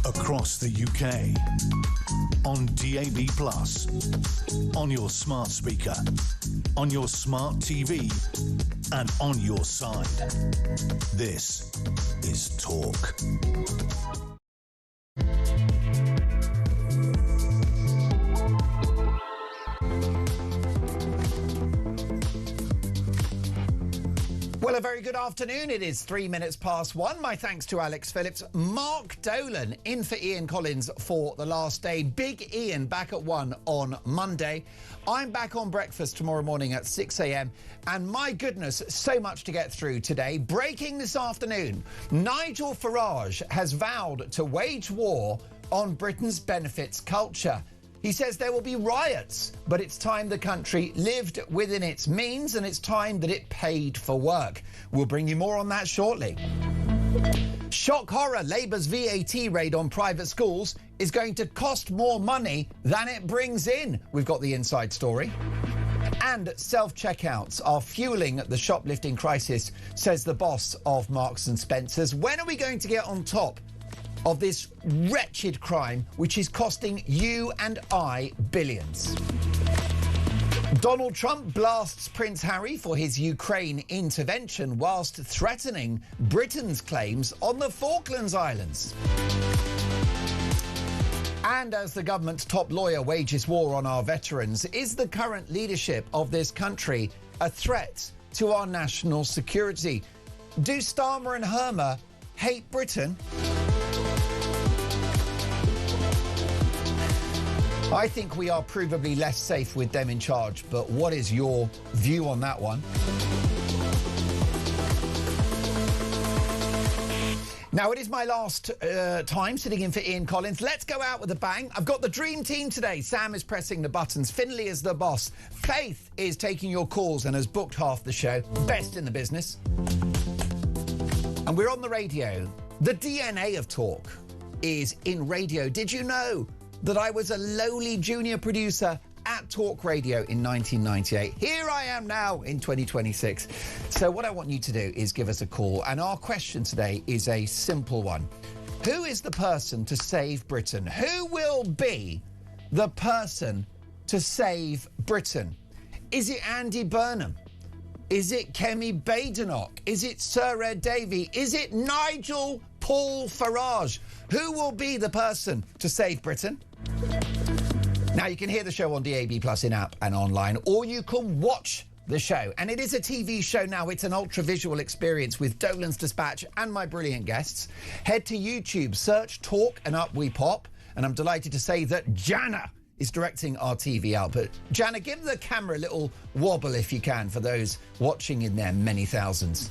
across the UK, on DAB+, on your smart speaker, on your smart TV, and on your side. This is Talk. Well, a very good afternoon. It is 3 minutes past 1. My thanks to Alex Phillips. Mark Dolan in for Ian Collins for the last day. Big Ian back at 1 on Monday. I'm back on breakfast tomorrow morning at 6 a.m. And my goodness, so much to get through today. Breaking this afternoon, Nigel Farage has vowed to wage war on Britain's benefits culture. He says there will be riots, but it's time the country lived within its means and it's time that it paid for work. We'll bring you more on that shortly. Shock horror, Labour's VAT raid on private schools is going to cost more money than it brings in. We've got the inside story. And self-checkouts are fueling the shoplifting crisis, says the boss of Marks and Spencer's. When are we going to get on top of this wretched crime which is costing you and I billions? Donald Trump blasts Prince Harry for his Ukraine intervention whilst threatening Britain's claims on the Falklands Islands. And as the government's top lawyer wages war on our veterans, is the current leadership of this country a threat to our national security? Do Starmer and Hermer hate Britain? I think we are provably less safe with them in charge, but what is your view on that one? Now, it is my last time sitting in for Ian Collins. Let's go out with a bang. I've got the dream team today. Sam is pressing the buttons. Finlay is the boss. Faith is taking your calls and has booked half the show. Best in the business. And we're on the radio. The DNA of talk is in radio. Did you know that I was a lowly junior producer at Talk Radio in 1998. Here I am now in 2026. So what I want you to do is give us a call. And our question today is a simple one. Who is the person to save Britain? Who will be the person to save Britain? Is it Andy Burnham? Is it Kemi Badenoch? Is it Sir Ed Davey? Is it Nigel Paul Farage? Who will be the person to save Britain? Now, you can hear the show on DAB Plus in-app and online, or you can watch the show. And it is a TV show now. It's an ultra-visual experience with Dolan's Dispatch and my brilliant guests. Head to YouTube, search Talk, and up we pop. And I'm delighted to say that Jana is directing our TV output. Jana, give the camera a little wobble if you can for those watching in their many thousands.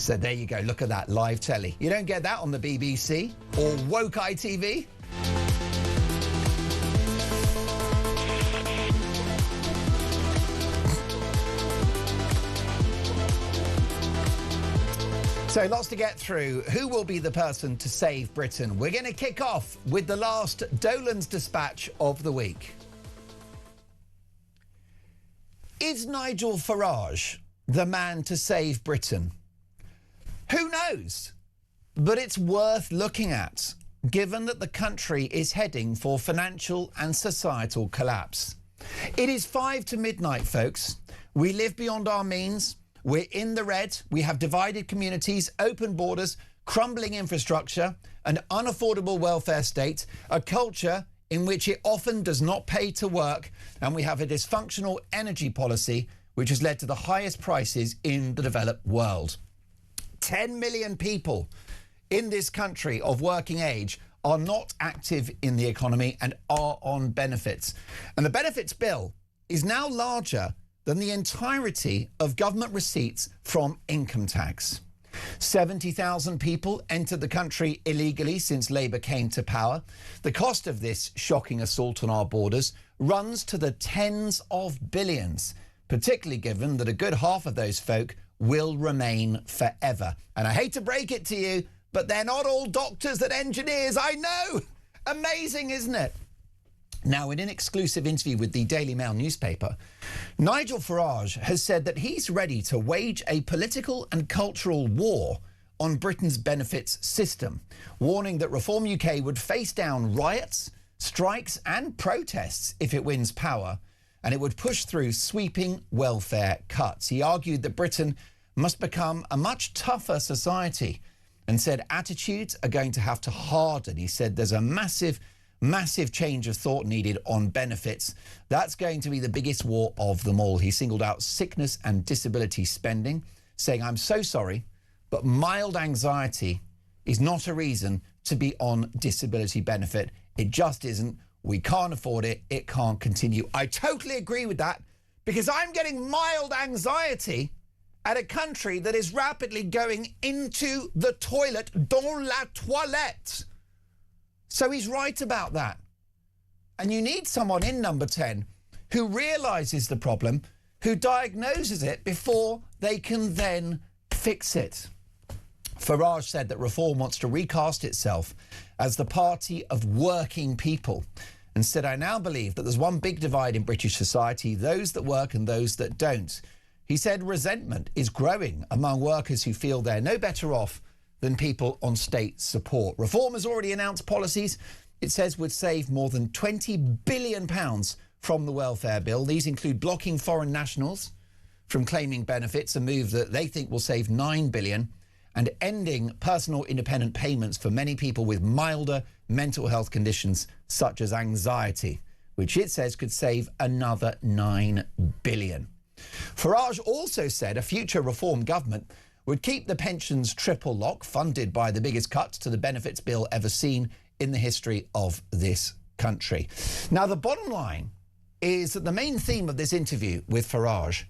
There you go, look at that, live telly. You don't get that on the BBC or Woke ITV. So lots to get through. Who will be the person to save Britain? We're going to kick off with the last Dolan's Dispatch of the week. Is Nigel Farage the man to save Britain? Who knows? But it's worth looking at, given that the country is heading for financial and societal collapse. It is 5 to midnight, folks. We live beyond our means. We're in the red. We have divided communities, open borders, crumbling infrastructure, an unaffordable welfare state, a culture in which it often does not pay to work, and we have a dysfunctional energy policy which has led to the highest prices in the developed world. 10 million people in this country of working age are not active in the economy and are on benefits. And the benefits bill is now larger than the entirety of government receipts from income tax. 70,000 people entered the country illegally since Labour came to power. The cost of this shocking assault on our borders runs to the tens of billions, particularly given that a good half of those folk will remain forever. And I hate to break it to you, but they're not all doctors and engineers. I know. Amazing, isn't it? Now, in an exclusive interview with the Daily Mail newspaper, Nigel Farage has said that he's ready to wage a political and cultural war on Britain's benefits system, warning that Reform UK would face down riots, strikes and protests if it wins power, and it would push through sweeping welfare cuts. He argued that Britain must become a much tougher society and said attitudes are going to have to harden. He said there's a massive change of thought needed on benefits. That's going to be the biggest war of them all. He singled out sickness and disability spending, saying, I'm so sorry, but mild anxiety is not a reason to be on disability benefit. It just isn't. We can't afford it. It can't continue. I totally agree with that, because I'm getting mild anxiety at a country that is rapidly going into the toilet, dans la toilette. So he's right about that. And you need someone in number 10 who realises the problem, who diagnoses it before they can then fix it. Farage said that Reform wants to recast itself as the party of working people, and said, I now believe that there's one big divide in British society, those that work and those that don't. He said resentment is growing among workers who feel they're no better off than people on state support. Reform has already announced policies it says would save more than £20 billion from the welfare bill. These include blocking foreign nationals from claiming benefits, a move that they think will save £9 billion, and ending personal independent payments for many people with milder mental health conditions such as anxiety, which it says could save another £9 billion. Farage also said a future Reform government would keep the pensions triple lock, funded by the biggest cuts to the benefits bill ever seen in the history of this country. Now, the bottom line is that the main theme of this interview with Farage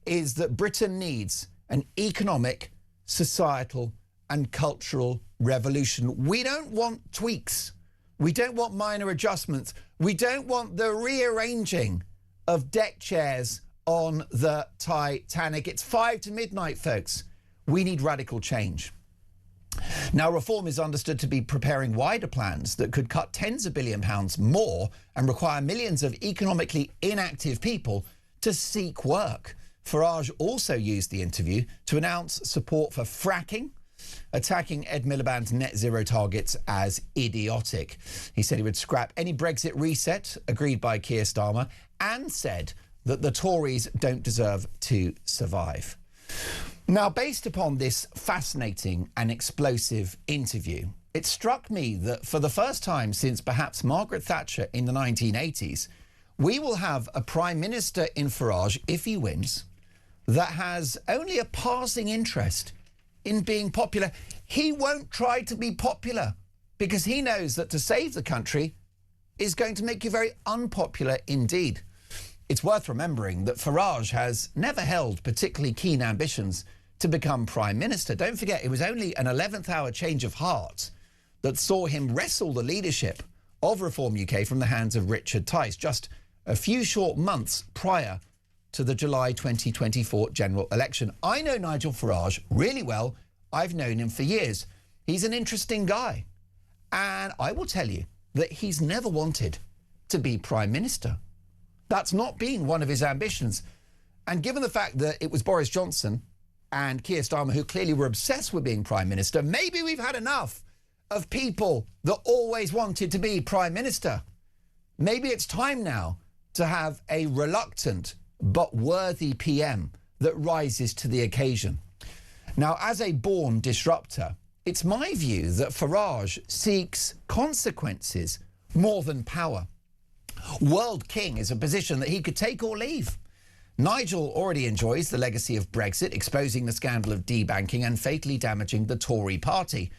is that Britain needs an economic, societal and cultural revolution. We don't want tweaks. We don't want minor adjustments. We don't want the rearranging of deck chairs on the Titanic. It's 5 to midnight, folks. We need radical change. Now, Reform is understood to be preparing wider plans that could cut tens of £billions more and require millions of economically inactive people to seek work. Farage also used the interview to announce support for fracking, attacking Ed Miliband's net zero targets as idiotic. He said he would scrap any Brexit reset agreed by Keir Starmer, and said that the Tories don't deserve to survive. Now, based upon this fascinating and explosive interview, it struck me that for the first time since perhaps Margaret Thatcher in the 1980s, we will have a Prime Minister in Farage, if he wins, that has only a passing interest in being popular. He won't try to be popular because he knows that to save the country is going to make you very unpopular indeed. It's worth remembering that Farage has never held particularly keen ambitions to become Prime Minister. Don't forget, it was only an 11th hour change of heart that saw him wrestle the leadership of Reform UK from the hands of Richard Tice just a few short months prior to the July 2024 general election. I know Nigel Farage really well. I've known him for years. He's an interesting guy. And I will tell you that he's never wanted to be Prime Minister. That's not been one of his ambitions. And given the fact that it was Boris Johnson and Keir Starmer who clearly were obsessed with being Prime Minister, maybe we've had enough of people that always wanted to be Prime Minister. Maybe it's time now to have a reluctant but worthy PM that rises to the occasion. Now, as a born disruptor, it's my view that Farage seeks consequences more than power. World King is a position that he could take or leave. Nigel already enjoys the legacy of Brexit, exposing the scandal of debanking and fatally damaging the Tory party.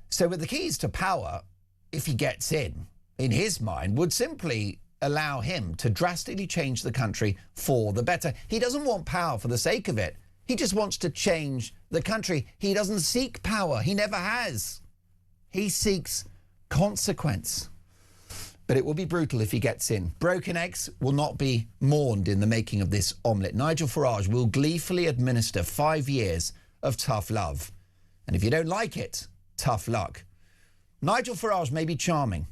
So with the keys to power, if he gets in his mind, would simply allow him to drastically change the country for the better. He doesn't want power for the sake of it. He just wants to change the country. He doesn't seek power. He never has. He seeks consequence. But it will be brutal if he gets in. Broken eggs will not be mourned in the making of this omelette. Nigel Farage will gleefully administer 5 years of tough love. And if you don't like it, tough luck. Nigel Farage may be charming,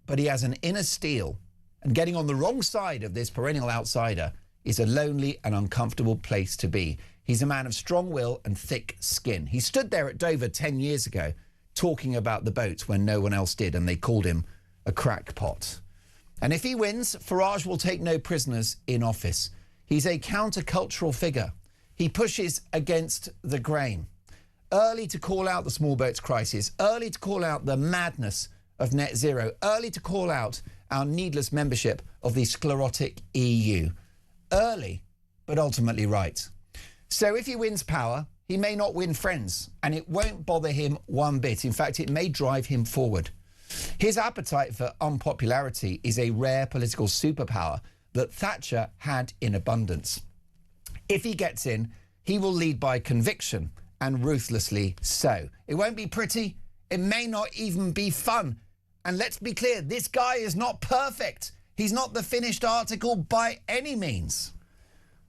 but he has an inner steel. And getting on the wrong side of this perennial outsider is a lonely and uncomfortable place to be. He's a man of strong will and thick skin. He stood there at Dover 10 years ago talking about the boats when no one else did, and they called him a crackpot. And if he wins, Farage will take no prisoners in office. He's a countercultural figure. He pushes against the grain. Early to call out the small boats crisis, early to call out the madness of net zero, early to call out our needless membership of the sclerotic EU. Early, but ultimately right. So if he wins power, he may not win friends, and it won't bother him one bit. In fact, it may drive him forward. His appetite for unpopularity is a rare political superpower that Thatcher had in abundance. If he gets in, he will lead by conviction, and ruthlessly so. It won't be pretty. It may not even be fun. And let's be clear, this guy is not perfect. He's not the finished article by any means.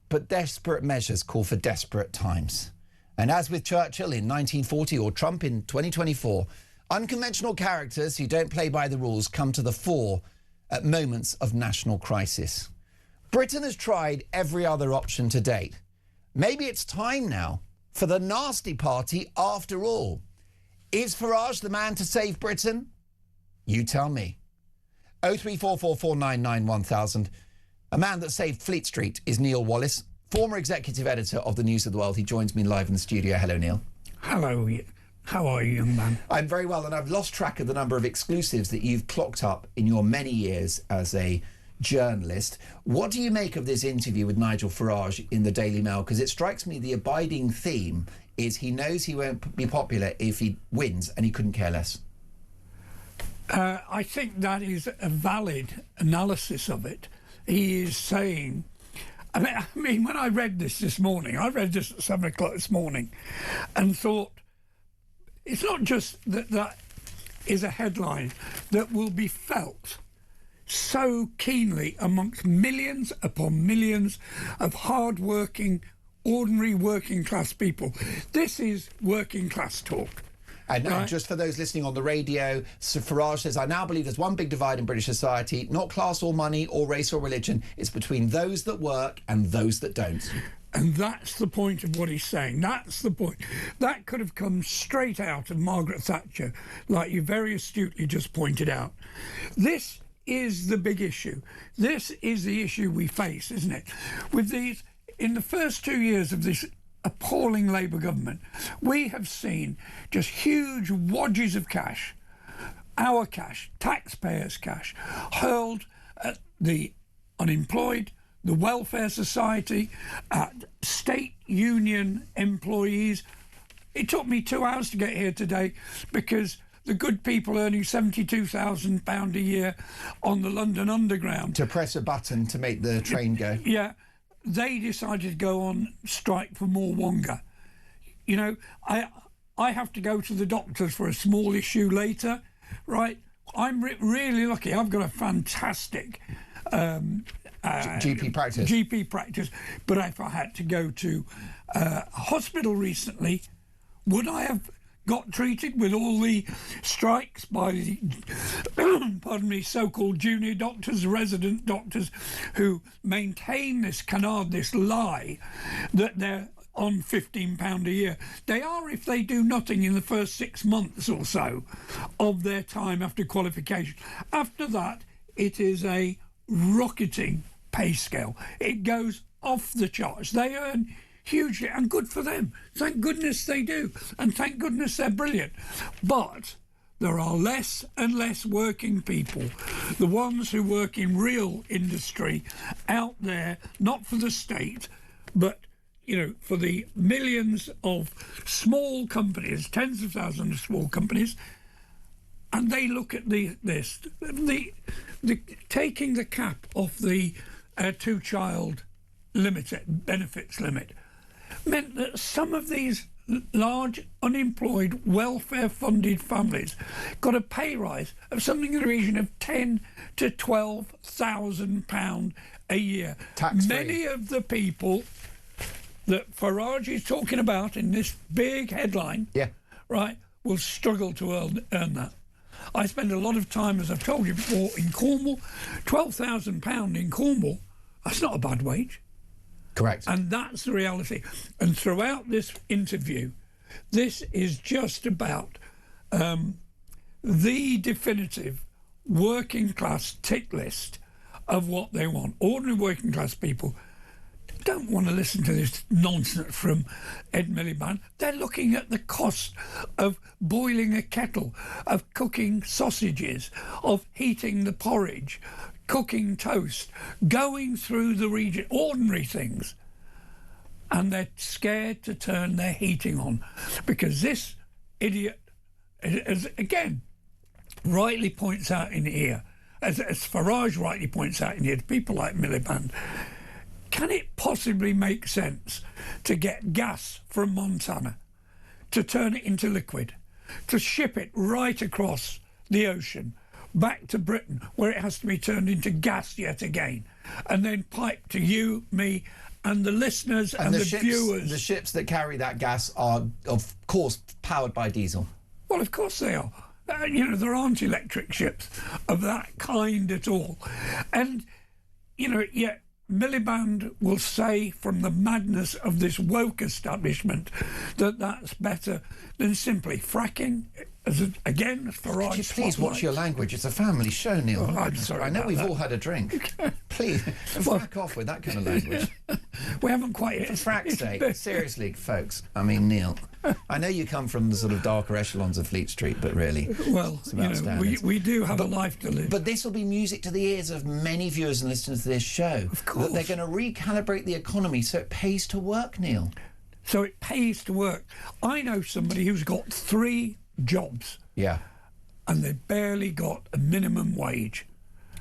But desperate measures call for desperate times. And as with Churchill in 1940 or Trump in 2024, unconventional characters who don't play by the rules come to the fore at moments of national crisis. Britain has tried every other option to date. Maybe it's time now for the nasty party after all. Is Farage the man to save Britain? You tell me. 03444991000. A man that saved Fleet Street is Neil Wallace, former executive editor of the News of the World. He joins me live in the studio. Hello, Neil. Hello. How are you, young man? I'm very well, and I've lost track of the number of exclusives that you've clocked up in your many years as a journalist. What do you make of this interview with Nigel Farage in the Daily Mail? Because it strikes me the abiding theme is he knows he won't be popular if he wins, and he couldn't care less. I think that is a valid analysis of it. He is saying, I mean, when I read this morning, I read this at 7 o'clock this morning and thought, it's not just that that is a headline that will be felt so keenly amongst millions upon millions of hard-working, ordinary working-class people. This is working-class talk. And right. Just for those listening on the radio, Sir Farage says, I now believe there's one big divide in British society, not class or money or race or religion. It's between those that work and those that don't. And that's the point of what he's saying. That's the point. That could have come straight out of Margaret Thatcher, like you very astutely just pointed out. This is the big issue. This is the issue we face, isn't it? With these, in the first 2 years of this appalling Labour government, we have seen just huge wadges of cash, our cash, taxpayers' cash, hurled at the unemployed, the welfare society, at state union employees. It took me 2 hours to get here today because the good people earning £72,000 a year on the London Underground. To press a button to make the train go. Yeah. They decided to go on strike for more Wonga. You know, I have to go to the doctors for a small issue later, right? I'm really lucky. I've got a fantastic GP practice. GP practice. But if I had to go to a hospital recently, would I have got treated with all the strikes by the pardon me, so-called junior doctors, resident doctors, who maintain this canard, this lie that they're on £15 a year? They are if they do nothing in the first 6 months or so of their time after qualification. After that, it is a rocketing pay scale. It goes off the charts. They earn hugely, and good for them. Thank goodness they do, and thank goodness they're brilliant. But there are less and less working people, the ones who work in real industry out there, not for the state, but you know, for the millions of small companies, tens of thousands of small companies, and they look at the taking the cap off the two-child benefits limit meant that some of these large unemployed welfare-funded families got a pay rise of something in the region of £10,000 to £12,000 a year. Tax-free. Many of the people that Farage is talking about in this big headline, right, will struggle to earn that. I spend a lot of time, as I've told you before, in Cornwall. £12,000 in Cornwall, that's not a bad wage. Correct. And that's the reality. And throughout this interview, this is just about the definitive working class tick list of what they want. Ordinary working class people don't want to listen to this nonsense from Ed Miliband. They're looking at the cost of boiling a kettle, of cooking sausages, of heating the porridge, cooking toast, going through the region, ordinary things. And they're scared to turn their heating on because this idiot, as again, rightly points out in here, as Farage rightly points out in here, to people like Miliband, can it possibly make sense to get gas from Montana, to turn it into liquid, to ship it right across the ocean back to Britain, where it has to be turned into gas yet again, and then piped to you, me, and the listeners and the viewers? The ships that carry that gas are, of course, powered by diesel. Well, of course they are. There aren't electric ships of that kind at all. And, yet Miliband will say from the madness of this woke establishment that that's better than simply fracking. Again, Farage. Could you please watch your language? It's a family show, Neil. Oh, I'm sorry. I know we've that. all had a drink. Please, frack off with that kind of language. We haven't quite yet. For frack's sake, seriously, folks. I mean, Neil, I know you come from the sort of darker echelons of Fleet Street, but really, well, we do have a life to live. But this will be music to the ears of many viewers and listeners to this show. Of course. That they're going to recalibrate the economy so it pays to work, Neil. So it pays to work. I know somebody who's got 3 jobs. Yeah. And they've barely got a minimum wage.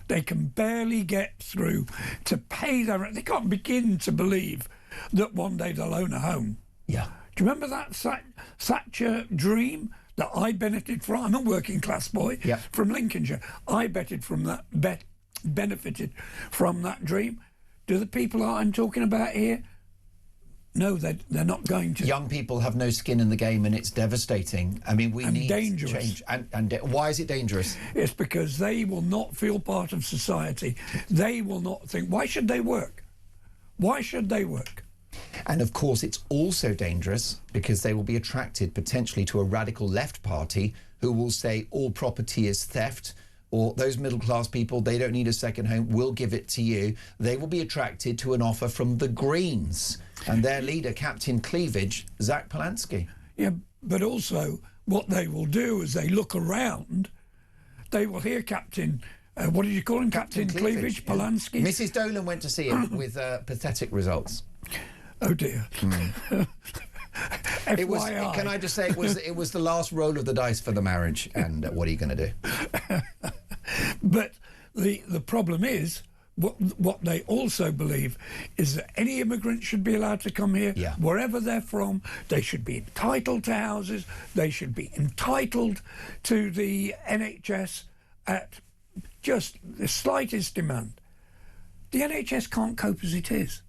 They can barely get through to pay their rent. They can't begin to believe that one day they'll own a home. Yeah. Do you remember that Thatcher dream that I benefited from? I'm a working class boy from Lincolnshire. I benefited from that dream. Do the people I'm talking about here? No, they're not going to. Young people have no skin in the game, and it's devastating. I mean, we need dangerous. change. And why is it dangerous? It's because they will not feel part of society. They will not think, why should they work? Why should they work? And of course, it's also dangerous because they will be attracted potentially to a radical left party who will say all property is theft, or those middle class people, they don't need a second home, we'll give it to you. They will be attracted to an offer from the Greens and their leader, Captain Cleavage, Zach Polanski. Yeah, but also what they will do is they look around, they will hear Captain, what did you call him? Captain Cleavage, Polanski. Mrs. Dolan went to see him with pathetic results. Oh dear. It was, can I just say, it was the last roll of the dice for the marriage, and what are you going to do? But the problem is, what they also believe is that any immigrant should be allowed to come here, wherever they're from. They should be entitled to houses. They should be entitled to the NHS at just the slightest demand. The NHS can't cope as it is.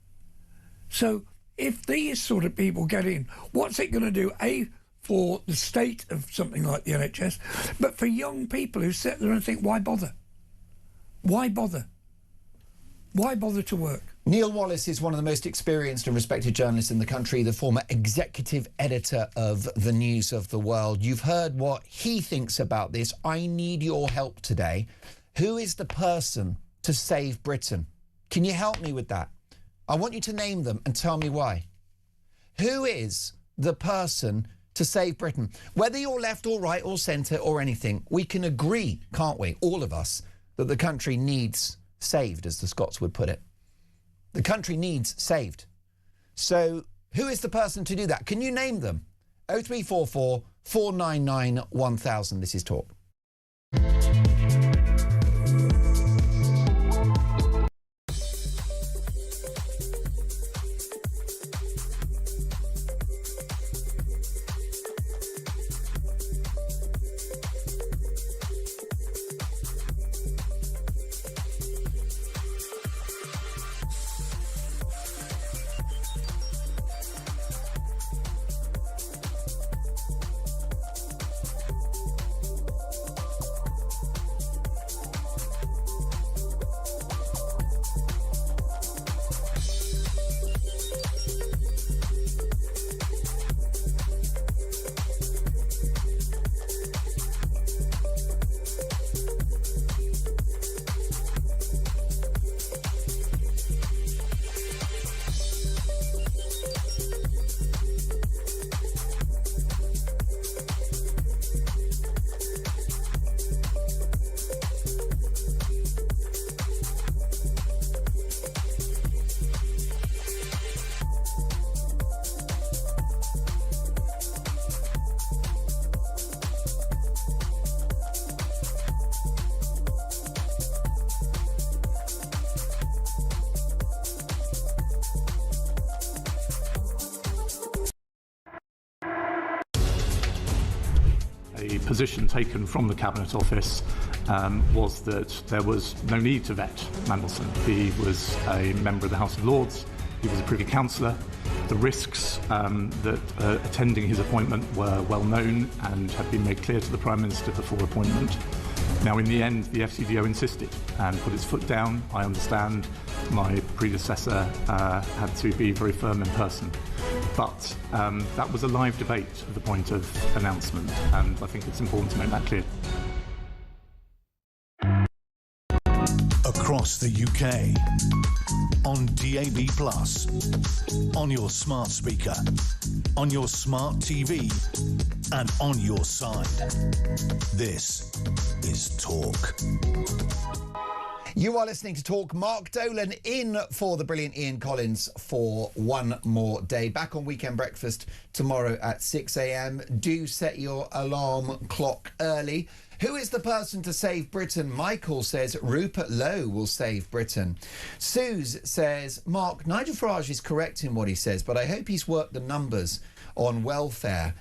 So if these sort of people get in, what's it going to do? For the state of something like the NHS, but for young people who sit there and think, why bother? Why bother? Why bother to work? Neil Wallace is one of the most experienced and respected journalists in the country, the former executive editor of The News of the World. You've heard what he thinks about this. I need your help today. Who is the person to save Britain? Can you help me with that? I want you to name them and tell me why. Who is the person to save Britain? Whether you're left or right or centre or anything, we can agree, can't we, all of us, that the country needs saved, as the Scots would put it. The country needs saved. So who is the person to do that? Can you name them? 0344 499 1000. This is Talk. the position taken from the Cabinet Office was that there was no need to vet Mandelson. He was a member of the House of Lords, he was a Privy Councillor. The risks that attending his appointment were well known and had been made clear to the Prime Minister before appointment. Now, in the end, the FCDO insisted and put its foot down. I understand my predecessor had to be very firm in person. But that was a live debate at the point of announcement, and I think it's important to make that clear. Across the UK, on DAB+, on your smart speaker, on your smart TV, and on your side. This is Talk. You are listening to Talk. Mark Dolan in for the brilliant Ian Collins for one more day. Back on Weekend Breakfast tomorrow at 6 a.m. Do set your alarm clock early. Who is the person to save Britain? Michael says Rupert Lowe will save Britain. Suze says, Mark, Nigel Farage is correct in what he says, but I hope he's worked the numbers on welfare.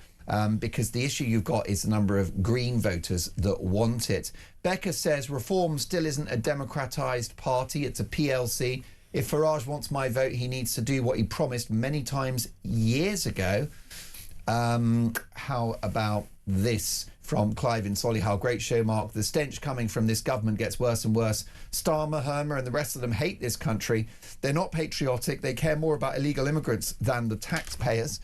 Because the issue you've got is the number of Green voters that want it. Becca says Reform still isn't a democratised party, it's a PLC. If Farage wants my vote, he needs to do what he promised many times years ago. How about this from Clive in Solihull? Great show, Mark. The stench coming from this government gets worse and worse. Starmer, Hermer and the rest of them hate this country. They're not patriotic. They care more about illegal immigrants than the taxpayers.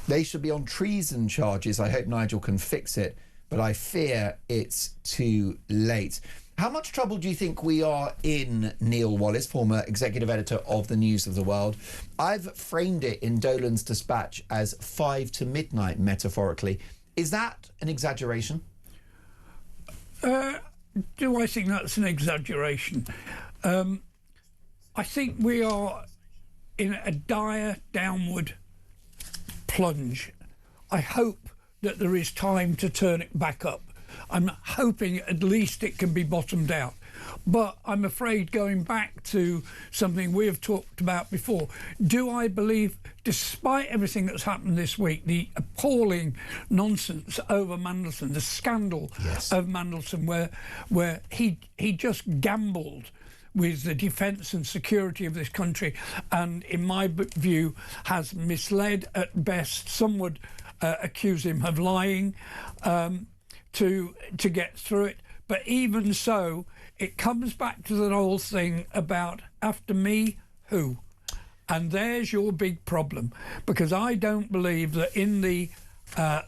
They should be on treason charges. I hope Nigel can fix it, but I fear it's too late. How much trouble do you think we are in, Neil Wallace, former executive editor of the News of the World? I've framed it in Dolan's dispatch as 5 to midnight, metaphorically. Is that an exaggeration? Do I think that's an exaggeration? I think we are in a dire downward plunge. I hope that there is time to turn it back up. I'm hoping at least it can be bottomed out. But I'm afraid, going back to something we have talked about before, do I believe, despite everything that's happened this week, the appalling nonsense over Mandelson, the scandal of Mandelson, where he just gambled with the defence and security of this country, and in my view has misled at best. Some would accuse him of lying to get through it. But even so, it comes back to that old thing about after me, who? And there's your big problem, because I don't believe that in the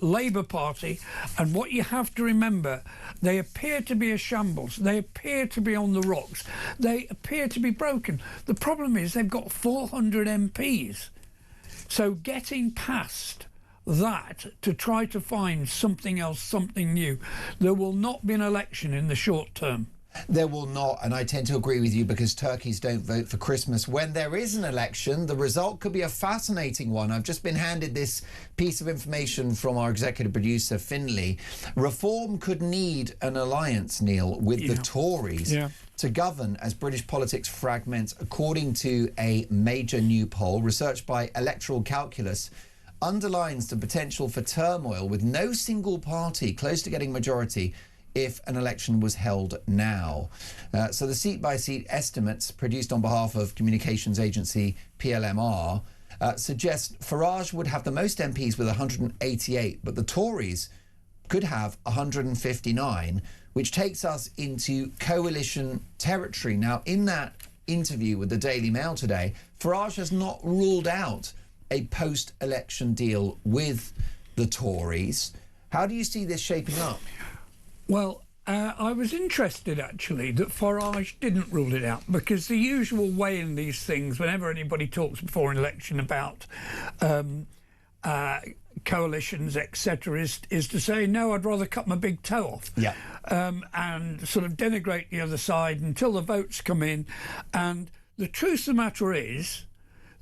Labour Party, and what you have to remember, they appear to be a shambles, they appear to be on the rocks, they appear to be broken. The problem is they've got 400 MPs. So getting past that to try to find something else, something new, there will not be an election in the short term. There will not, and I tend to agree with you, because turkeys don't vote for Christmas. When there is an election, the result could be a fascinating one. I've just been handed this piece of information from our executive producer, Finlay. Reform could need an alliance, Neil, with the Tories to govern as British politics fragments, according to a major new poll researched by Electoral Calculus. Underlines the potential for turmoil, with no single party close to getting majority if an election was held now. So the seat-by-seat estimates produced on behalf of communications agency PLMR suggest Farage would have the most MPs with 188, but the Tories could have 159, which takes us into coalition territory. Now, in that interview with the Daily Mail today, Farage has not ruled out a post-election deal with the Tories. How do you see this shaping up? Well, I was interested, actually, that Farage didn't rule it out, because the usual way in these things, whenever anybody talks before an election about coalitions, etc., is to say, no, I'd rather cut my big toe off. And sort of denigrate the other side until the votes come in. And the truth of the matter is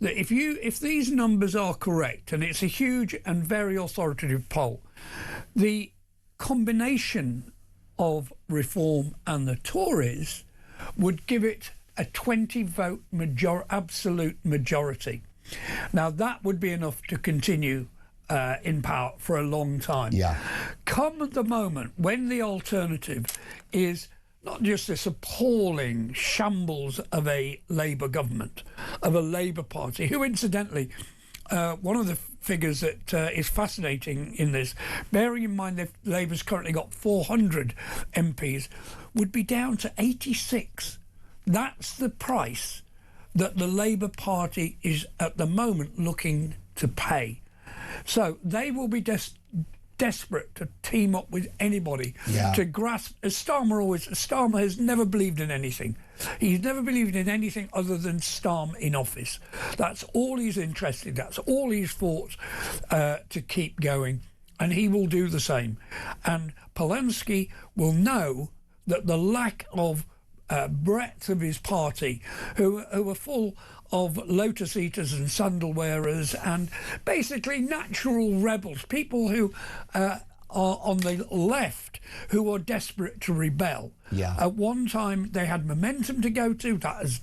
that if these numbers are correct, and it's a huge and very authoritative poll, the combination of Reform and the Tories would give it a 20-vote absolute majority. Now, that would be enough to continue in power for a long time. Yeah. Come the moment when the alternative is not just this appalling shambles of a Labour government, of a Labour Party, who incidentally, one of the figures that is fascinating in this, bearing in mind that Labour's currently got 400 MPs, would be down to 86. That's the price that the Labour Party is at the moment looking to pay. So they will be desperate to team up with anybody to grasp, as Starmer has never believed in anything. He's never believed in anything other than Starmer in office. That's all he's interested in. That's all he's fought to keep going, and he will do the same. And Polanski will know that the lack of breadth of his party, who are full of lotus eaters and sandal wearers and basically natural rebels, people who are on the left who are desperate to rebel. At one time they had momentum to go to, that has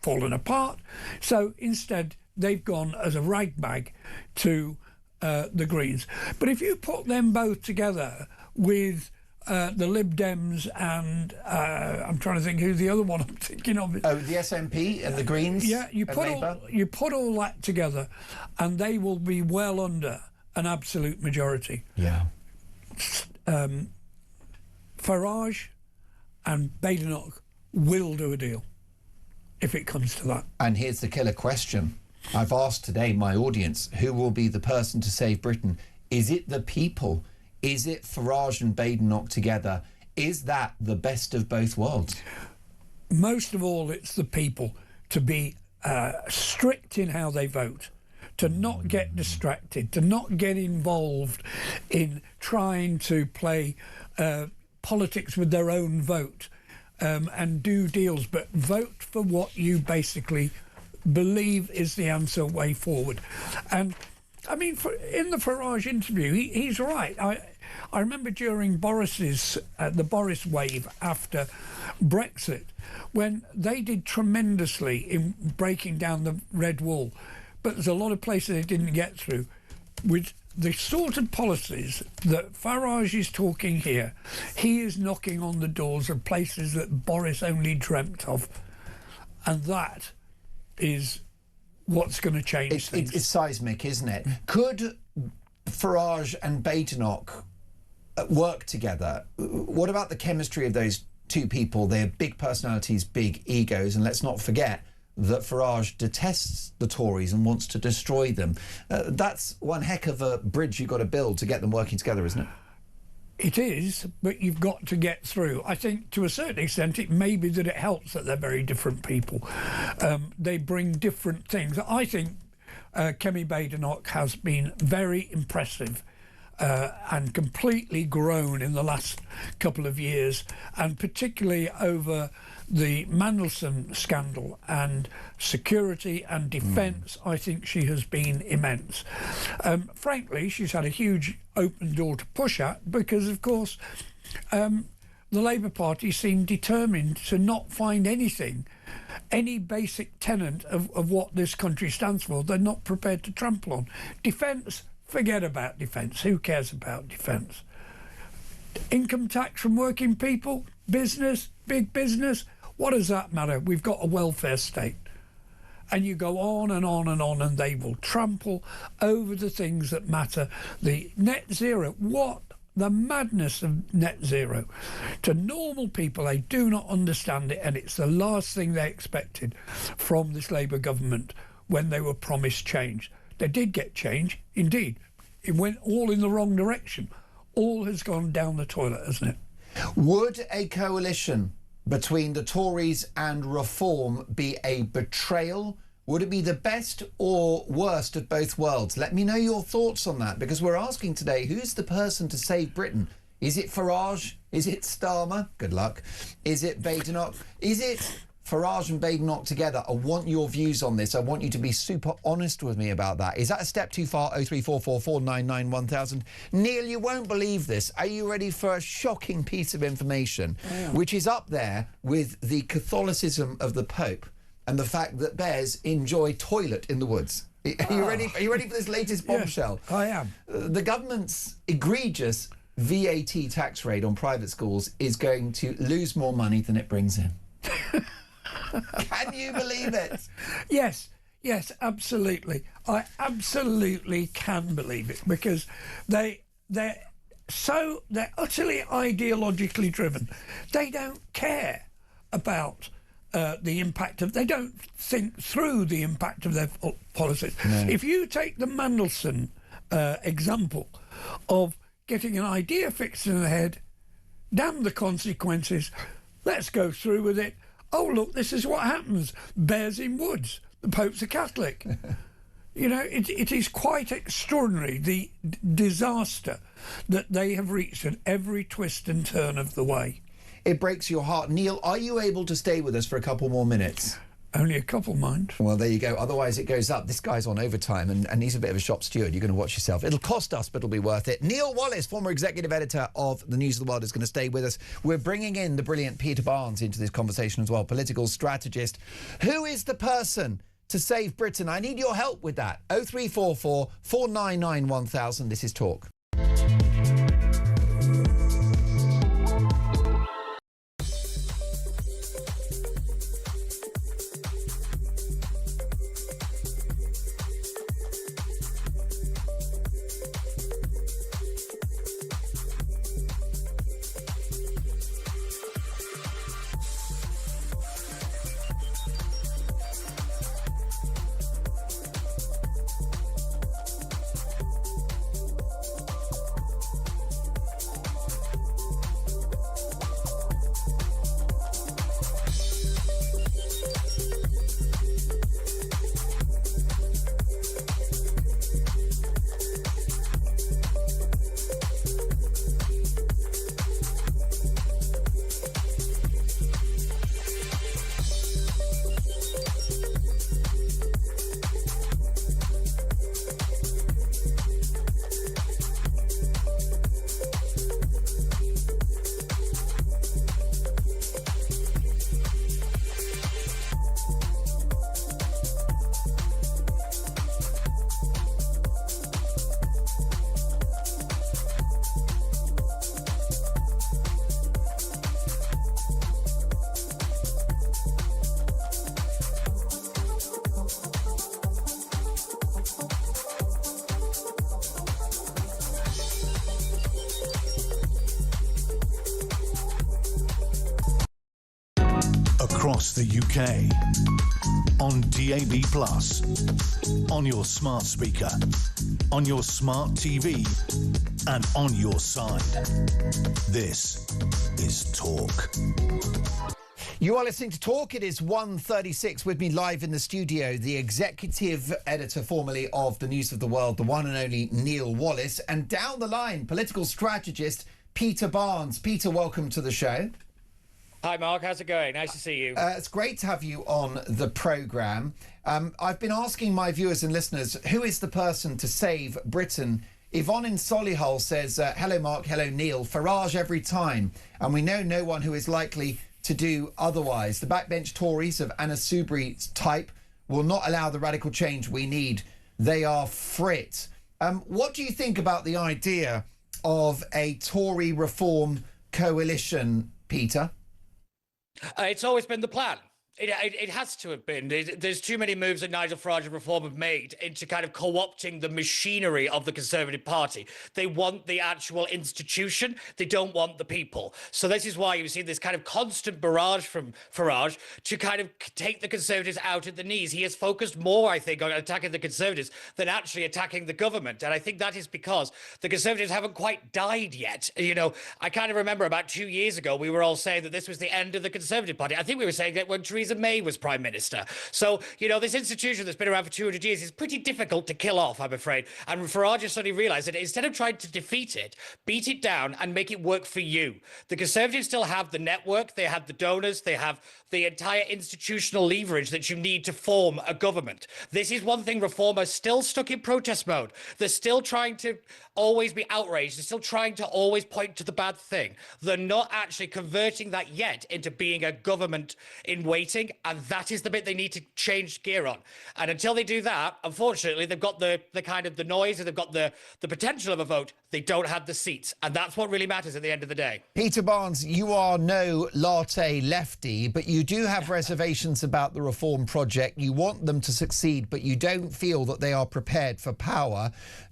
fallen apart, so instead they've gone as a ragbag to the Greens. But if you put them both together with the Lib Dems and I'm trying to think who the other one I'm thinking of. Oh, the SNP and the Greens. Yeah, you put all that together, and they will be well under an absolute majority. Yeah. Farage and Badenoch will do a deal if it comes to that. And here's the killer question. I've asked today my audience, who will be the person to save Britain? Is it the people? Is it Farage and Badenoch together? Is that the best of both worlds? Most of all, it's the people to be strict in how they vote, to not get distracted, to not get involved in trying to play politics with their own vote and do deals, but vote for what you basically believe is the answer way forward. And I mean, in the Farage interview, he's right. I remember during the Boris wave after Brexit, when they did tremendously in breaking down the red wall, but there's a lot of places they didn't get through. With the sort of policies that Farage is talking here, he is knocking on the doors of places that Boris only dreamt of, and that is what's going to change things. It's seismic, isn't it? Could Farage and Badenoch work together? What about the chemistry of those two people? They're big personalities, big egos, and let's not forget that Farage detests the Tories and wants to destroy them. That's one heck of a bridge you've got to build to get them working together, isn't it? It is, but you've got to get through. I think to a certain extent it may be that it helps that they're very different people. They bring different things. I think Kemi Badenoch has been very impressive and completely grown in the last couple of years, and particularly over the Mandelson scandal and security and defence. I think she has been immense. Frankly, she's had a huge open door to push at because, of course, the Labour Party seemed determined to not find anything, any basic tenet of what this country stands for. They're not prepared to trample on. Defence, forget about defence. Who cares about defence? Income tax from working people, business, big business, what does that matter? We've got a welfare state. And you go on and on and on, and they will trample over the things that matter. The net zero, what the madness of net zero. To normal people, they do not understand it, and it's the last thing they expected from this Labour government when they were promised change. They did get change, indeed. It went all in the wrong direction. All has gone down the toilet, hasn't it? Would a coalition between the Tories and Reform be a betrayal? Would it be the best or worst of both worlds? Let me know your thoughts on that, because we're asking today, who's the person to save Britain? Is it Farage? Is it Starmer? Good luck. Is it Badenoch? Is it Farage and Badenoch together? I want your views on this. I want you to be super honest with me about that. Is that a step too far? 03444991000. Neil, you won't believe this. Are you ready for a shocking piece of information, which is up there with the Catholicism of the Pope and the fact that bears enjoy toilet in the woods? Are you ready? Are you ready for this latest bombshell? Yes, I am. The government's egregious VAT tax rate on private schools is going to lose more money than it brings in. Can you believe it? Yes, absolutely. I absolutely can believe it, because they're utterly ideologically driven. They don't care about the impact of. They don't think through the impact of their policies. No. If you take the Mandelson example of getting an idea fixed in the head, damn the consequences, let's go through with it. Oh, look, this is what happens. Bears in woods. The Pope's a Catholic. You know, it is quite extraordinary, the disaster that they have reached at every twist and turn of the way. It breaks your heart. Neil, are you able to stay with us for a couple more minutes? Only a couple, mind. Well, there you go. Otherwise, it goes up. This guy's on overtime, and he's a bit of a shop steward. You're going to watch yourself. It'll cost us, but it'll be worth it. Neil Wallace, former executive editor of the News of the World, is going to stay with us. We're bringing in the brilliant Peter Barnes into this conversation as well, political strategist. Who is the person to save Britain? I need your help with that. 0344 499 1000. This is Talk. Across the UK, on DAB+, on your smart speaker, on your smart TV, and on your side. This is Talk. You are listening to Talk. It is 1:36. With me live in the studio, the executive editor formerly of the News of the World, the one and only Neil Wallace, and down the line, political strategist Peter Barnes. Peter, welcome to the show. Hi, Mark. How's it going? Nice to see you. It's great to have you on the programme. I've been asking my viewers and listeners, who is the person to save Britain? Yvonne in Solihull says, hello, Mark. Hello, Neil. Farage every time. And we know no one who is likely to do otherwise. The backbench Tories of Anna Soubry's type will not allow the radical change we need. They are frit. What do you think about the idea of a Tory-Reform coalition, Peter? It's always been the plan. It has to have been. There's too many moves that Nigel Farage and Reform have made into kind of co-opting the machinery of the Conservative Party. They want the actual institution. They don't want the people. So this is why you see this kind of constant barrage from Farage to kind of take the Conservatives out at the knees. He has focused more, I think, on attacking the Conservatives than actually attacking the government. And I think that is because the Conservatives haven't quite died yet. You know, I kind of remember about 2 years ago, we were all saying that this was the end of the Conservative Party. I think we were saying that when Theresa May was Prime Minister. So, you know, this institution that's been around for 200 years is pretty difficult to kill off, I'm afraid. And Farage has suddenly realised that instead of trying to defeat it, beat it down and make it work for you. The Conservatives still have the network, they have the donors, they have the entire institutional leverage that you need to form a government. This is one thing Reform are still stuck in protest mode. They're still trying to always be outraged. They're still trying to always point to the bad thing. They're not actually converting that yet into being a government in waiting. voting, and that is the bit they need to change gear on. And until they do that, unfortunately, they've got the kind of the noise, and they've got the potential of a vote. They don't have the seats, and that's what really matters at the end of the day. Peter Barnes, you are no latte lefty, but you do have reservations about the Reform project. You want them to succeed, but you don't feel that they are prepared for power.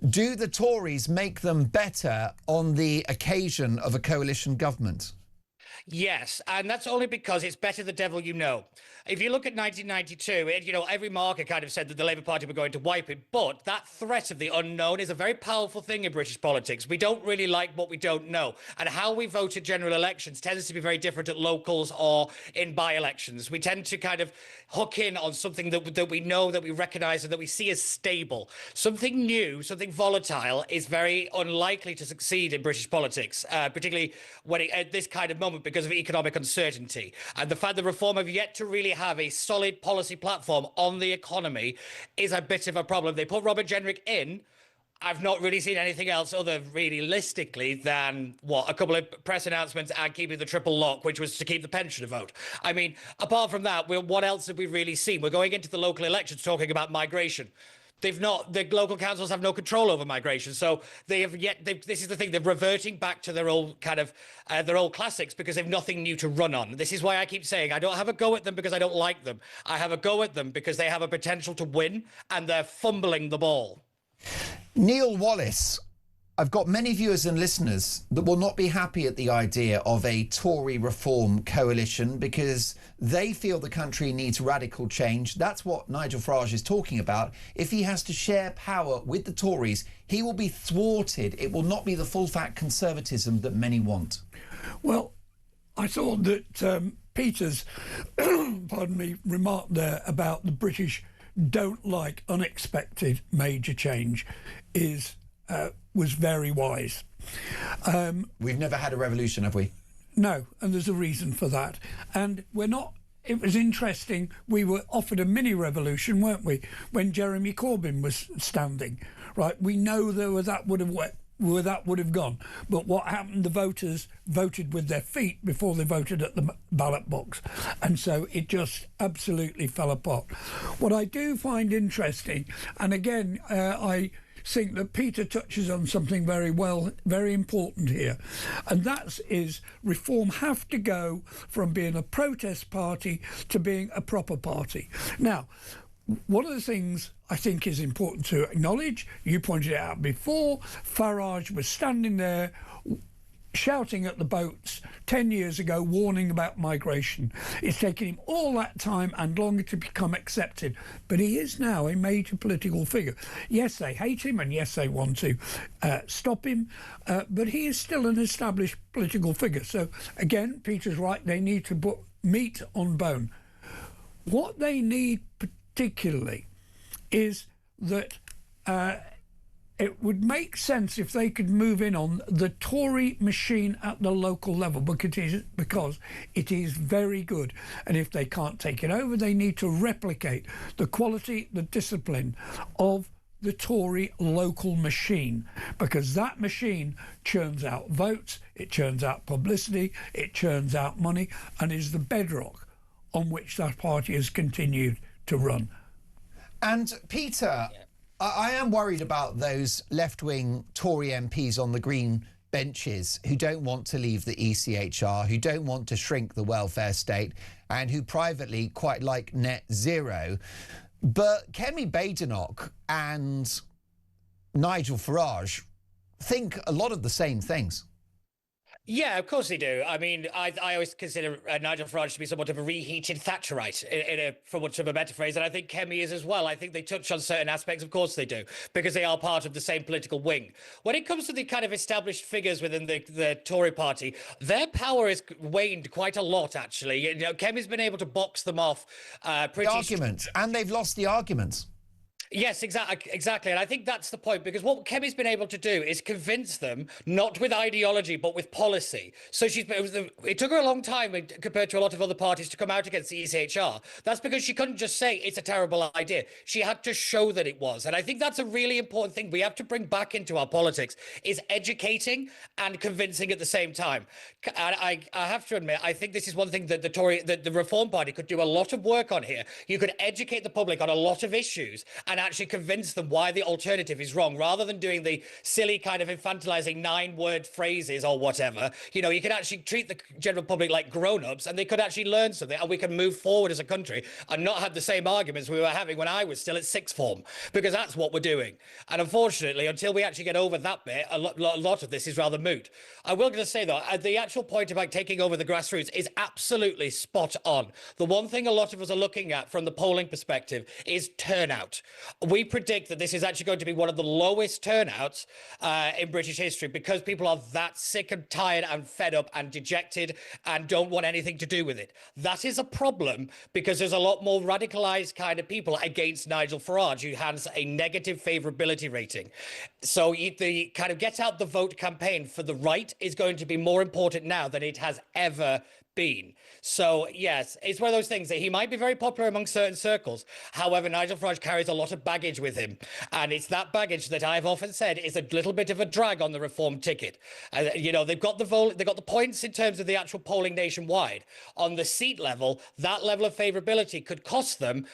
Do the Tories make them better on the occasion of a coalition government? Yes, and that's only because it's better the devil you know. If you look at 1992, every marker kind of said that the Labour Party were going to wipe it, but that threat of the unknown is a very powerful thing in British politics. We don't really like what we don't know, and how we vote at general elections tends to be very different at locals or in by-elections. We tend to kind of hook in on something that we know, that we recognise, and that we see as stable. Something new, something volatile is very unlikely to succeed in British politics, particularly at this kind of moment because of economic uncertainty. And the fact that Reform have yet to really have a solid policy platform on the economy is a bit of a problem. They put Robert Jenrick in. I've not really seen anything else other realistically than a couple of press announcements and keeping the triple lock, which was to keep the pensioner vote. I mean, apart from that, what else have we really seen? We're going into the local elections talking about migration. The local councils have no control over migration. So this is the thing, they're reverting back to their old their old classics because they've nothing new to run on. This is why I keep saying I don't have a go at them because I don't like them. I have a go at them because they have a potential to win and they're fumbling the ball. Neil Wallace, I've got many viewers and listeners that will not be happy at the idea of a Tory Reform coalition because they feel the country needs radical change. That's what Nigel Farage is talking about. If he has to share power with the Tories, he will be thwarted. It will not be the full-fat conservatism that many want. Well, I thought that Peter's, remark there about the British don't like unexpected major change was very wise. We've never had a revolution, have we? No, and there's a reason for that. And it was interesting, we were offered a mini revolution, weren't we, when Jeremy Corbyn was standing, right? We know that would have gone. But what happened, the voters voted with their feet before they voted at the ballot box. And so it just absolutely fell apart. What I do find interesting, and again, I think that Peter touches on something very important here, and that is Reform have to go from being a protest party to being a proper party. Now, one of the things I think is important to acknowledge, you pointed it out before, Farage was standing there shouting at the boats 10 years ago, warning about migration. It's taken him all that time and longer to become accepted, but he is now a major political figure. Yes, they hate him, and yes, they want to stop him, but he is still an established political figure. So again, Peter's right, they need to put meat on bone. What they need particularly is that it would make sense if they could move in on the Tory machine at the local level because it is very good. And if they can't take it over, they need to replicate the quality, the discipline of the Tory local machine, because that machine churns out votes, it churns out publicity, it churns out money, and is the bedrock on which that party has continued to run. And Peter, I am worried about those left-wing Tory MPs on the Green benches who don't want to leave the ECHR, who don't want to shrink the welfare state, and who privately quite like net zero. But Kemi Badenoch and Nigel Farage think a lot of the same things. Yeah, of course they do. I mean, I always consider Nigel Farage to be somewhat of a reheated Thatcherite, for much of a better phrase, and I think Kemi is as well. I think they touch on certain aspects, of course they do, because they are part of the same political wing. When it comes to the kind of established figures within the Tory party, their power has waned quite a lot, actually. You know, Kemi's been able to box them off pretty... The arguments, and they've lost the arguments. Yes, exactly. And I think that's the point, because what Kemi's been able to do is convince them, not with ideology, but with policy. So it took her a long time compared to a lot of other parties to come out against the ECHR. That's because she couldn't just say it's a terrible idea. She had to show that it was. And I think that's a really important thing we have to bring back into our politics, is educating and convincing at the same time. And I have to admit, I think this is one thing that the Reform Party could do a lot of work on here. You could educate the public on a lot of issues and actually convince them why the alternative is wrong, rather than doing the silly kind of infantilizing 9-word phrases or whatever. You know, you can actually treat the general public like grown-ups, and they could actually learn something, and we can move forward as a country and not have the same arguments we were having when I was still at sixth form, because that's what we're doing. And unfortunately, until we actually get over that bit, a lot of this is rather moot. I will just say, though, the actual point about taking over the grassroots is absolutely spot on. The one thing a lot of us are looking at from the polling perspective is turnout. We predict that this is actually going to be one of the lowest turnouts in British history, because people are that sick and tired and fed up and dejected and don't want anything to do with it. That is a problem, because there's a lot more radicalised kind of people against Nigel Farage, who has a negative favourability rating. So the kind of get out the vote campaign for the right is going to be more important now than it has ever been. So yes, it's one of those things that he might be very popular among certain circles. However, Nigel Farage carries a lot of baggage with him, and it's that baggage that I've often said is a little bit of a drag on the Reform ticket. You know, they've got the points in terms of the actual polling nationwide. On the seat level, that level of favourability could cost them,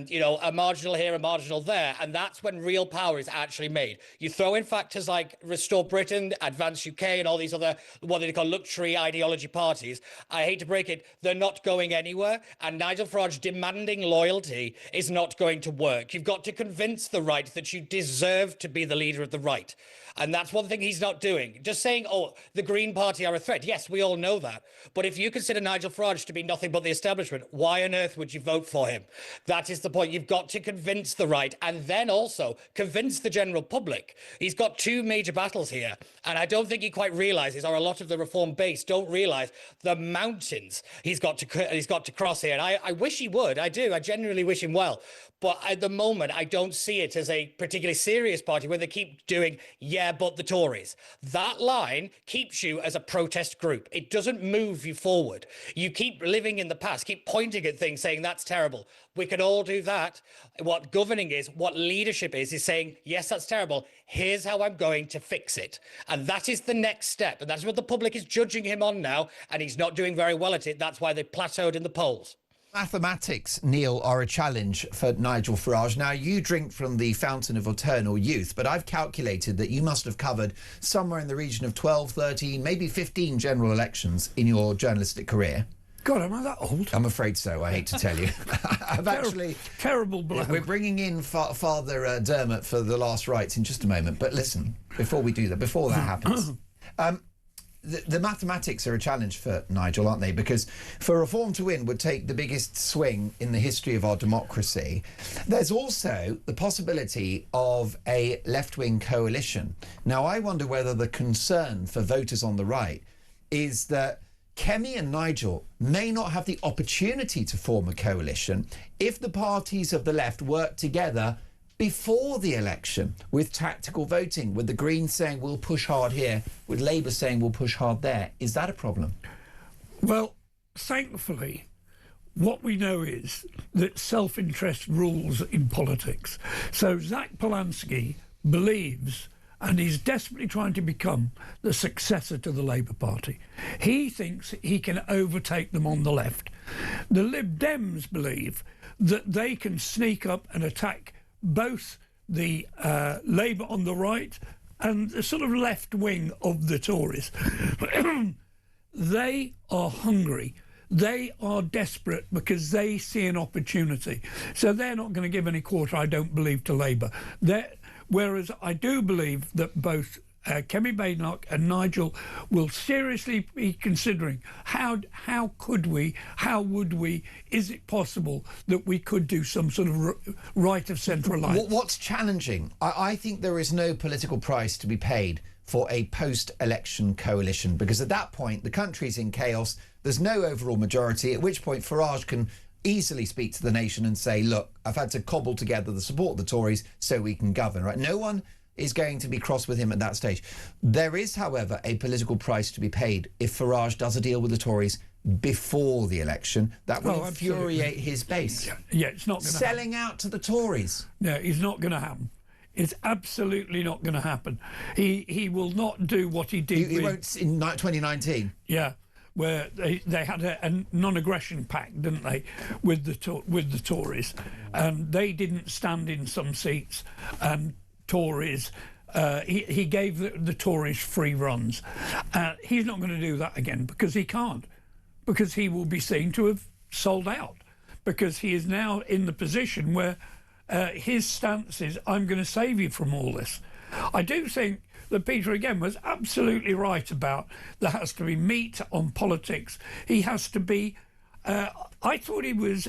you know, a marginal here, a marginal there, and that's when real power is actually made. You throw in factors like Restore Britain, Advance UK, and all these other what they call luxury ideology parties. I hate to break it, they're not going anywhere, and Nigel Farage demanding loyalty is not going to work. You've got to convince the right that you deserve to be the leader of the right. And that's one thing he's not doing. Just saying, oh, the Green Party are a threat. Yes, we all know that. But if you consider Nigel Farage to be nothing but the establishment, why on earth would you vote for him? That is the point. You've got to convince the right, and then also convince the general public. He's got two major battles here, and I don't think he quite realises, or a lot of the Reform base don't realise, the mountains he's got to cross here. And I wish he would. I do. I genuinely wish him well. But at the moment, I don't see it as a particularly serious party where they keep doing, yeah, but the Tories. That line keeps you as a protest group. It doesn't move you forward. You keep living in the past, keep pointing at things, saying that's terrible. We can all do that. What governing is, what leadership is saying, yes, that's terrible. Here's how I'm going to fix it. And that is the next step. And that's what the public is judging him on now. And he's not doing very well at it. That's why they plateaued in the polls. Mathematics, Neil, are a challenge for Nigel Farage. Now, you drink from the fountain of eternal youth, but I've calculated that you must have covered somewhere in the region of 12, 13, maybe 15 general elections in your journalistic career. God, am I that old? I'm afraid so, I hate to tell you. I've actually... Terrible blow. We're bringing in Father Dermot for the last rites in just a moment. But listen, before that happens... The mathematics are a challenge for Nigel, aren't they? Because for Reform to win would take the biggest swing in the history of our democracy. There's also the possibility of a left-wing coalition. Now, I wonder whether the concern for voters on the right is that Kemi and Nigel may not have the opportunity to form a coalition if the parties of the left work together before the election with tactical voting, with the Greens saying we'll push hard here, with Labour saying we'll push hard there. Is that a problem? Well, thankfully, what we know is that self-interest rules in politics. So Zach Polanski believes and he's desperately trying to become the successor to the Labour Party. He thinks he can overtake them on the left. The Lib Dems believe that they can sneak up and attack both the Labour on the right and the sort of left wing of the Tories. They are hungry. They are desperate because they see an opportunity. So they're not going to give any quarter, I don't believe, to Labour. Whereas I do believe that both Kemi Badenoch and Nigel will seriously be considering how would we, is it possible that we could do some sort of right of centre alliance? What's challenging? I think there is no political price to be paid for a post-election coalition, because at that point the country's in chaos, there's no overall majority, at which point Farage can easily speak to the nation and say, look, I've had to cobble together the support of the Tories so we can govern, right? No one is going to be cross with him at that stage. There is, however, a political price to be paid if Farage does a deal with the Tories before the election. That will infuriate his base. Yeah, it's not going to happen. Selling out to the Tories. No, it's not going to happen. It's absolutely not going to happen. He will not do what he did. He won't in 2019. Yeah, where they had a non-aggression pact, didn't they, with the Tories, and they didn't stand in some seats, and Tories. He gave the Tories free runs. He's not going to do that again because he can't, because he will be seen to have sold out, because he is now in the position where his stance is, I'm going to save you from all this. I do think that Peter, again, was absolutely right about there has to be meat on politics. He has to be... I thought it was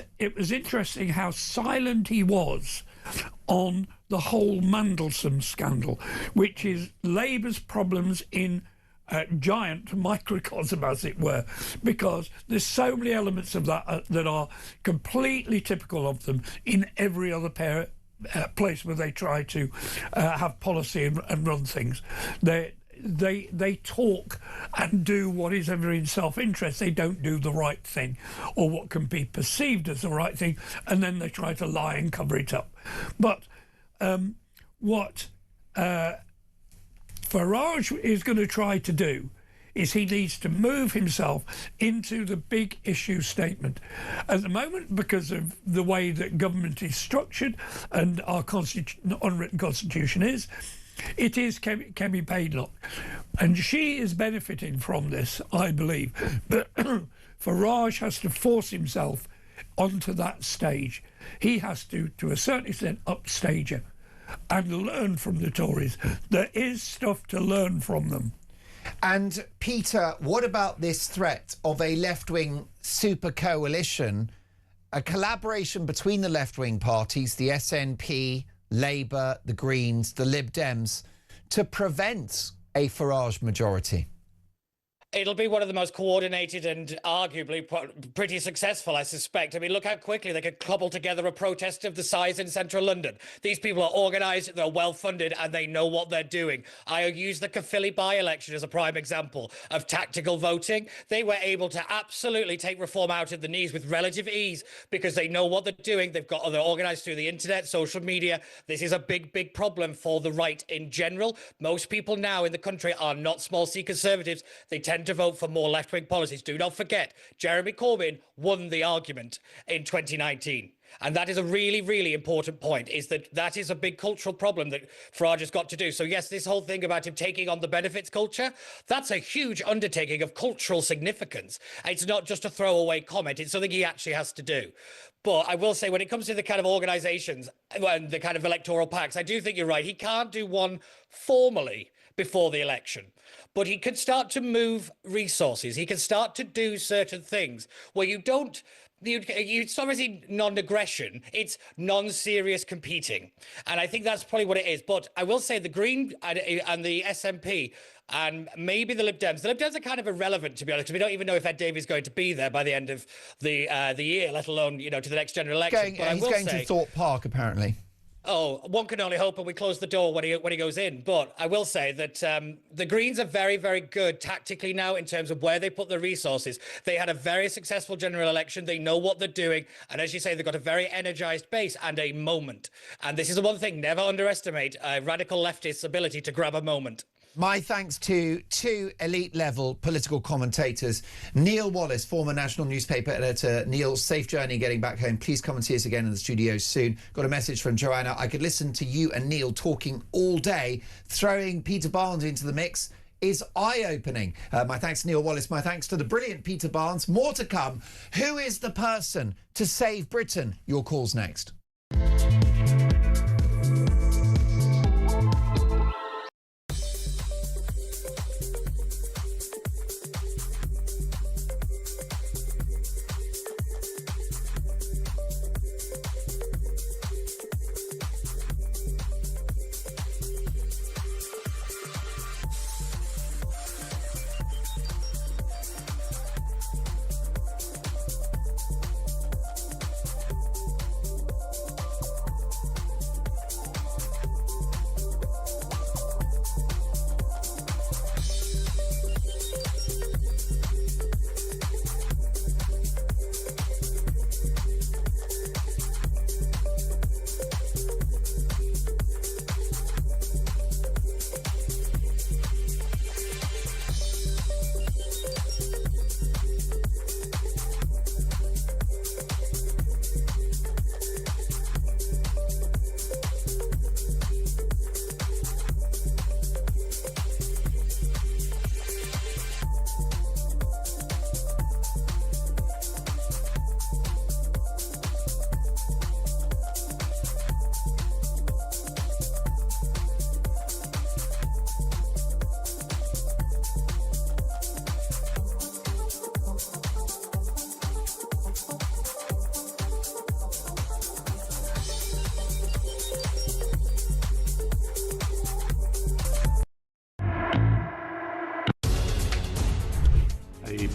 interesting how silent he was on the whole Mandelson scandal, which is Labour's problems in giant microcosm, as it were, because there's so many elements of that that are completely typical of them in every other place where they try to have policy and run things. They talk and do what is ever in self-interest. They don't do the right thing or what can be perceived as the right thing, and then they try to lie and cover it up. But what Farage is going to try to do is he needs to move himself into the big issue statement. At the moment, because of the way that government is structured and our unwritten constitution is, it is Kemi Padlock. And she is benefiting from this, I believe. But Farage has to force himself onto that stage. He has to a certain extent, upstage her and learn from the Tories. There is stuff to learn from them. And Peter, what about this threat of a left-wing super coalition, a collaboration between the left-wing parties, the SNP, Labour, the Greens, the Lib Dems, to prevent a Farage majority? It'll be one of the most coordinated and arguably pretty successful, I suspect. I mean, look how quickly they could cobble together a protest of the size in central London. These people are organised, they're well-funded, and they know what they're doing. I use the Caerphilly by-election as a prime example of tactical voting. They were able to absolutely take Reform out of the knees with relative ease because they know what they're doing. They're organised through the internet, social media. This is a big, big problem for the right in general. Most people now in the country are not small C conservatives. They tend to vote for more left-wing policies. Do not forget, Jeremy Corbyn won the argument in 2019. And that is a really, really important point, is that is a big cultural problem that Farage has got to do. So, yes, this whole thing about him taking on the benefits culture, that's a huge undertaking of cultural significance. It's not just a throwaway comment. It's something he actually has to do. But I will say, when it comes to the kind of organisations and the kind of electoral pacts, I do think you're right. He can't do one formally before the election, but he could start to move resources. He can start to do certain things where it's obviously non-aggression, it's non-serious competing. And I think that's probably what it is. But I will say the Green and the SNP and maybe the Lib Dems. The Lib Dems are kind of irrelevant, to be honest, because we don't even know if Ed Davey is going to be there by the end of the year, let alone, to the next general election. He's going to Thorpe Park, apparently. Oh, one can only hope, and we close the door when he goes in. But I will say that the Greens are very, very good tactically now in terms of where they put their resources. They had a very successful general election. They know what they're doing. And as you say, they've got a very energised base and a moment. And this is the one thing, never underestimate a radical leftist's ability to grab a moment. My thanks to two elite-level political commentators. Neil Wallace, former national newspaper editor. Neil, safe journey getting back home. Please come and see us again in the studio soon. Got a message from Joanna. I could listen to you and Neil talking all day. Throwing Peter Barnes into the mix is eye-opening. My thanks to Neil Wallace. My thanks to the brilliant Peter Barnes. More to come. Who is the person to save Britain? Your call's next.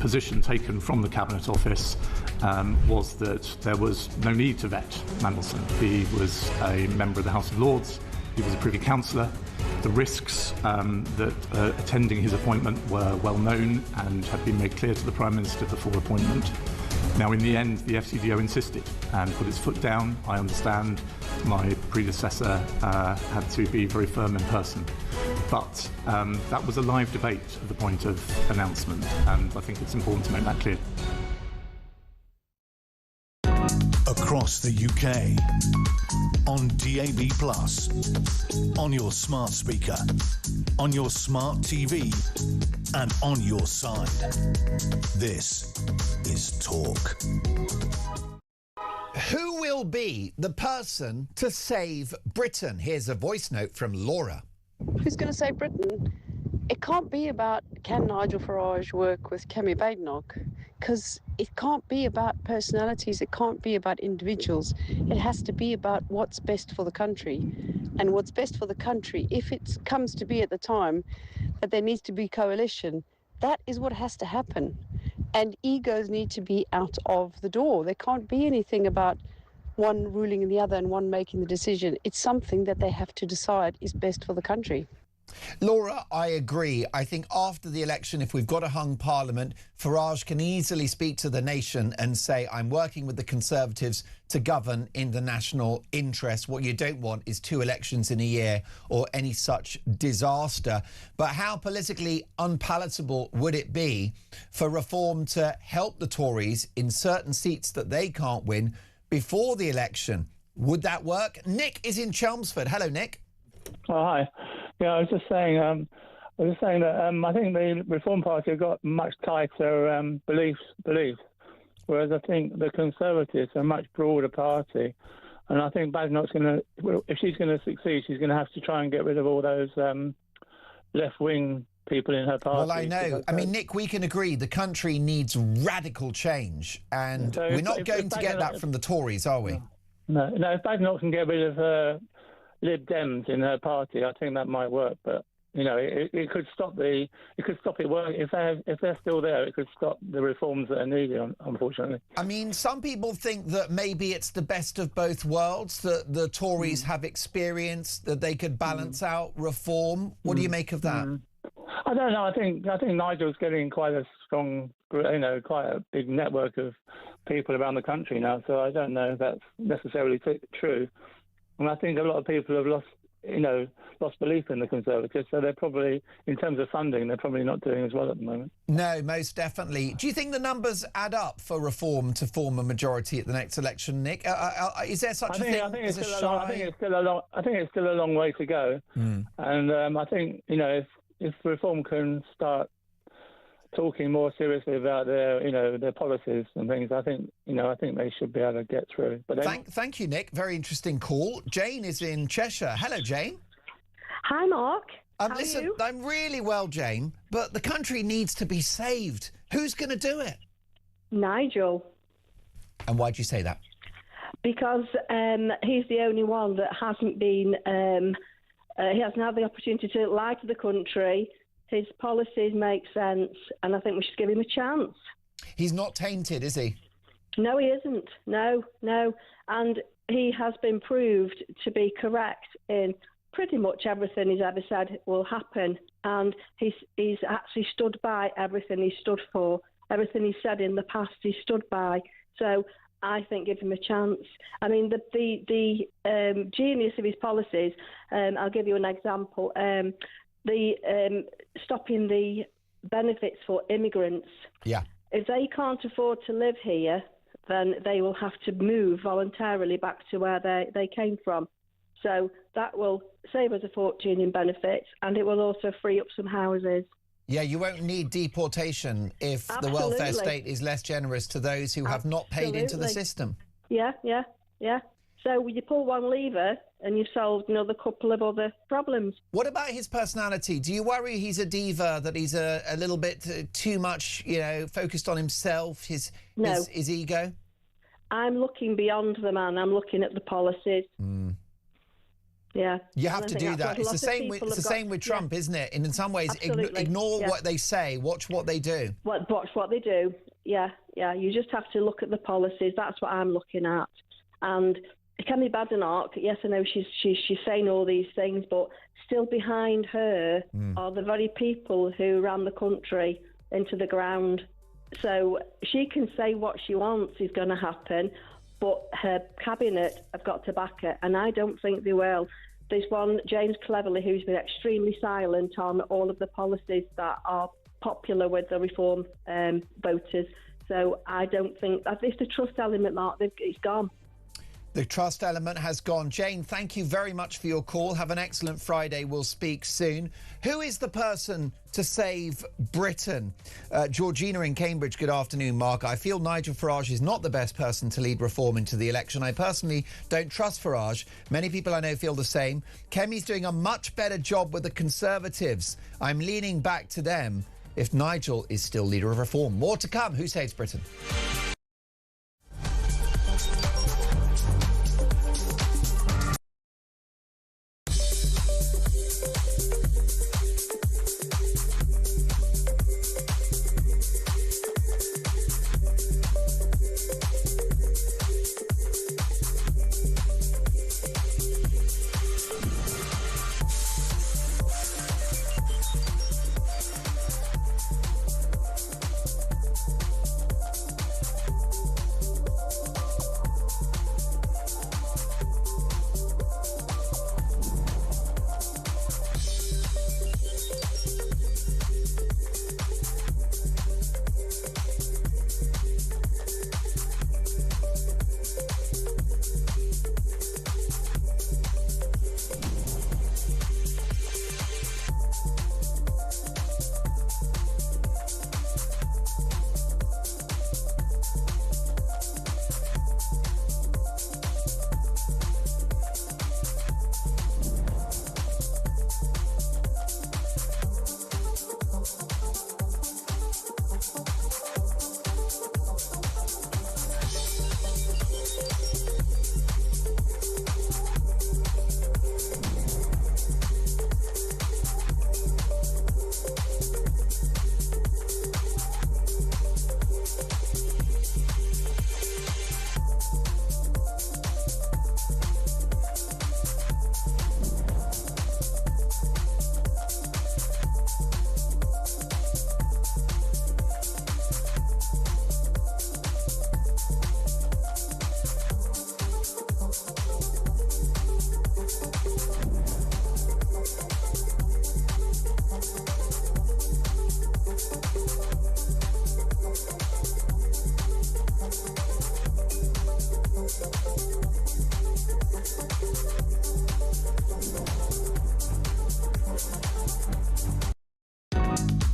position taken from the Cabinet Office was that there was no need to vet Mandelson. He was a member of the House of Lords. He was a Privy Councillor. The risks that attending his appointment were well known and had been made clear to the Prime Minister before appointment. Now, in the end, the FCDO insisted and put its foot down. I understand my predecessor had to be very firm in person. But that was a live debate at the point of announcement, and I think it's important to make that clear. Across the UK, on DAB+, on your smart speaker, on your smart TV, and on your side. This is Talk. Who will be the person to save Britain? Here's a voice note from Laura. Who's going to save Britain? It can't be about can Nigel Farage work with Kemi Badenoch, because it can't be about personalities, it can't be about individuals. It has to be about what's best for the country. And what's best for the country, if it comes to be at the time that there needs to be coalition, that is what has to happen. And egos need to be out of the door. There can't be anything about one ruling and the other and one making the decision. It's something that they have to decide is best for the country. Laura, I agree. I think after the election, if we've got a hung parliament, Farage can easily speak to the nation and say, I'm working with the Conservatives to govern in the national interest. What you don't want is 2 elections in a year or any such disaster. But how politically unpalatable would it be for Reform to help the Tories in certain seats that they can't win before the election? Would that work? Nick is in Chelmsford. Hello, Nick. Oh, hi. Yeah, I was just saying that I think the Reform Party have got much tighter beliefs, whereas I think the Conservatives are a much broader party. And I think Badenoch's if she's going to succeed, she's going to have to try and get rid of all those left-wing people in her party. Well, I know. I mean, Nick, we can agree the country needs radical change, and so we're not going to get that from the Tories, are we? No, if Badenoch can get rid of her Lib Dems in her party, I think that might work. But you know, it could stop it working if they're still there. It could stop the reforms that are needed. Unfortunately, I mean, some people think that maybe it's the best of both worlds. That the Tories have experience that they could balance out reform. What do you make of that? I don't know. I think Nigel's getting quite a strong, quite a big network of people around the country now. So I don't know if that's necessarily true. And I think a lot of people have lost belief in the Conservatives. So they're probably, in terms of funding, they're probably not doing as well at the moment. No, most definitely. Do you think the numbers add up for Reform to form a majority at the next election, Nick? Is there such a thing as a shy? I think it's still a long way to go. And I think if Reform can start talking more seriously about their policies and things, I think they should be able to get through. But thank you, Nick. Very interesting call. Jane is in Cheshire. Hello, Jane. Hi, Mark. How listen, are you? I'm really well, Jane, but the country needs to be saved. Who's going to do it? Nigel. And why do you say that? Because he's the only one that hasn't been. He hasn't had the opportunity to lie to the country. His policies make sense, and I think we should give him a chance. He's not tainted, is he? No, he isn't. No. And he has been proved to be correct in pretty much everything he's ever said will happen. And he's actually stood by everything he stood for. Everything he said in the past, he stood by. So I think give him a chance. I mean, the genius of his policies, I'll give you an example. Stopping the benefits for immigrants. Yeah. If they can't afford to live here, then they will have to move voluntarily back to where they came from. So that will save us a fortune in benefits, and it will also free up some houses. Yeah, you won't need deportation if the welfare state is less generous to those who have not paid into the system. Yeah. So you pull one lever and you've solved another couple of other problems. What about his personality? Do you worry he's a diva, that he's a little bit too much, focused on himself, his ego? I'm looking beyond the man. I'm looking at the policies. Yeah, you have to do that. It's the same with Trump, isn't it? And in some ways, ignore what they say, watch what they do. Watch what they do. Yeah. You just have to look at the policies. That's what I'm looking at. And Kemi Badenoch, yes, I know she's saying all these things, but still behind her are the very people who ran the country into the ground. So she can say what she wants is going to happen, but her cabinet have got to back it, and I don't think they will. There's one, James Cleverly, who's been extremely silent on all of the policies that are popular with the Reform voters. So I don't think it's the trust element, Mark. It's gone. The trust element has gone. Jane, thank you very much for your call. Have an excellent Friday. We'll speak soon. Who is the person to save Britain? Georgina in Cambridge, good afternoon, Mark. I feel Nigel Farage is not the best person to lead Reform into the election. I personally don't trust Farage. Many people I know feel the same. Kemi's doing a much better job with the Conservatives. I'm leaning back to them if Nigel is still leader of Reform. More to come. Who saves Britain?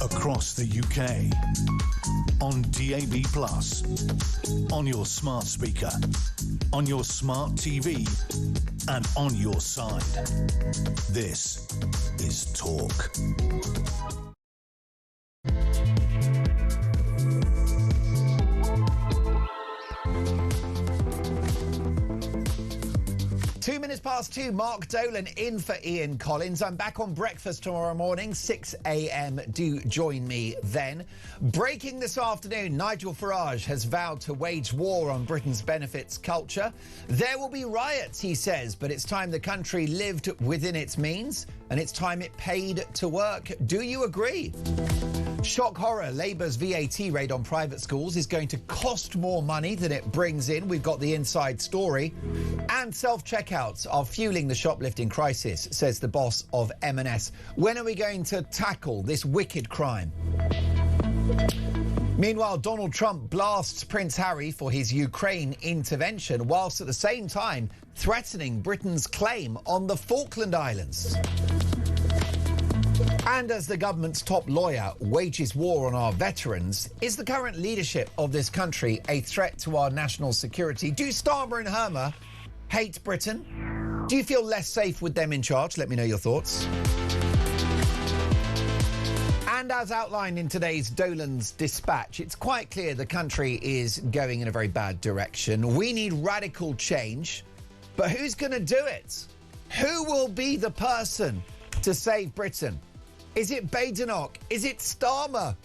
Across the UK, on DAB+, on your smart speaker, on your smart TV, and on your side. This is Talk. Past 2, Mark Dolan in for Ian Collins. I'm back on breakfast tomorrow morning, 6 a.m. Do join me then. Breaking this afternoon, Nigel Farage has vowed to wage war on Britain's benefits culture. There will be riots, he says, but it's time the country lived within its means and it's time it paid to work. Do you agree? Shock horror, Labour's VAT raid on private schools is going to cost more money than it brings in. We've got the inside story. And self-checkouts are fueling the shoplifting crisis, says the boss of M&S. When are we going to tackle this wicked crime? Meanwhile, Donald Trump blasts Prince Harry for his Ukraine intervention, whilst at the same time threatening Britain's claim on the Falkland Islands. And as the government's top lawyer wages war on our veterans, is the current leadership of this country a threat to our national security? Do Starmer and Hermer hate Britain? Do you feel less safe with them in charge? Let me know your thoughts. And as outlined in today's Dolan's dispatch, it's quite clear the country is going in a very bad direction. We need radical change, but who's going to do it? Who will be the person to save Britain? Is it Badenoch? Is it Starmer?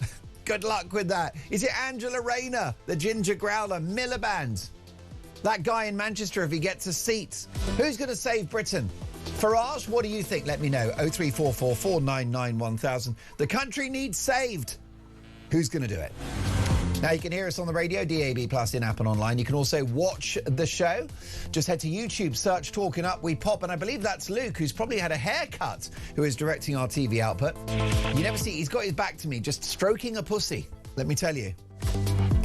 Good luck with that. Is it Angela Rayner, the Ginger Growler, Miliband? That guy in Manchester if he gets a seat. Who's going to save Britain? Farage, what do you think? Let me know. 0344 499 1000. The country needs saved. Who's going to do it? Now, you can hear us on the radio, DAB+, in app and online. You can also watch the show. Just head to YouTube, search Talking Up, We Pop. And I believe that's Luke, who's probably had a haircut, who is directing our TV output. You never see, he's got his back to me, just stroking a pussy, let me tell you.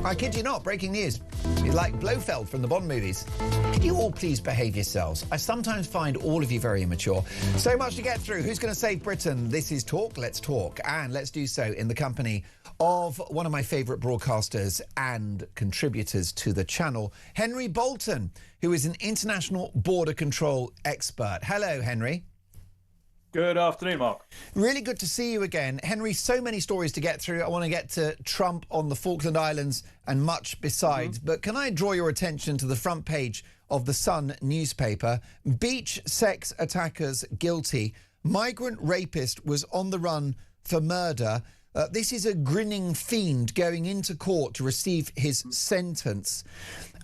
I kid you not, breaking news. He's like Blofeld from the Bond movies. Could you all please behave yourselves? I sometimes find all of you very immature. So much to get through. Who's going to save Britain? This is Talk, Let's Talk. And let's do so in the company of one of my favourite broadcasters and contributors to the channel, Henry Bolton, who is an international border control expert. Hello, Henry. Good afternoon, Mark. Really good to see you again. Henry, so many stories to get through. I want to get to Trump on the Falkland Islands and much besides. But can I draw your attention to the front page of the Sun newspaper? Beach sex attackers guilty. Migrant rapist was on the run for murder. This is a grinning fiend going into court to receive his sentence.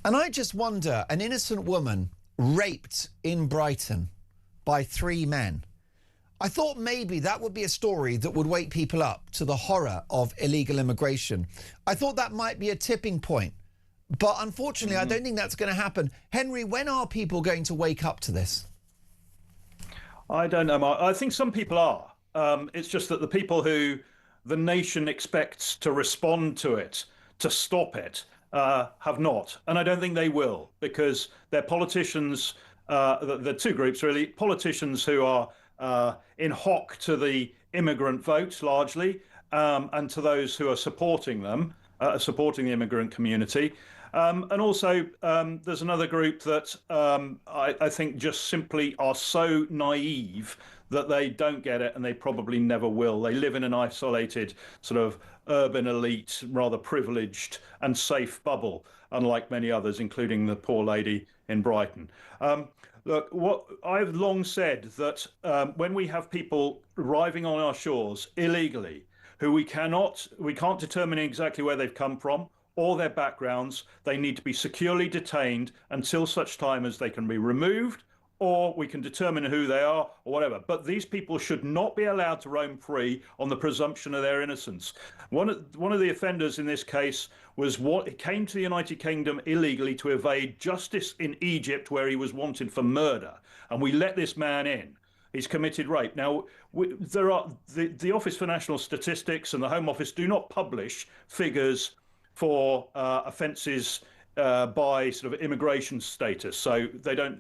And I just wonder, an innocent woman raped in Brighton by 3 men. I thought maybe that would be a story that would wake people up to the horror of illegal immigration. I thought that might be a tipping point. But unfortunately, I don't think that's going to happen. Henry, when are people going to wake up to this? I don't know, Mark. I think some people are. It's just that the people who the nation expects to respond to it, to stop it, have not. And I don't think they will, because they're politicians, the two groups really, politicians who are in hock to the immigrant vote largely, and to those who are supporting them, supporting the immigrant community. And also there's another group that I think just simply are so naive that they don't get it, and they probably never will. They live in an isolated sort of urban elite, rather privileged and safe bubble, unlike many others, including the poor lady in Brighton. Look, what I've long said that when we have people arriving on our shores illegally, who we can't determine exactly where they've come from or their backgrounds, they need to be securely detained until such time as they can be removed, or we can determine who they are or whatever. But these people should not be allowed to roam free on the presumption of their innocence. One of the offenders in this case was came to the United Kingdom illegally to evade justice in Egypt, where he was wanted for murder. And we let this man in. He's committed rape. Now, the Office for National Statistics and the Home Office do not publish figures for offences by sort of immigration status, so they don't,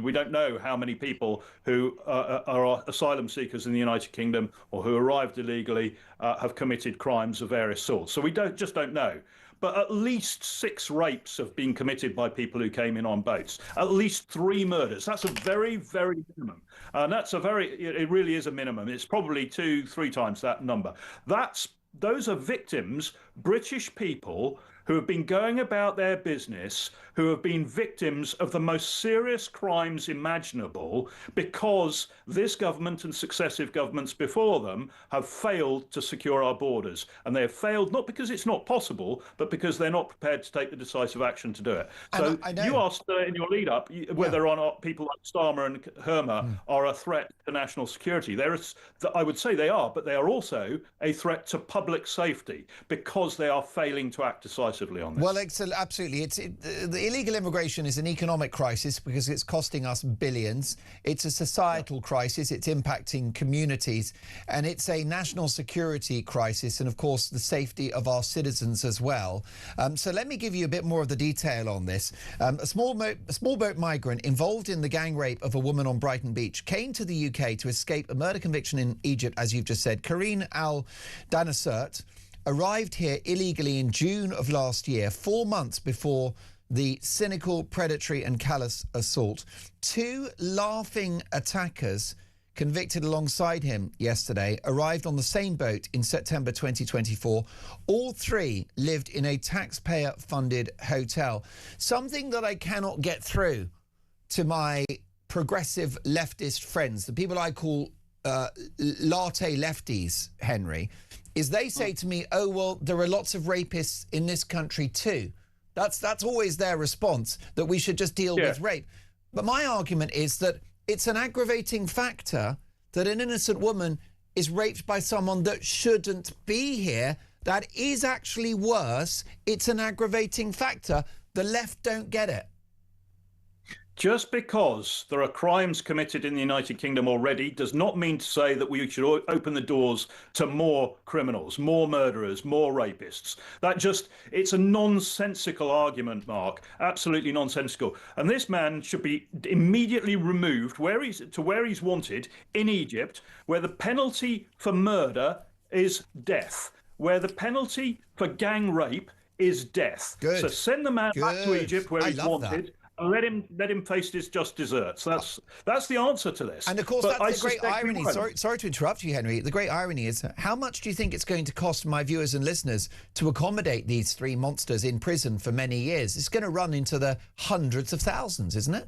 we don't know how many people who are asylum seekers in the United Kingdom or who arrived illegally have committed crimes of various sorts. So we just don't know. But at least 6 rapes have been committed by people who came in on boats. At least 3 murders. That's a very, very minimum. And it really is a minimum. It's probably 2-3 times that number. Those are victims, British people, who have been going about their business, who have been victims of the most serious crimes imaginable, because this government and successive governments before them have failed to secure our borders. And they have failed not because it's not possible, but because they're not prepared to take the decisive action to do it. So you asked in your lead up whether or not people like Starmer and Hermer are a threat to national security. I would say they are, but they are also a threat to public safety because they are failing to act decisively on this. Well, absolutely. The illegal immigration is an economic crisis because it's costing us billions. It's a societal crisis. It's impacting communities. And it's a national security crisis and, of course, the safety of our citizens as well. So let me give you a bit more of the detail on this. A small boat migrant involved in the gang rape of a woman on Brighton Beach came to the UK to escape a murder conviction in Egypt, as you've just said. Karine Al-Danasert arrived here illegally in June of last year, 4 months before the cynical, predatory and callous assault. 2 laughing attackers convicted alongside him yesterday arrived on the same boat in September 2024. All 3 lived in a taxpayer-funded hotel. Something that I cannot get through to my progressive leftist friends, the people I call latte lefties, Henry, is they say to me, oh, well, there are lots of rapists in this country too. That's always their response, that we should just deal with rape. But my argument is that it's an aggravating factor that an innocent woman is raped by someone that shouldn't be here. That is actually worse. It's an aggravating factor. The left don't get it. Just because there are crimes committed in the United Kingdom already does not mean to say that we should open the doors to more criminals, more murderers, more rapists. It's a nonsensical argument, Mark. Absolutely nonsensical. And this man should be immediately removed where he's wanted in Egypt, where the penalty for murder is death, where the penalty for gang rape is death. Good. So send the man back to Egypt where he's wanted. That. Let him face his just desserts. That's the answer to this. And of course, that's the great irony. Sorry to interrupt you, Henry. The great irony is, how much do you think it's going to cost my viewers and listeners to accommodate these three monsters in prison for many years? It's going to run into the hundreds of thousands, isn't it?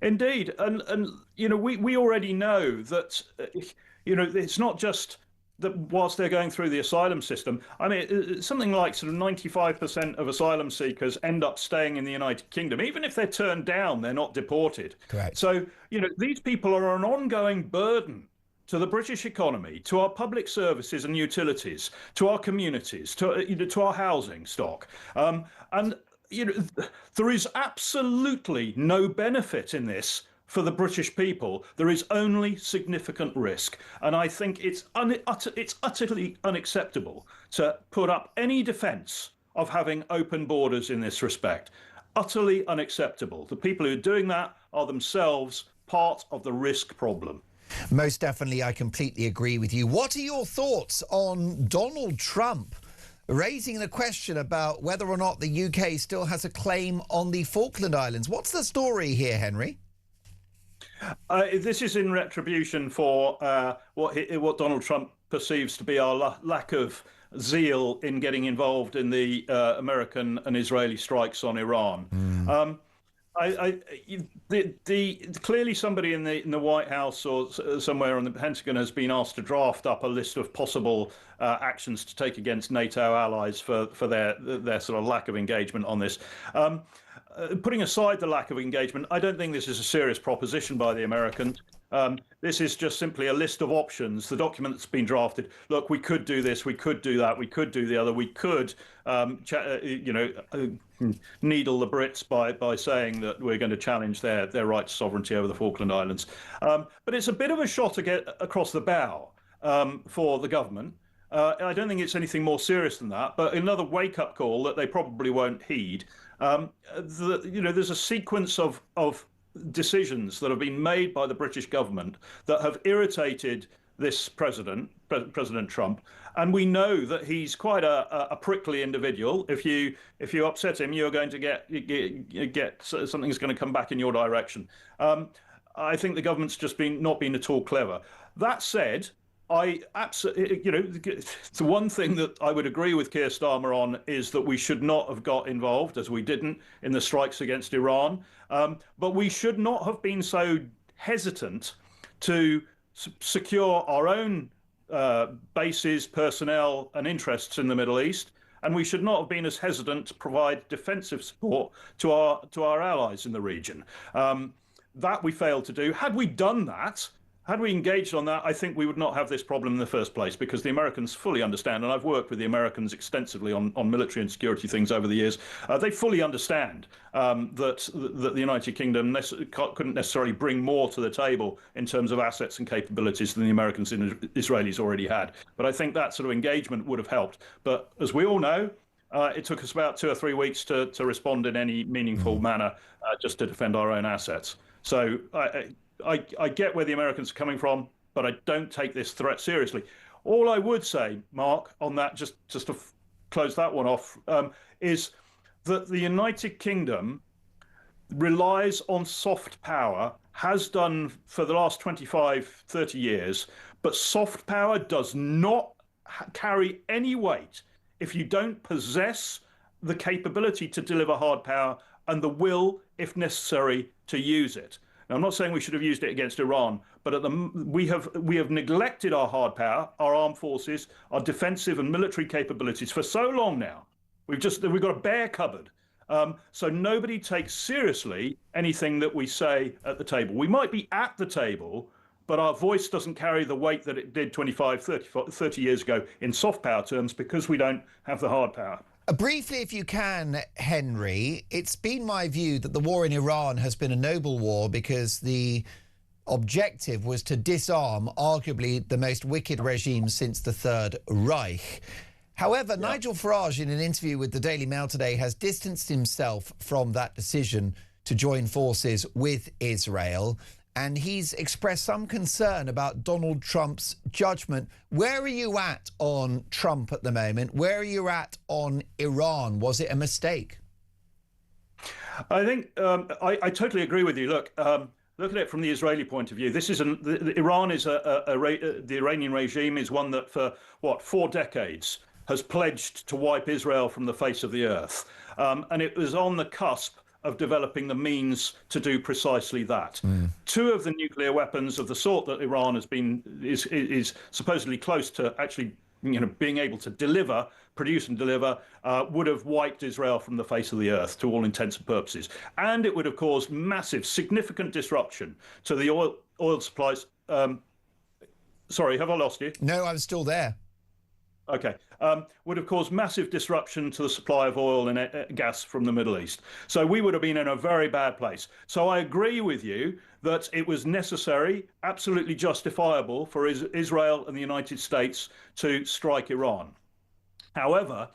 Indeed, and we already know that it's not just that whilst they're going through the asylum system. I mean, something like sort of 95% of asylum seekers end up staying in the United Kingdom. Even if they're turned down, they're not deported. Correct. So, these people are an ongoing burden to the British economy, to our public services and utilities, to our communities, to our housing stock. And there is absolutely no benefit in this for the British people. There is only significant risk. And I think it's utterly unacceptable to put up any defence of having open borders in this respect. Utterly unacceptable. The people who are doing that are themselves part of the risk problem. Most definitely, I completely agree with you. What are your thoughts on Donald Trump raising the question about whether or not the UK still has a claim on the Falkland Islands? What's the story here, Henry? This is in retribution for what Donald Trump perceives to be our lack of zeal in getting involved in the American and Israeli strikes on Iran. Clearly somebody in the White House or somewhere on the Pentagon has been asked to draft up a list of possible actions to take against NATO allies for their sort of lack of engagement on this. Putting aside the lack of engagement, I don't think this is a serious proposition by the Americans. This is just simply a list of options. The document that's been drafted. Look, we could do this, we could do that, we could do the other. We could, needle the Brits by saying that we're going to challenge their right to sovereignty over the Falkland Islands. But it's a bit of a shot to get across the bow for the government. I don't think it's anything more serious than that. But another wake-up call that they probably won't heed. There's a sequence of decisions that have been made by the British government that have irritated this President Trump, and we know that he's quite a prickly individual. If you upset him, you're going to get something's going to come back in your direction. I think the government's just not been at all clever. That said, I absolutely, the one thing that I would agree with Keir Starmer on is that we should not have got involved, as we didn't, in the strikes against Iran. But we should not have been so hesitant to secure our own bases, personnel, and interests in the Middle East. And we should not have been as hesitant to provide defensive support to our allies in the region. That we failed to do. Had we done that, had we engaged on that, I think we would not have this problem in the first place, because the Americans fully understand, and I've worked with the Americans extensively on military and security things over the years. They fully understand that the United Kingdom couldn't necessarily bring more to the table in terms of assets and capabilities than the Americans and Israelis already had. But I think that sort of engagement would have helped. But as we all know, it took us about 2 or 3 weeks to respond in any meaningful manner just to defend our own assets. So I get where the Americans are coming from, but I don't take this threat seriously. All I would say, Mark, on that, just to close that one off, is that the United Kingdom relies on soft power, has done for the last 25, 30 years, but soft power does not carry any weight if you don't possess the capability to deliver hard power and the will, if necessary, to use it. Now, I'm not saying we should have used it against Iran, but we have neglected our hard power, our armed forces, our defensive and military capabilities for so long now. We've got a bare cupboard. So nobody takes seriously anything that we say at the table. We might be at the table, but our voice doesn't carry the weight that it did 25, 30 years ago in soft power terms because we don't have the hard power. Briefly, if you can, Henry, it's been my view that the war in Iran has been a noble war because the objective was to disarm arguably the most wicked regime since the Third Reich. However, Nigel Farage, in an interview with the Daily Mail today, has distanced himself from that decision to join forces with Israel, and he's expressed some concern about Donald Trump's judgment. Where are you at on Trump at the moment? Where are you at on Iran? Was it a mistake? I think I totally agree with you. Look at it from the Israeli point of view. This is Iran is the Iranian regime is one that for 4 decades has pledged to wipe Israel from the face of the earth, and it was on the cusp of developing the means to do precisely that. 2 of the nuclear weapons of the sort that Iran is supposedly close to actually, being able to produce and deliver, would have wiped Israel from the face of the earth to all intents and purposes, and it would have caused massive, significant disruption to the oil supplies. Sorry, have I lost you? No, I'm still there. Okay. Would have caused massive disruption to the supply of oil and gas from the Middle East. So we would have been in a very bad place. So I agree with you that it was necessary, absolutely justifiable for Israel and the United States to strike Iran. However,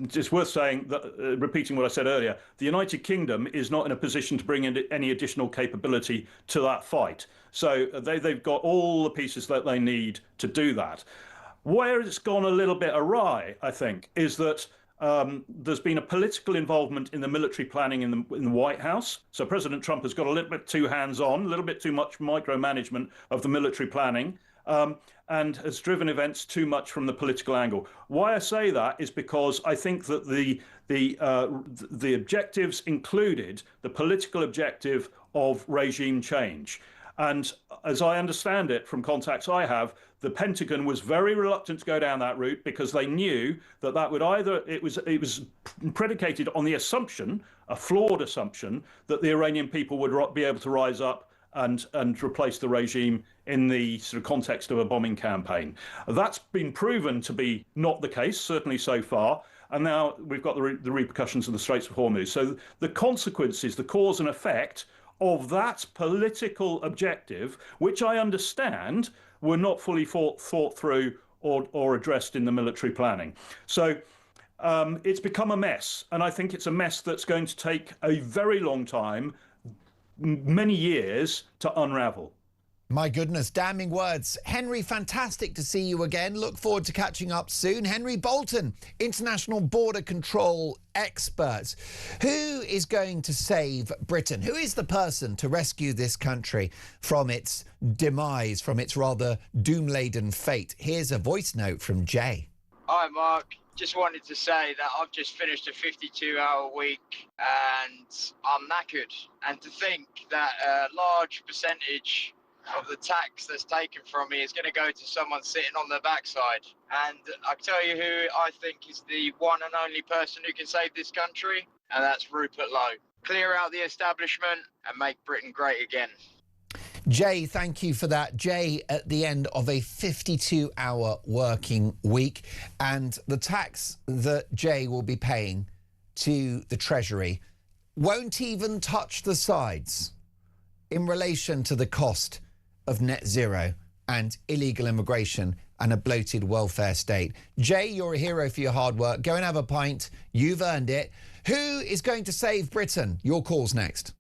it's worth saying that, repeating what I said earlier, the United Kingdom is not in a position to bring in any additional capability to that fight. So they've got all the pieces that they need to do that. Where it's gone a little bit awry, I think, is that there's been a political involvement in the military planning in the White House. So President Trump has got a little bit too hands-on, a little bit too much micromanagement of the military planning, and has driven events too much from the political angle. Why I say that is because I think that the objectives included the political objective of regime change. And as I understand it from contacts I have, the Pentagon was very reluctant to go down that route because they knew that would it was predicated on the assumption, a flawed assumption, that the Iranian people would be able to rise up and replace the regime in the sort of context of a bombing campaign. That's been proven to be not the case, certainly so far. And now we've got the repercussions of the Straits of Hormuz. So the consequences, the cause and effect of that political objective, which I understand were not fully thought through or addressed in the military planning. So it's become a mess. And I think it's a mess that's going to take a very long time, many years, to unravel. My goodness, damning words. Henry, fantastic to see you again. Look forward to catching up soon. Henry Bolton, international border control expert. Who is going to save Britain? Who is the person to rescue this country from its demise, from its rather doom-laden fate? Here's a voice note from Jay. Hi, Mark. Just wanted to say that I've just finished a 52-hour week and I'm knackered. And to think that a large percentage of the tax that's taken from me is going to go to someone sitting on their backside. And I tell you who I think is the one and only person who can save this country, and that's Rupert Lowe. Clear out the establishment and make Britain great again. Jay, thank you for that. Jay, at the end of a 52-hour working week, and the tax that Jay will be paying to the Treasury won't even touch the sides in relation to the cost of net zero and illegal immigration and a bloated welfare state. Jay, you're a hero for your hard work. Go and have a pint. You've earned it. Who is going to save Britain? Your call's next.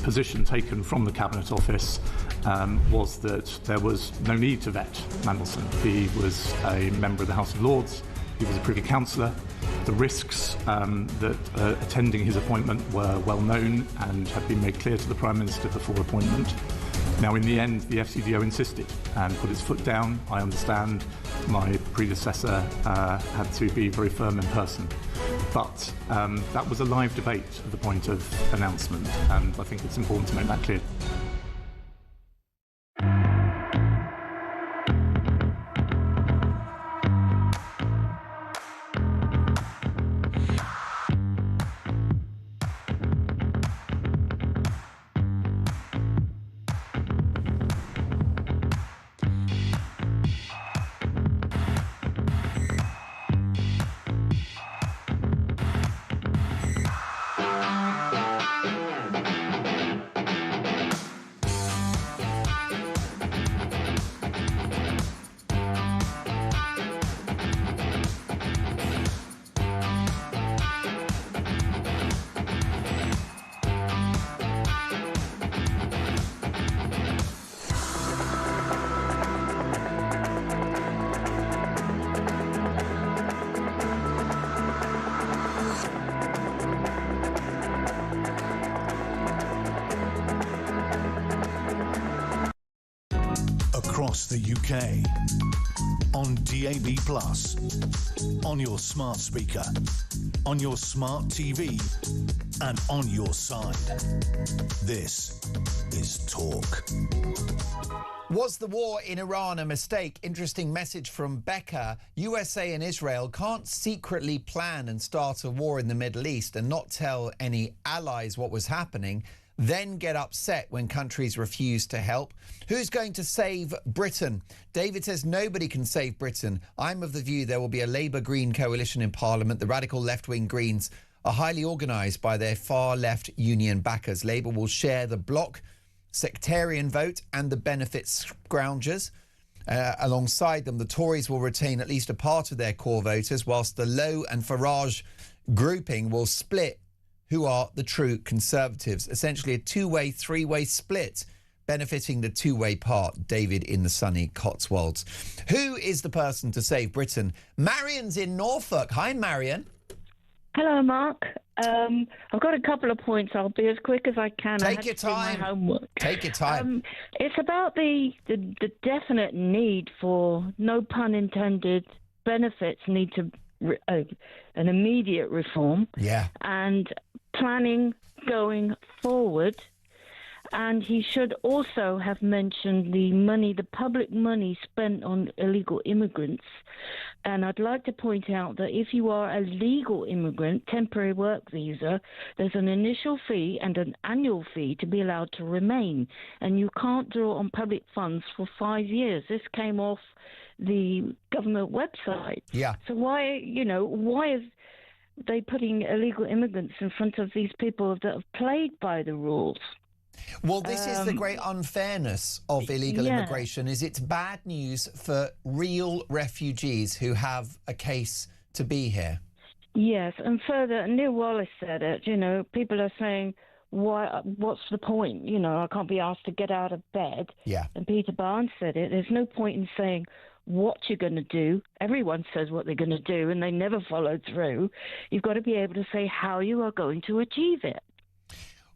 position taken from the Cabinet Office was that there was no need to vet Mandelson. He was a member of the House of Lords. He was a Privy Councillor. The risks that attending his appointment were well known and had been made clear to the Prime Minister before appointment. Now, in the end, the FCDO insisted and put its foot down. I understand my predecessor had to be very firm in person. But that was a live debate at the point of announcement, and I think it's important to make that clear. Across the UK, on DAB+, on your smart speaker, on your smart TV, and on your side. This is Talk. Was the war in Iran a mistake? Interesting message from Becca. USA and Israel can't secretly plan and start a war in the Middle East and not tell any allies what was happening, then get upset when countries refuse to help. Who's going to save Britain? David says nobody can save Britain. I'm of the view there will be a Labour-Green coalition in Parliament. The radical left-wing Greens are highly organised by their far-left union backers. Labour will share the bloc sectarian vote and the benefit scroungers. Alongside them, the Tories will retain at least a part of their core voters, whilst the Lowe and Farage grouping will split who are the true Conservatives. Essentially a two-way, three-way split, benefiting the two-way part. David in the sunny Cotswolds. Who is the person to save Britain? Marion's in Norfolk. Hi, Marion. Hello, Mark. I've got a couple of points. I'll be as quick as I can. Take your time. My homework. Take your time. It's about the definite need for, no pun intended, benefits need to an immediate reform. Yeah. And planning going forward. And he should also have mentioned the public money spent on illegal immigrants. And I'd like to point out that if you are a legal immigrant, temporary work visa, there's an initial fee and an annual fee to be allowed to remain. And you can't draw on public funds for 5 years. This came off the government website. Yeah. So why is they putting illegal immigrants in front of these people that have played by the rules? Well, this is the great unfairness of illegal immigration, is it's bad news for real refugees who have a case to be here. Yes, and further, Neil Wallace said it, people are saying, what's the point? I can't be asked to get out of bed. Yeah. And Peter Barnes said it. There's no point in saying what you're going to do. Everyone says what they're going to do, and they never follow through. You've got to be able to say how you are going to achieve it.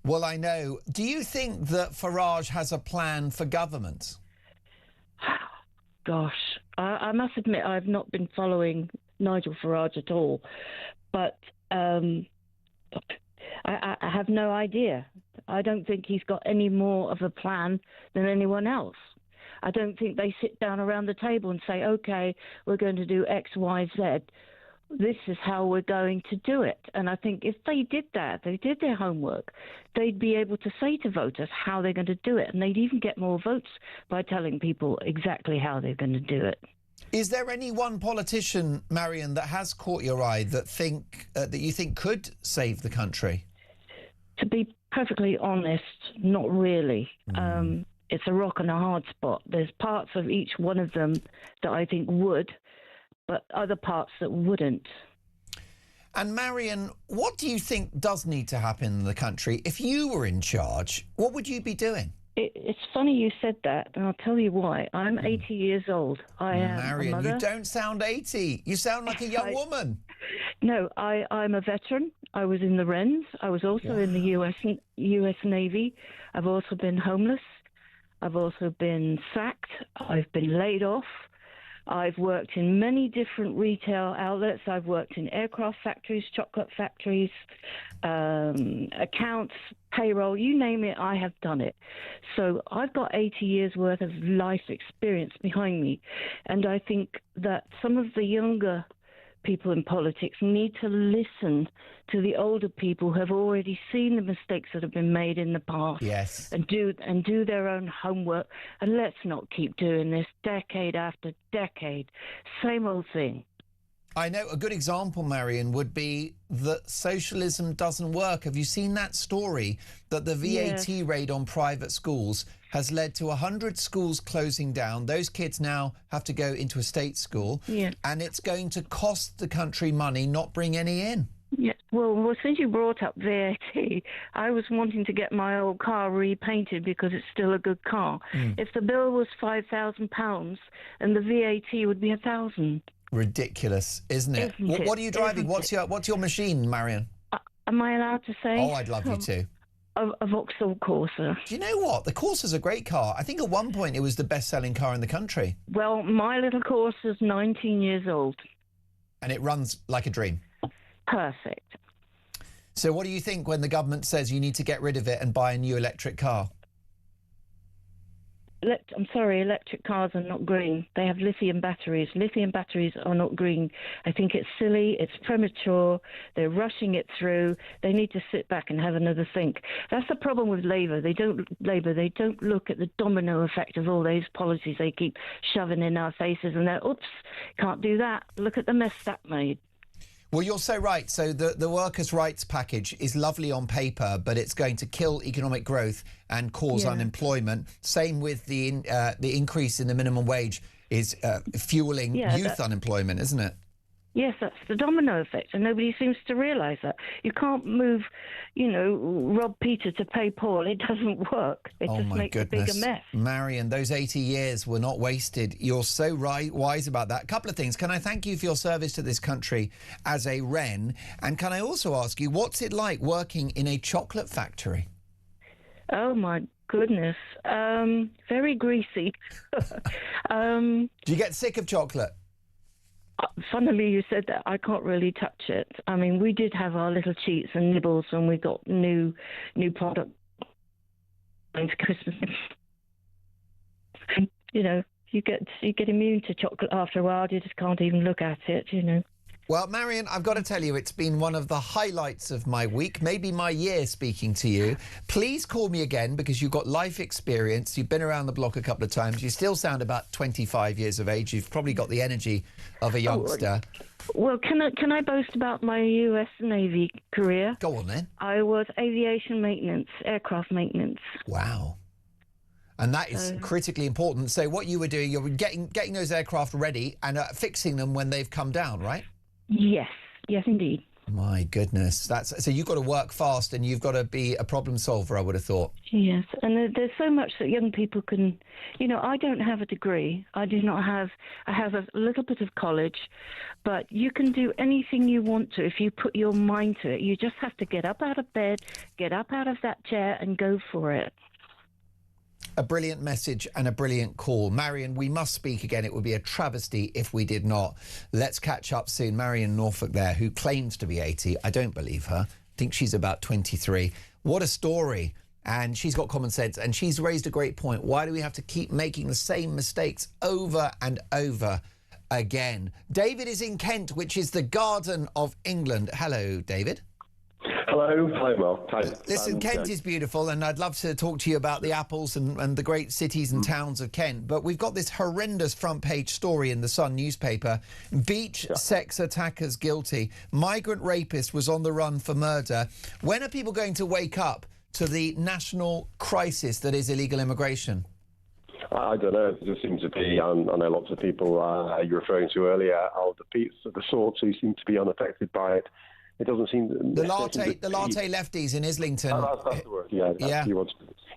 Well, I know. Do you think that Farage has a plan for government? Gosh, I must admit I've not been following Nigel Farage at all, but I have no idea. I don't think he's got any more of a plan than anyone else. I don't think they sit down around the table and say, OK, we're going to do X, Y, Z. This is how we're going to do it. And I think if they did that, they did their homework, they'd be able to say to voters how they're going to do it. And they'd even get more votes by telling people exactly how they're going to do it. Is there any one politician, Marion, that has caught your eye that you think could save the country? To be perfectly honest, not really. It's a rock and a hard spot. There's parts of each one of them that I think would, but other parts that wouldn't. And Marion, what do you think does need to happen in the country? If you were in charge, what would you be doing? It's funny you said that, and I'll tell you why. I'm 80 years old. I am Marion, a mother. you don't sound 80. You sound like a young woman. No, I'm a veteran. I was in the Wrens. I was also in the US Navy. I've also been homeless. I've also been sacked. I've been laid off. I've worked in many different retail outlets. I've worked in aircraft factories, chocolate factories, accounts, payroll, you name it, I have done it. So I've got 80 years worth of life experience behind me. And I think that some of the younger people in politics need to listen to the older people who have already seen the mistakes that have been made in the past. Yes. And do their own homework. And let's not keep doing this decade after decade. Same old thing. I know a good example, Marion, would be that socialism doesn't work. Have you seen that story that the VAT raid on private schools has led to 100 schools closing down? Those kids now have to go into a state school, and it's going to cost the country money, not bring any in. Yeah, well, since you brought up VAT, I was wanting to get my old car repainted because it's still a good car. If the bill was £5,000 and the VAT would be £1,000. Ridiculous, isn't it? Isn't it? What are you driving? What's your machine, Marion? Am I allowed to say? Oh, I'd love you to. A Vauxhall Corsa. Do you know what? The Corsa's a great car. I think at one point it was the best-selling car in the country. Well, my little Corsa's 19 years old. And it runs like a dream. Perfect. So what do you think when the government says you need to get rid of it and buy a new electric car? I'm sorry, electric cars are not green. They have lithium batteries. Lithium batteries are not green. I think it's silly. It's premature. They're rushing it through. They need to sit back and have another think. That's the problem with Labour. They don't look at the domino effect of all those policies they keep shoving in our faces, and they're, oops, can't do that. Look at the mess that made. Well, you're so right. So the workers' rights package is lovely on paper, but it's going to kill economic growth and cause unemployment. Same with the increase in the minimum wage is fueling youth unemployment, isn't it? Yes, that's the domino effect, and nobody seems to realise that. You can't move, rob Peter to pay Paul. It doesn't work. It just makes a bigger mess. Marion, those 80 years were not wasted. You're so wise about that. A couple of things. Can I thank you for your service to this country as a Wren? And can I also ask you, what's it like working in a chocolate factory? Oh, my goodness. Very greasy. Do you get sick of chocolate? Funnily, you said that. I can't really touch it. I mean, we did have our little cheats and nibbles when we got new product into Christmas. You get immune to chocolate after a while. You just can't even look at it. Well, Marion, I've got to tell you, it's been one of the highlights of my week, maybe my year, speaking to you. Please call me again because you've got life experience. You've been around the block a couple of times. You still sound about 25 years of age. You've probably got the energy of a youngster. Well, can I boast about my US Navy career? Go on, then. I was aviation maintenance, aircraft maintenance. Wow. And that is critically important. So what you were doing, you were getting those aircraft ready and fixing them when they've come down, right? Yes, indeed. My goodness. So you've got to work fast and you've got to be a problem solver, I would have thought. Yes, and there's so much that young people can... I don't have a degree. I have a little bit of college, but you can do anything you want to if you put your mind to it. You just have to get up out of bed, get up out of that chair and go for it. A brilliant message and a brilliant call. Marion, we must speak again. It would be a travesty if we did not. Let's catch up soon. Marion Norfolk there, who claims to be 80. I don't believe her. I think she's about 23. What a story. And she's got common sense and she's raised a great point. Why do we have to keep making the same mistakes over and over again? David is in Kent, which is the Garden of England. Hello, David. Hello. Hi, Mark. Hi. Listen, Kent is beautiful, and I'd love to talk to you about the apples and the great cities and towns of Kent. But we've got this horrendous front-page story in the Sun newspaper. Beach sex attackers guilty. Migrant rapist was on the run for murder. When are people going to wake up to the national crisis that is illegal immigration? I don't know. There seems to be, I know lots of people you were referring to earlier, are the sorts who seem to be unaffected by it. It doesn't seem the latte lefties in Islington. Oh, that's the word. Yeah. Yeah.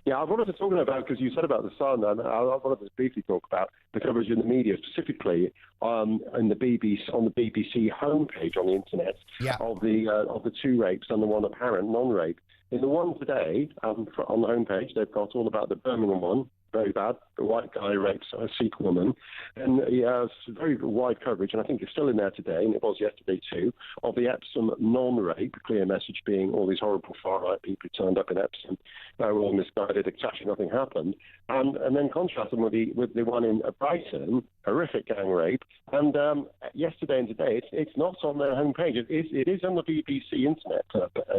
Yeah, I wanted to talk about, because you said about the Sun, and I wanted to briefly talk about the coverage in the media, specifically in the BBC, on the BBC homepage on the internet, of the two rapes and the one apparent non-rape. In the one today, on the homepage, they've got all about the Birmingham one. Very bad. The white guy rapes a Sikh woman. And he has very wide coverage, and I think it's still in there today, and it was yesterday too, of the Epsom non-rape, clear message being all these horrible far-right people who turned up in Epsom. They were all misguided, actually nothing happened. And then contrast them with the one in Brighton, horrific gang rape. And yesterday and today, it's not on their homepage. It is on the BBC internet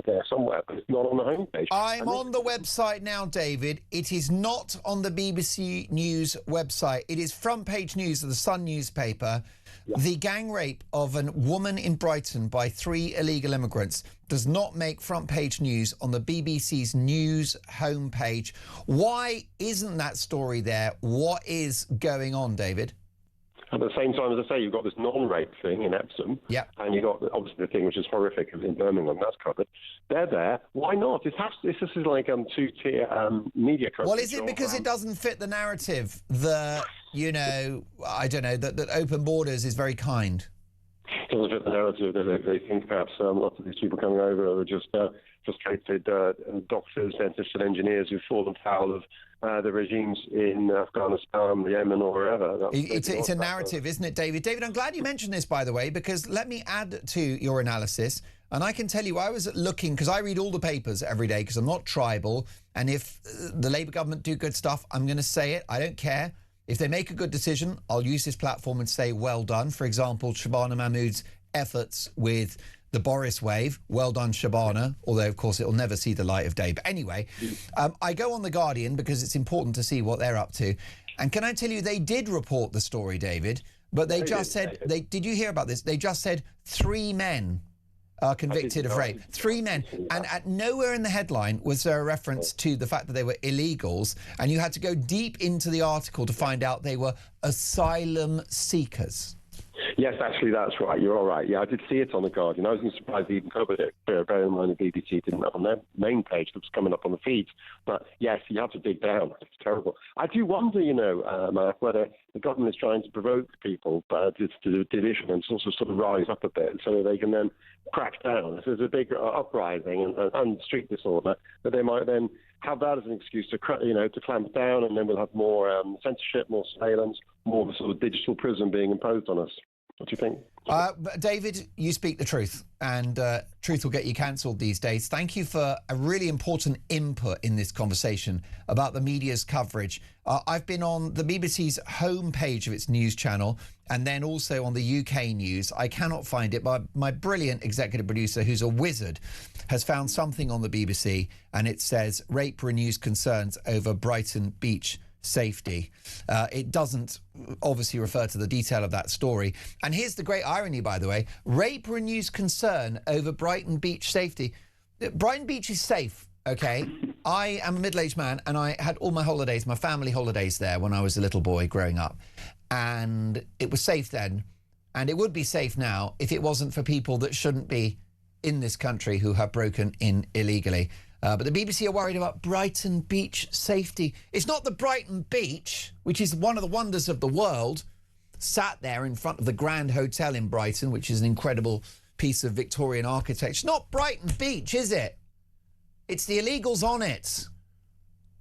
there somewhere, but it's not on the homepage. I'm on the website now, David. It is not on the BBC News website. It is front page news of the Sun newspaper. Yeah. The gang rape of a woman in Brighton by 3 illegal immigrants does not make front page news on the BBC's news homepage. Why isn't that story there? What is going on, David? At the same time, as I say, you've got this non-rape thing in Epsom, and you've got obviously the thing which is horrific in Birmingham, that's covered. They're there. Why not? This is like two-tier media coverage. Well, is it because it doesn't fit the narrative that, I don't know, that open borders is very kind? It doesn't fit the narrative that they think perhaps lots of these people coming over are just frustrated doctors, dentists and engineers who've fallen foul of the regimes in Afghanistan, Yemen or wherever. It's a narrative, isn't it, David? David, I'm glad you mentioned this, by the way, because let me add to your analysis. And I can tell you, I was looking, because I read all the papers every day because I'm not tribal. And if the Labour government do good stuff, I'm going to say it. I don't care. If they make a good decision, I'll use this platform and say, well done. For example, Shabana Mahmood's efforts with the Boris wave. Well done, Shabana. Although, of course, it'll never see the light of day. But anyway, I go on The Guardian because it's important to see what they're up to. And can I tell you, they did report the story, David, but they just said, did you hear about this? They just said 3 men are convicted of rape. 3 men. And at nowhere in the headline was there a reference to the fact that they were illegals, and you had to go deep into the article to find out they were asylum seekers. Yes, actually, that's right. You're all right. Yeah, I did see it on The Guardian. I was surprised they even covered it. Bear in mind the BBC didn't have on their main page that was coming up on the feeds. But yes, you have to dig down. It's terrible. I do wonder, Mark, whether the government is trying to provoke people to division and sort of rise up a bit so that they can then crack down. If there's a big uprising and street disorder, that they might then have that as an excuse to clamp down, and then we'll have more censorship, more surveillance, more of a sort of digital prison being imposed on us. What do you think? David, you speak the truth, and truth will get you cancelled these days. Thank you for a really important input in this conversation about the media's coverage. I've been on the BBC's homepage of its news channel, and then also on the UK news. I cannot find it, but my brilliant executive producer, who's a wizard, has found something on the BBC, and it says, rape renews concerns over Brighton Beach safety. It doesn't obviously refer to the detail of that story. And here's the great irony, by the way. Rape renews concern over Brighton Beach safety. Brighton Beach is safe, okay? I am a middle-aged man, and I had all my holidays, my family holidays there when I was a little boy growing up. And it was safe then, and it would be safe now if it wasn't for people that shouldn't be in this country who have broken in illegally. But the BBC are worried about Brighton Beach safety. It's not the Brighton Beach, which is one of the wonders of the world, sat there in front of the Grand Hotel in Brighton, which is an incredible piece of Victorian architecture. It's not Brighton Beach, is it? It's the illegals on it.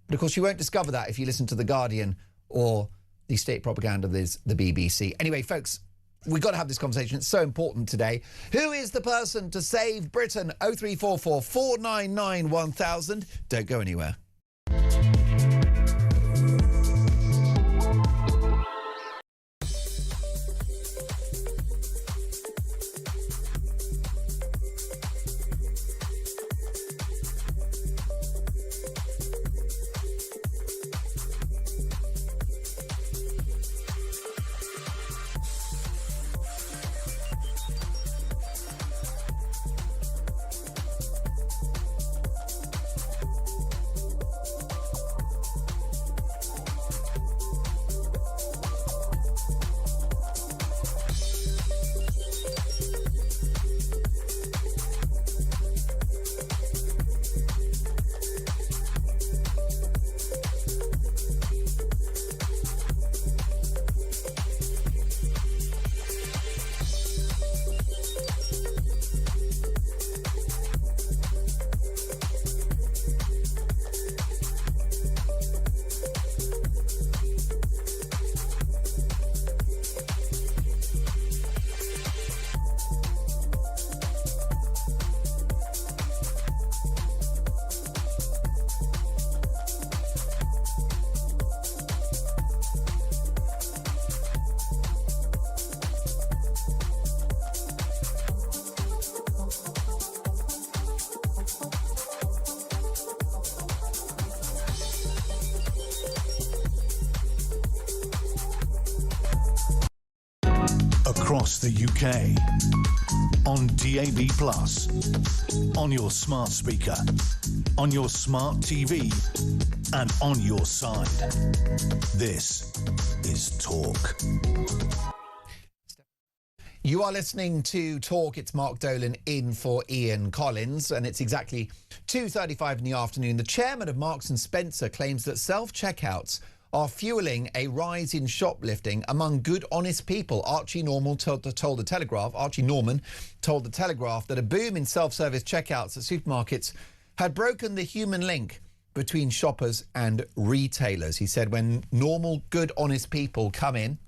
But of course, you won't discover that if you listen to The Guardian or the state propaganda of the BBC. Anyway, folks, we've got to have this conversation. It's so important today. Who is the person to save Britain? 0344 499 1000. Don't go anywhere. across the UK, on DAB+, on your smart speaker, on your smart TV, and on your side. This is Talk. You are listening to Talk. It's Mark Dolan in for Ian Collins, and it's exactly 2:35 in the afternoon. The chairman of Marks and Spencer claims that self-checkouts are fueling a rise in shoplifting among good, honest people. Archie Norman told the Telegraph that a boom in self-service checkouts at supermarkets had broken the human link between shoppers and retailers. He said when normal, good, honest people come in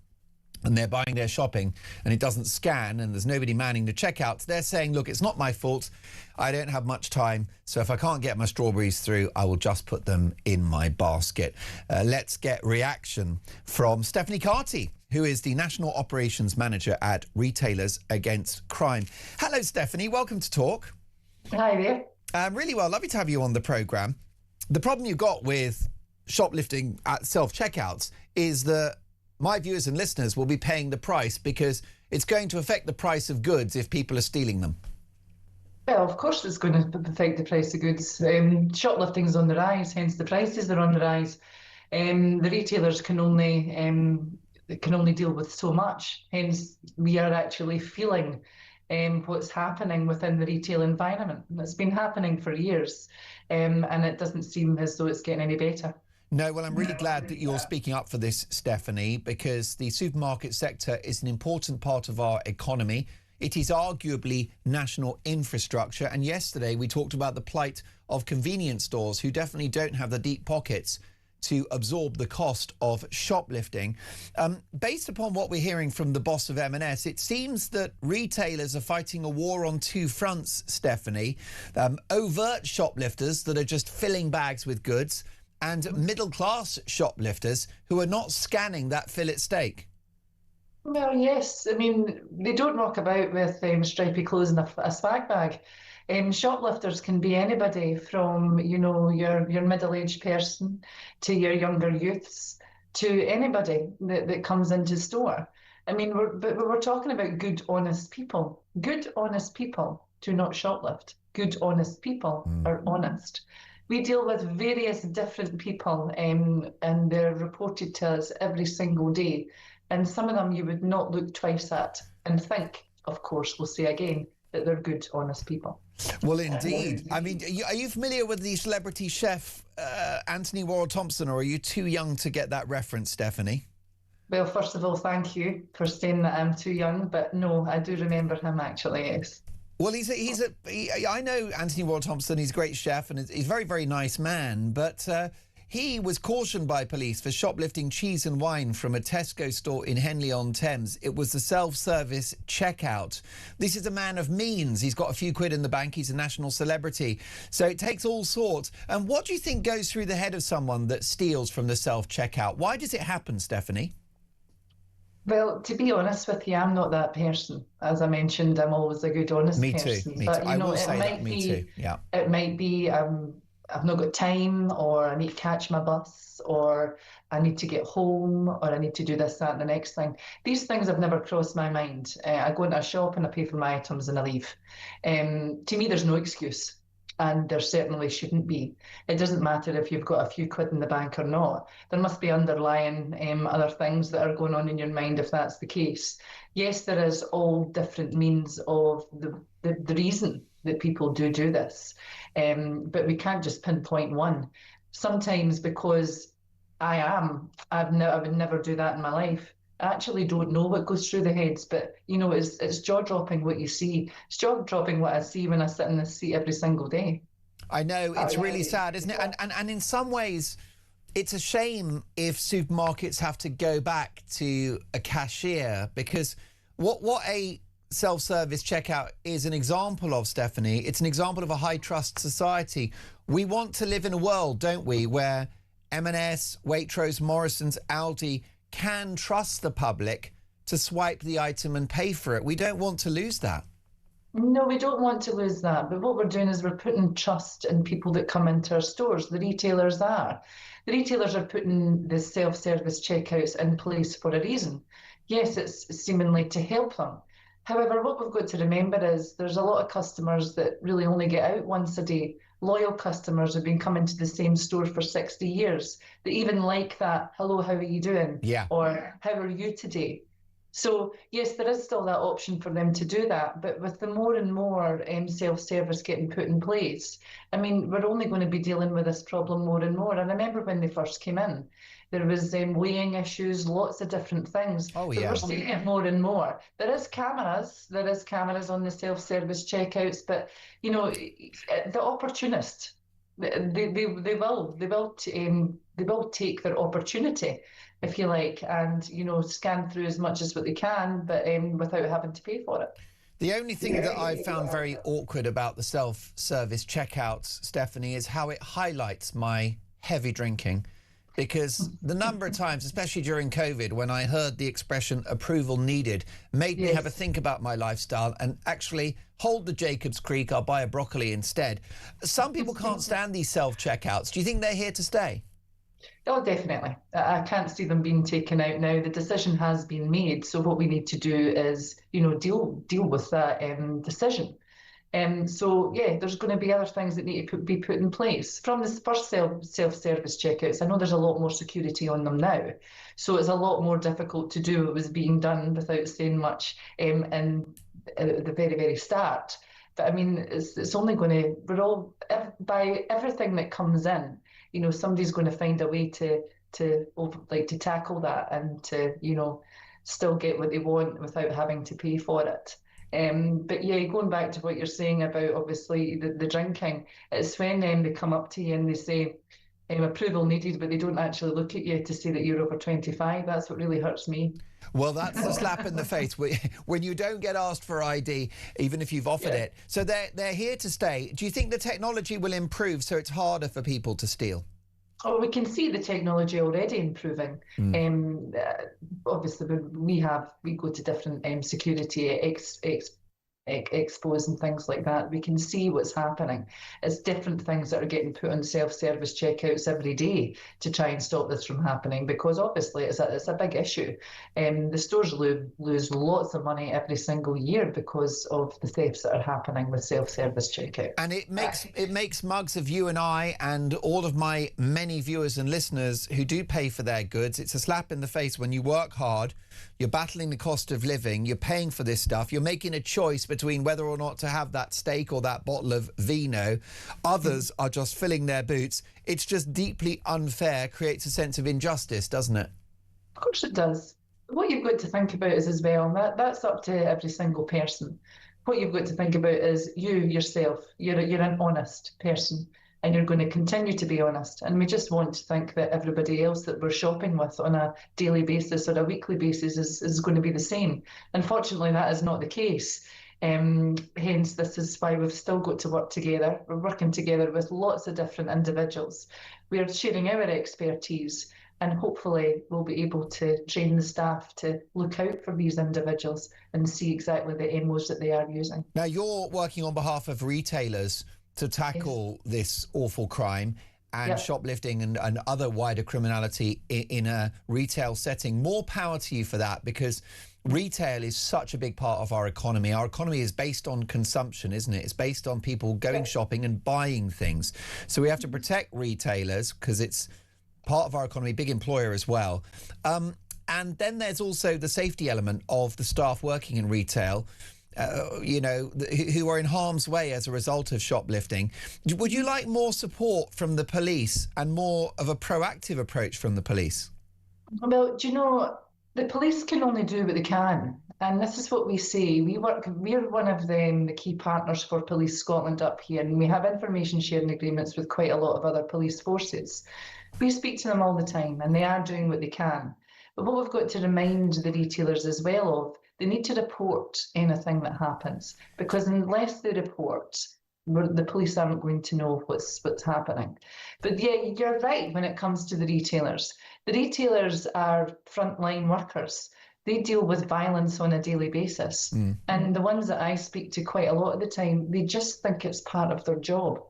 and they're buying their shopping and it doesn't scan and there's nobody manning the checkouts, they're saying, look, it's not my fault. I don't have much time. So if I can't get my strawberries through, I will just put them in my basket. Let's get reaction from Stephanie Carty, who is the National Operations Manager at Retailers Against Crime. Hello, Stephanie. Welcome to Talk. Hi there. Really well. Lovely to have you on the programme. The problem you've got with shoplifting at self-checkouts is that my viewers and listeners will be paying the price because it's going to affect the price of goods if people are stealing them. Well, of course it's going to affect the price of goods. Shoplifting's on the rise, hence the prices are on the rise. The retailers can only deal with so much, hence we are actually feeling what's happening within the retail environment. It's been happening for years, and it doesn't seem as though it's getting any better. No, well, I'm really glad that you're speaking up for this, Stephanie, because the supermarket sector is an important part of our economy. It is arguably national infrastructure. And yesterday we talked about the plight of convenience stores who definitely don't have the deep pockets to absorb the cost of shoplifting. Based upon what we're hearing from the boss of M&S, it seems that retailers are fighting a war on two fronts, Stephanie. Overt shoplifters that are just filling bags with goods, and middle-class shoplifters who are not scanning that fillet steak. Well, yes. I mean, they don't walk about with stripy clothes and a swag bag. Shoplifters can be anybody from, you know, your middle-aged person to your younger youths to anybody that comes into store. I mean, we're talking about good, honest people. Good, honest people do not shoplift. Good, honest people are honest. We deal with various different people and they're reported to us every single day. And some of them you would not look twice at and think, of course, we'll say again, that they're good, honest people. Well, indeed. I mean, are you familiar with the celebrity chef Anthony Warren-Thompson, or are you too young to get that reference, Stephanie? Well, first of all, thank you for saying that I'm too young, but no, I do remember him actually, yes. Well, I know Anthony Warren-Thompson. He's a great chef and he's a very, very nice man. But he was cautioned by police for shoplifting cheese and wine from a Tesco store in Henley-on-Thames. It was the self-service checkout. This is a man of means. He's got a few quid in the bank. He's a national celebrity. So it takes all sorts. And what do you think goes through the head of someone that steals from the self-checkout? Why does it happen, Stephanie? Well, to be honest with you, I'm not that person. As I mentioned, I'm always a good, honest person. Me too. But, I will say that. Me too. Yeah. It might be I've not got time, or I need to catch my bus, or I need to get home, or I need to do this, that, and the next thing. These things have never crossed my mind. I go into a shop and I pay for my items and I leave. To me, there's no excuse. And there certainly shouldn't be. It doesn't matter if you've got a few quid in the bank or not. There must be underlying other things that are going on in your mind if that's the case. Yes, there is all different means of the reason that people do this. But we can't just pinpoint one. Sometimes because I would never do that in my life. I actually don't know what goes through the heads, but you know, it's jaw-dropping what you see. It's jaw-dropping what I see when I sit in this seat every single day. I know, it's really sad, isn't it? And in some ways, it's a shame if supermarkets have to go back to a cashier, because what a self-service checkout is an example of, Stephanie, it's an example of a high-trust society. We want to live in a world, don't we, where M&S, Waitrose, Morrison's, Aldi can trust the public to swipe the item and pay for it. We don't want to lose that. No, we don't want to lose that. But what we're doing is we're putting trust in people that come into our stores. The retailers are. The retailers are putting the self-service checkouts in place for a reason. yes, it's seemingly to help them. However, what we've got to remember is there's a lot of customers that really only get out once a day. Loyal customers have been coming to the same store for 60 years. They even like that, hello, how are you doing? Yeah. Or how are you today? So yes, there is still that option for them to do that, but with the more and more self-service getting put in place, I mean, we're only going to be dealing with this problem more and more. And I remember when they first came in, there was weighing issues, lots of different things. Oh, but yeah. we're seeing it more and more. There is cameras on the self-service checkouts, but you know, the opportunist, they will take their opportunity, if you like, and you know, scan through as much as what they can, but without having to pay for it. The only thing that I found very awkward about the self-service checkouts, Stephanie, is how it highlights my heavy drinking. Because the number of times, especially during COVID, when I heard the expression approval needed, made me have a think about my lifestyle and actually hold the Jacobs Creek, I'll buy a broccoli instead. Some people can't stand these self-checkouts. Do you think they're here to stay? Oh, definitely. I can't see them being taken out now. The decision has been made. So what we need to do is, you know, deal with that decision. So, yeah, there's going to be other things that need to be put in place. From the first self-service checkouts, I know there's a lot more security on them now. So it's a lot more difficult to do what was being done without saying much at the very, very start. But, I mean, it's only going to, by everything that comes in, you know, somebody's going to find a way to tackle that and to, you know, still get what they want without having to pay for it. But yeah, going back to what you're saying about obviously the drinking, it's when they come up to you and they say approval needed, but they don't actually look at you to say that you're over 25. That's what really hurts me. Well, that's a slap in the face when you don't get asked for ID, even if you've offered it. So they're here to stay. Do you think the technology will improve so it's harder for people to steal? Oh, we can see the technology already improving. Obviously, we go to different security expos and things like that. We can see what's happening. It's different things that are getting put on self-service checkouts every day to try and stop this from happening, because obviously it's a big issue. The stores lose lots of money every single year because of the thefts that are happening with self-service checkout. And it makes mugs of you and I and all of my many viewers and listeners who do pay for their goods. It's a slap in the face when you work hard, you're battling the cost of living, you're paying for this stuff, you're making a choice between whether or not to have that steak or that bottle of vino. Others are just filling their boots. It's just deeply unfair, creates a sense of injustice, doesn't it? Of course it does. What you've got to think about is as well, and that's up to every single person. What you've got to think about is you yourself. You're an honest person, and you're going to continue to be honest. And we just want to think that everybody else that we're shopping with on a daily basis or a weekly basis is going to be the same. Unfortunately, that is not the case. Hence, this is why we've still got to work together. We're working together with lots of different individuals. We're sharing our expertise, and hopefully we'll be able to train the staff to look out for these individuals and see exactly the MOs that they are using. Now, you're working on behalf of retailers to tackle this awful crime and shoplifting and other wider criminality in a retail setting. More power to you for that, because retail is such a big part of our economy. Our economy is based on consumption, isn't it? It's based on people going shopping and buying things. So we have to protect retailers because it's part of our economy, big employer as well. And then there's also the safety element of the staff working in retail, you know, who are in harm's way as a result of shoplifting. Would you like more support from the police and more of a proactive approach from the police? Well, do you know, the police can only do what they can. And this is what we say. We're one of the key partners for Police Scotland up here, and we have information sharing agreements with quite a lot of other police forces. We speak to them all the time, and they are doing what they can. But what we've got to remind the retailers as well of, they need to report anything that happens, because unless they report, the police aren't going to know what's happening. But yeah, you're right when it comes to the retailers. The retailers are frontline workers. They deal with violence on a daily basis. And the ones that I speak to quite a lot of the time, they just think it's part of their job.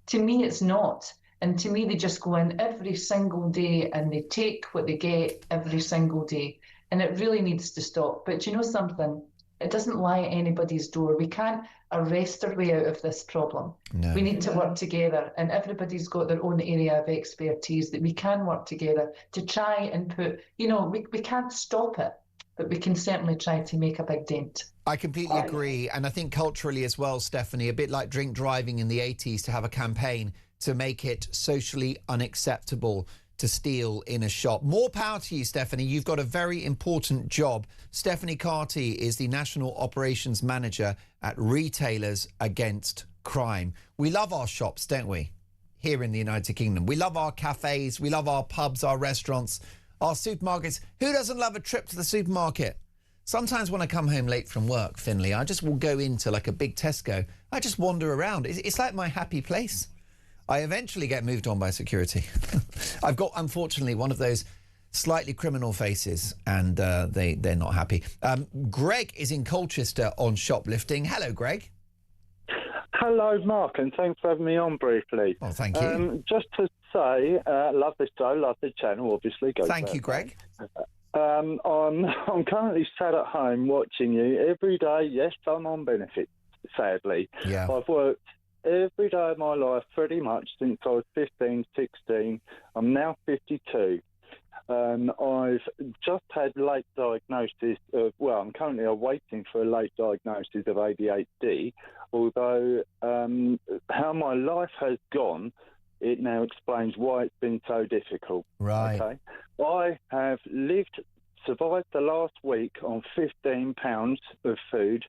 To me, it's not. And to me, they just go in every single day and they take what they get every single day. and it really needs to stop. But you know something? It doesn't lie at anybody's door. We can't arrest our way out of this problem. No. We need to work together, and everybody's got their own area of expertise that we can work together to try and put, we can't stop it, but we can certainly try to make a big dent. I completely agree. And I think culturally as well, Stephanie, a bit like drink driving in the 80s, to have a campaign to make it socially unacceptable to steal in a shop. More power to you, Stephanie. You've got a very important job. Stephanie Carty is the National Operations Manager at Retailers Against Crime. We love our shops, don't we, here in the United Kingdom? We love our cafes, we love our pubs, our restaurants, our supermarkets. Who doesn't love a trip to the supermarket? Sometimes when I come home late from work, Finley, I just will go into like a big Tesco. I just wander around. It's like my happy place. I eventually get moved on by security. I've got, unfortunately, one of those slightly criminal faces, and they're not happy. Greg is in Colchester on shoplifting. Hello, Greg. Hello, Mark, and thanks for having me on briefly. Oh, thank you. Just to say, love this show, love the channel, obviously. Thank you, Greg. I'm currently sat at home watching you every day. Yes, I'm on benefits, sadly. Yeah. I've worked every day of my life pretty much since I was 15, 16. I'm now 52. I've just had late diagnosis of, I'm currently awaiting for a late diagnosis of ADHD, although how my life has gone, it now explains why it's been so difficult. Right. Okay? I have survived the last week on £15 of food,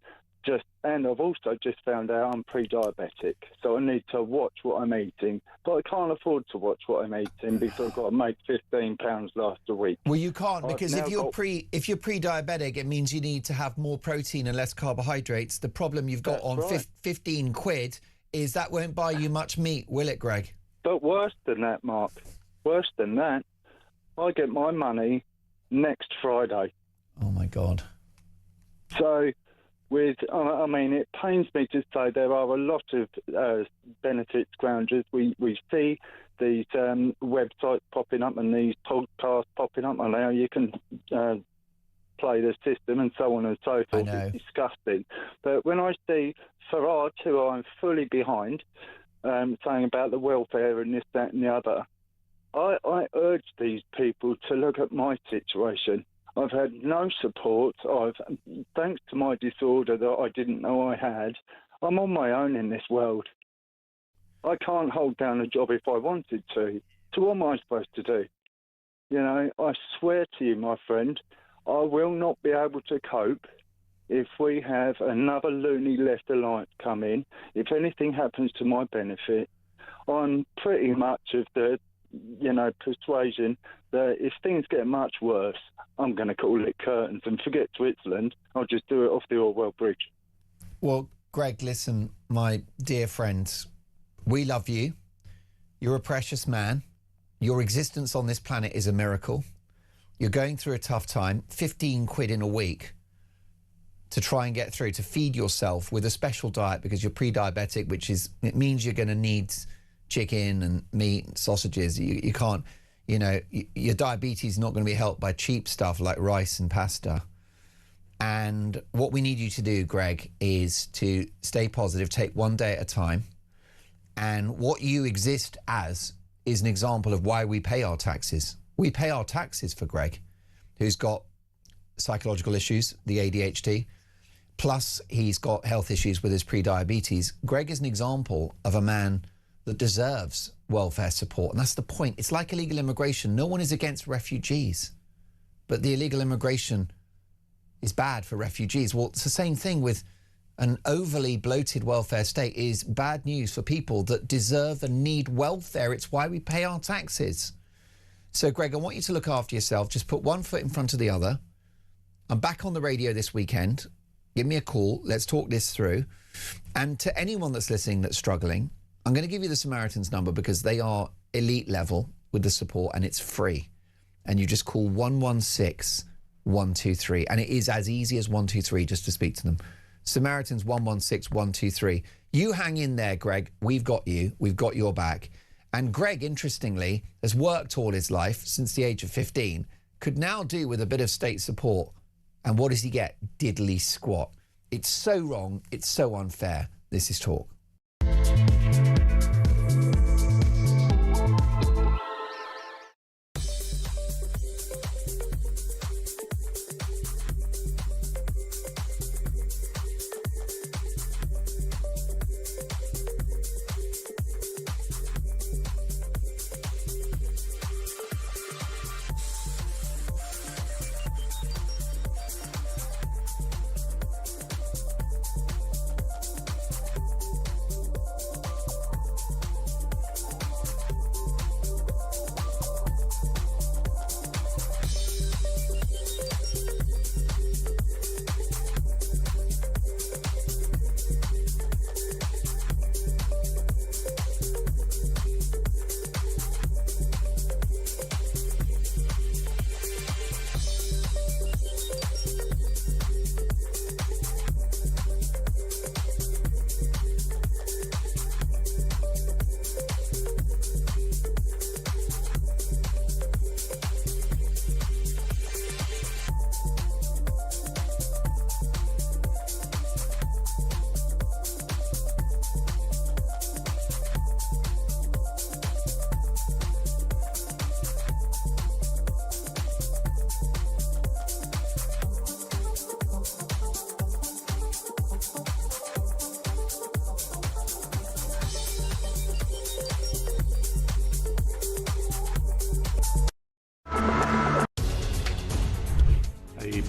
and I've also just found out I'm pre-diabetic, so I need to watch what I'm eating. But I can't afford to watch what I'm eating because I've got to make £15 last a week. Well, you can't, because if you're pre-diabetic, it means you need to have more protein and less carbohydrates. The problem you've got on 15 quid is that won't buy you much meat, will it, Greg? But worse than that, Mark, worse than that, I get my money next Friday. Oh, my God. So... it pains me to say there are a lot of benefit scroungers. We see these websites popping up and these podcasts popping up, and now you can play the system and so on and so forth. It's disgusting. But when I see Farage, who I'm fully behind, saying about the welfare and this, that and the other, I urge these people to look at my situation. I've had no support. Thanks to my disorder that I didn't know I had, I'm on my own in this world. I can't hold down a job if I wanted to. So what am I supposed to do? I swear to you, my friend, I will not be able to cope if we have another loony left alliance come in. If anything happens to my benefit, I'm pretty much of the persuasion that if things get much worse, I'm going to call it curtains and forget Switzerland. I'll just do it off the Orwell Bridge. Well, Greg, listen, my dear friends, we love you. You're a precious man. Your existence on this planet is a miracle. You're going through a tough time. 15 quid in a week to try and get through, to feed yourself with a special diet because you're pre-diabetic, it means you're going to need chicken and meat and sausages. You can't, your diabetes is not going to be helped by cheap stuff like rice and pasta. And what we need you to do, Greg, is to stay positive, take one day at a time. And what you exist as is an example of why we pay our taxes. We pay our taxes for Greg, who's got psychological issues, the ADHD, plus he's got health issues with his pre-diabetes. Greg is an example of a man that deserves welfare support. And that's the point. It's like illegal immigration. No one is against refugees, but the illegal immigration is bad for refugees. Well, it's the same thing with an overly bloated welfare state is bad news for people that deserve and need welfare. It's why we pay our taxes. So, Greg, I want you to look after yourself. Just put one foot in front of the other. I'm back on the radio this weekend. Give me a call. Let's talk this through. And to anyone that's listening that's struggling, I'm going to give you the Samaritans number because they are elite level with the support and it's free. And you just call 116 123. And it is as easy as 123 just to speak to them. Samaritans 116 123. You hang in there, Greg. We've got you. We've got your back. And Greg, interestingly, has worked all his life since the age of 15 could now do with a bit of state support. And what does he get? Diddly squat. It's so wrong. It's so unfair. This is Talk.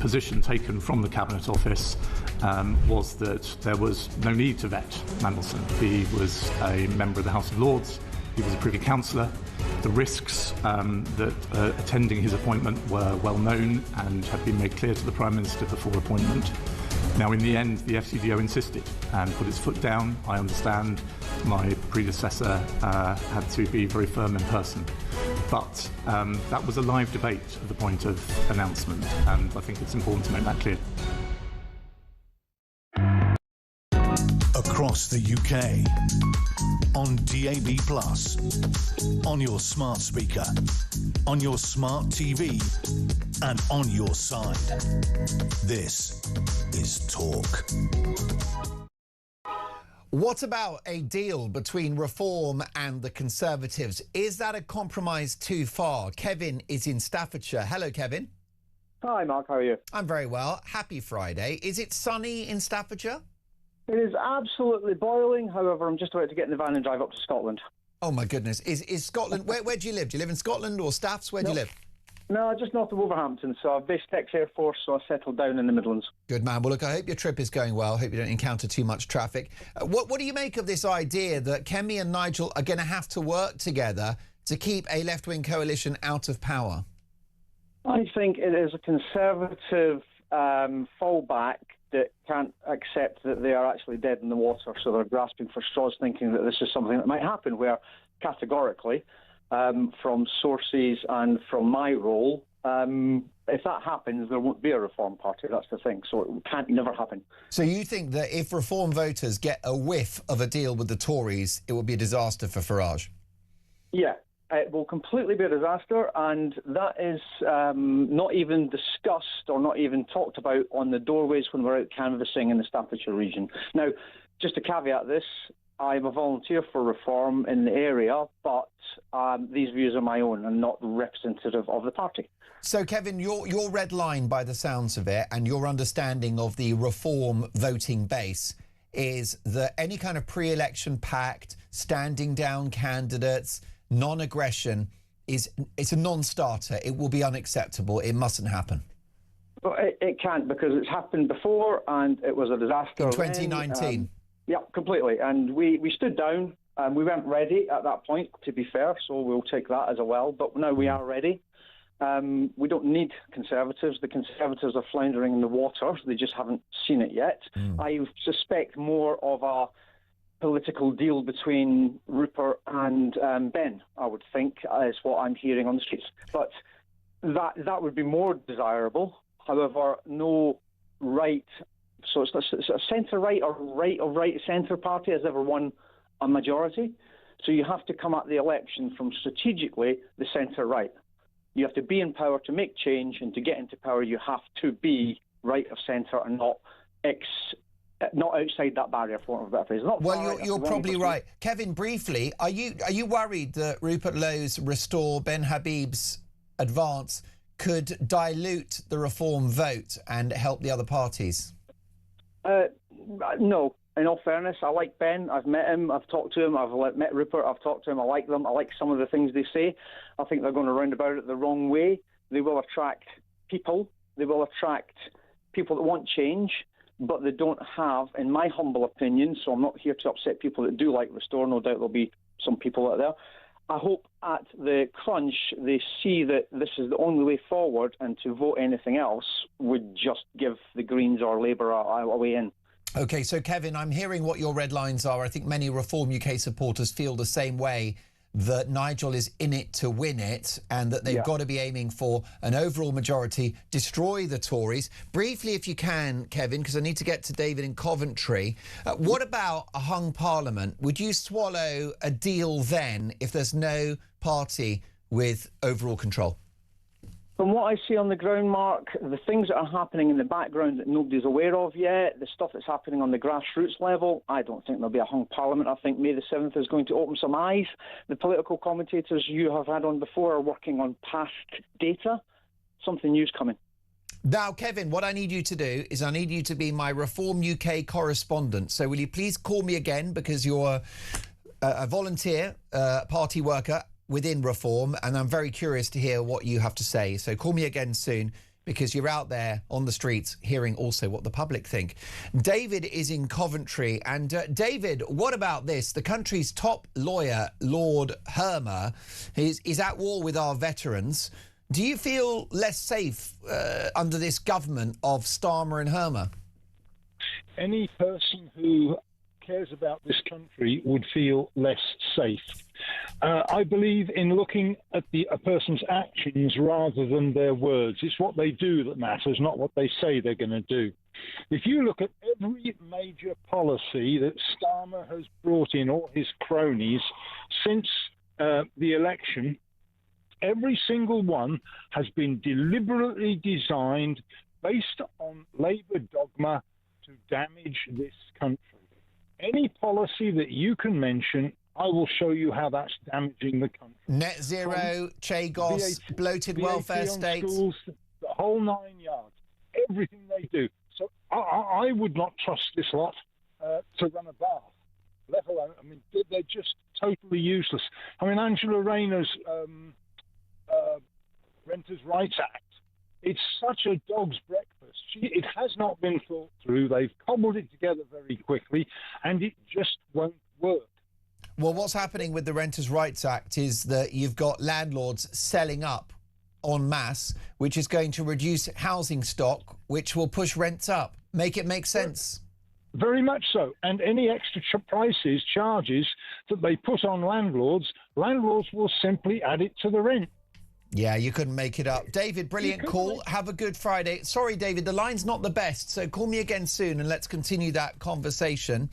Position taken from the Cabinet Office was that there was no need to vet Mandelson. He was a member of the House of Lords. He was a Privy Councillor. The risks that attending his appointment were well known and had been made clear to the Prime Minister before appointment. Now, in the end, the FCDO insisted and put its foot down. I understand my predecessor had to be very firm in person. But that was a live debate at the point of announcement, and I think it's important to make that clear. Across the UK, on DAB+, on your smart speaker, on your smart TV, and on your side. This is Talk. What about a deal between Reform and the Conservatives? Is that a compromise too far? Kevin is in Staffordshire. Hello, Kevin. Hi, Mark. How are you? I'm very well. Happy Friday. Is it sunny in Staffordshire? It is absolutely boiling. However, I'm just about to get in the van and drive up to Scotland. Oh, my goodness. Is Scotland... Where do you live? Do you live in Scotland or Staffs? Where do you live? No, just north of Wolverhampton. So I've based ex-Air Force, so I settled down in the Midlands. Good man. Well, look, I hope your trip is going well. I hope you don't encounter too much traffic. What do you make of this idea that Kemi and Nigel are going to have to work together to keep a left-wing coalition out of power? I think it is a Conservative fallback that can't accept that they are actually dead in the water, so they're grasping for straws, thinking that this is something that might happen, where categorically, from sources and from my role, if that happens, there won't be a Reform Party. That's the thing. So it can't never happen. So you think that if Reform voters get a whiff of a deal with the Tories, it will be a disaster for Farage? Yeah, it will completely be a disaster, and that is not even discussed or not even talked about on the doorways when we're out canvassing in the Staffordshire region. Now, just to caveat this, I'm a volunteer for Reform in the area, but these views are my own and not representative of the party. So, Kevin, your red line, by the sounds of it, and your understanding of the Reform voting base is that any kind of pre-election pact, standing down candidates, non-aggression, it's a non-starter. It will be unacceptable. It mustn't happen. Well, it can't, because it's happened before and it was a disaster. In 2019. Yeah, completely. And we stood down and we weren't ready at that point, to be fair, so we'll take that as a well. But now we are ready. We don't need Conservatives. The Conservatives are floundering in the water. They just haven't seen it yet. I suspect more of a political deal between Rupert and Ben, I would think, is what I'm hearing on the streets. But that would be more desirable. However, no right... So it's a centre-right or right-of-right-centre party has ever won a majority. So you have to come at the election from strategically the centre-right. You have to be in power to make change, and to get into power, you have to be right of centre and not outside that barrier, for a better phrase. You're probably right. Kevin, briefly, are you worried that Rupert Lowe's Restore, Ben Habib's Advance could dilute the Reform vote and help the other parties? No. In all fairness, I like Ben. I've met him. I've talked to him. I've met Rupert. I've talked to him. I like them. I like some of the things they say. I think they're going to round about it the wrong way. They will attract people. They will attract people that want change, but they don't have, in my humble opinion, so I'm not here to upset people that do like Restore. No doubt there'll be some people out there. I hope at the crunch they see that this is the only way forward, and to vote anything else would just give the Greens or Labour a way in. OK, so Kevin, I'm hearing what your red lines are. I think many Reform UK supporters feel the same way, that Nigel is in it to win it, and that they've got to be aiming for an overall majority, destroy the Tories. Briefly, if you can, Kevin, because I need to get to David in Coventry. What about a hung parliament? Would you swallow a deal then if there's no party with overall control? From what I see on the ground, Mark, the things that are happening in the background that nobody's aware of yet, the stuff that's happening on the grassroots level, I don't think there'll be a hung parliament. I think May the 7th is going to open some eyes. The political commentators you have had on before are working on past data. Something new's coming. Now, Kevin, what I need you to do is I need you to be my Reform UK correspondent. So will you please call me again, because you're a volunteer party worker within Reform, and I'm very curious to hear what you have to say. So call me again soon, because you're out there on the streets hearing also what the public think. David is in Coventry. And David, what about this? The country's top lawyer, Lord Hermer, is at war with our veterans. Do you feel less safe under this government of Starmer and Hermer? Any person who cares about this country would feel less safe. I believe in looking at a person's actions rather than their words. It's what they do that matters, not what they say they're going to do. If you look at every major policy that Starmer has brought in, or his cronies, since the election, every single one has been deliberately designed based on Labour dogma to damage this country. Any policy that you can mention, I will show you how that's damaging the country. Net zero, Chagos, bloated welfare states. Schools, the whole 9 yards, everything they do. So I would not trust this lot to run a bath, let alone, I mean, they're just totally useless. I mean, Angela Rayner's Renters' Rights Act, it's such a dog's breakfast. It has not been thought through. They've cobbled it together very quickly, and it just won't work. Well, what's happening with the Renters' Rights Act is that you've got landlords selling up en masse, which is going to reduce housing stock, which will push rents up. Make it make sense. Very much so. And any extra charges that they put on landlords will simply add it to the rent. Yeah, you couldn't make it up. David, brilliant call. Have a good Friday. Sorry, David, the line's not the best, so call me again soon and let's continue that conversation.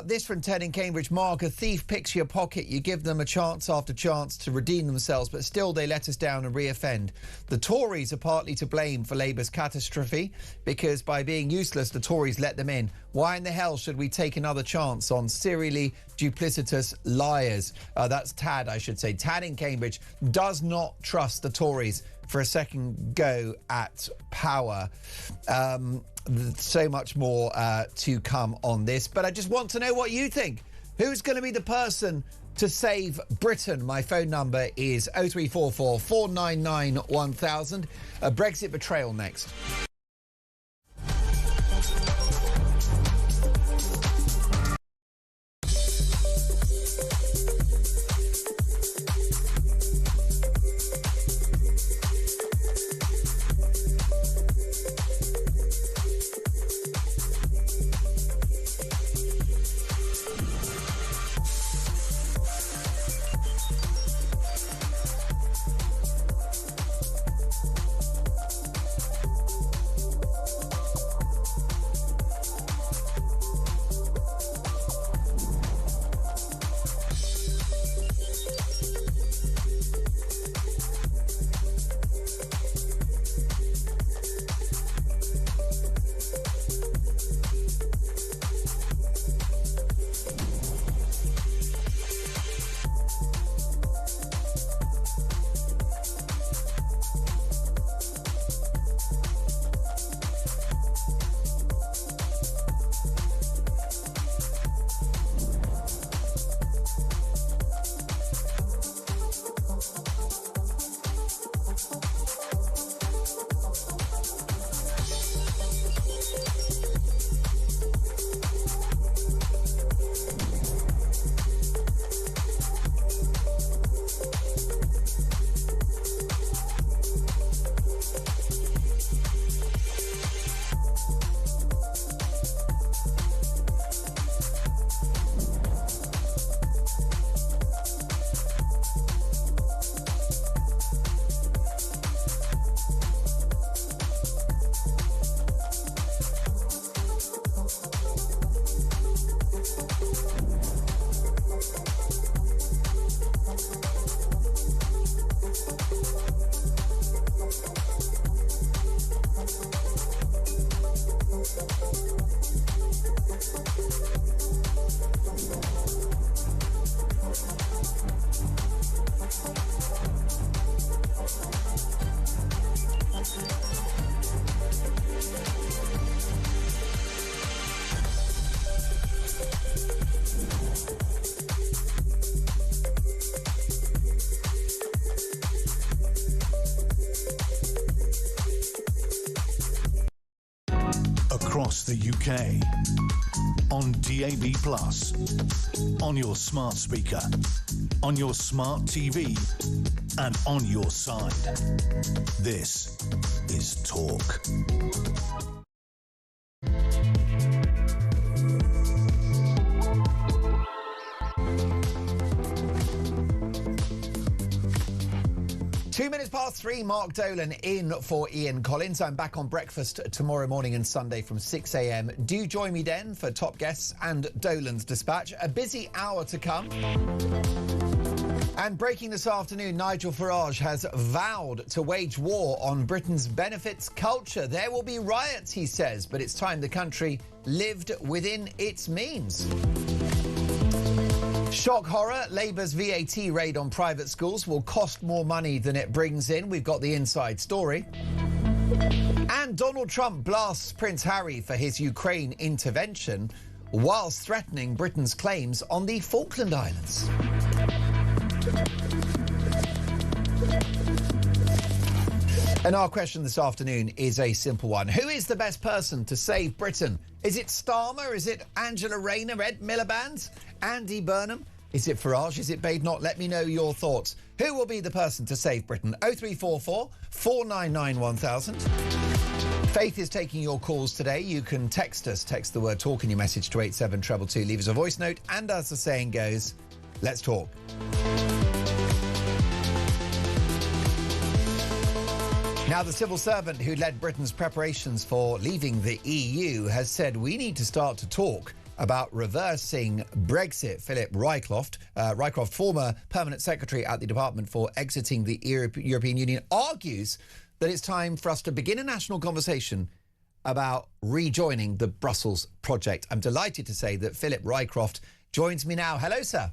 This from Ted in Cambridge. Mark, a thief picks your pocket. You give them a chance after chance to redeem themselves, but still they let us down and re-offend. The Tories are partly to blame for Labour's catastrophe, because by being useless, the Tories let them in. Why in the hell should we take another chance on serially duplicitous liars? That's Tad, I should say. Tad in Cambridge does not trust the Tories for a second go at power. So much more to come on this, but I just want to know what you think. Who's going to be the person to save Britain? My phone number is 0344 499 1000. A Brexit betrayal next. across the UK. On DAB+, on your smart speaker, on your smart TV, and on your side. This is Talk. Three, Mark Dolan in for Ian Collins. I'm back on breakfast tomorrow morning and Sunday from 6 a.m. Do join me then for top guests and Dolan's dispatch. A busy hour to come. And breaking this afternoon, Nigel Farage has vowed to wage war on Britain's benefits culture. There will be riots, he says, but it's time the country lived within its means. Shock horror, Labour's VAT raid on private schools will cost more money than it brings in. We've got the inside story. And Donald Trump blasts Prince Harry for his Ukraine intervention whilst threatening Britain's claims on the Falkland Islands. And our question this afternoon is a simple one. Who is the best person to save Britain? Is it Starmer? Is it Angela Rayner? Ed Miliband? Andy Burnham? Is it Farage? Is it Badenoch? Let me know your thoughts. Who will be the person to save Britain? 0344 499 1000. Faith is taking your calls today. You can text us. Text the word talk in your message to 87222. Leave us a voice note. And as the saying goes, let's talk. Now, the civil servant who led Britain's preparations for leaving the EU has said we need to start to talk about reversing Brexit. Philip Rycroft, former permanent secretary at the Department for Exiting the European Union, argues that it's time for us to begin a national conversation about rejoining the Brussels project. I'm delighted to say that Philip Rycroft joins me now. Hello, sir.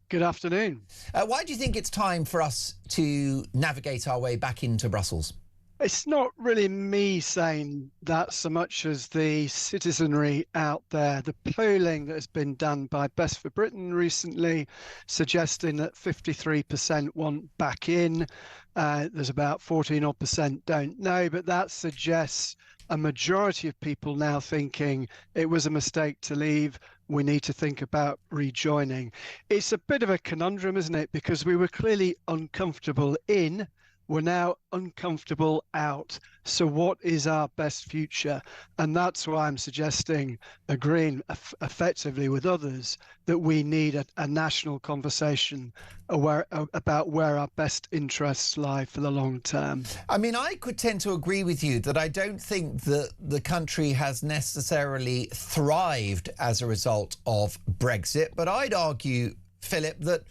Good afternoon. Why do you think it's time for us to navigate our way back into Brussels? It's not really me saying that so much as the citizenry out there. The polling that has been done by Best for Britain recently suggesting that 53% want back in. There's about 14% don't know, but that suggests a majority of people now thinking it was a mistake to leave. We need to think about rejoining. It's a bit of a conundrum, isn't it? Because we were clearly uncomfortable in. We're now uncomfortable out. So what is our best future? And that's why I'm suggesting, agreeing effectively with others, that we need a national conversation about where our best interests lie for the long term. I mean, I could tend to agree with you that I don't think that the country has necessarily thrived as a result of Brexit. But I'd argue, Philip, that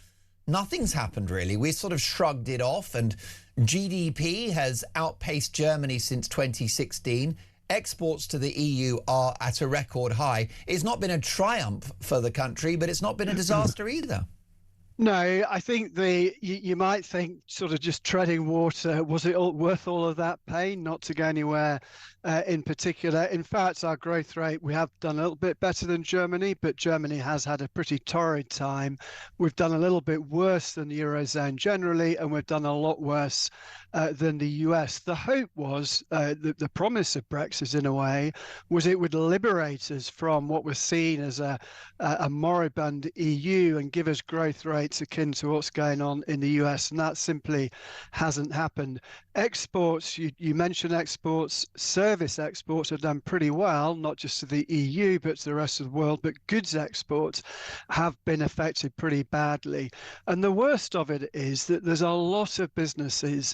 nothing's happened really. We sort of shrugged it off, and GDP has outpaced Germany since 2016. Exports to the EU are at a record high. It's not been a triumph for the country, but it's not been a disaster either. No, I think you might think sort of just treading water, was it worth all of that pain not to go anywhere in particular? In fact, our growth rate, we have done a little bit better than Germany, but Germany has had a pretty torrid time. We've done a little bit worse than the Eurozone generally, and we've done a lot worse than the US. The hope was, the promise of Brexit in a way, was it would liberate us from what was seen as a moribund EU and give us growth rates akin to what's going on in the US, and that simply hasn't happened. Exports, you mentioned exports, service exports have done pretty well, not just to the EU but to the rest of the world, but goods exports have been affected pretty badly. And the worst of it is that there's a lot of businesses,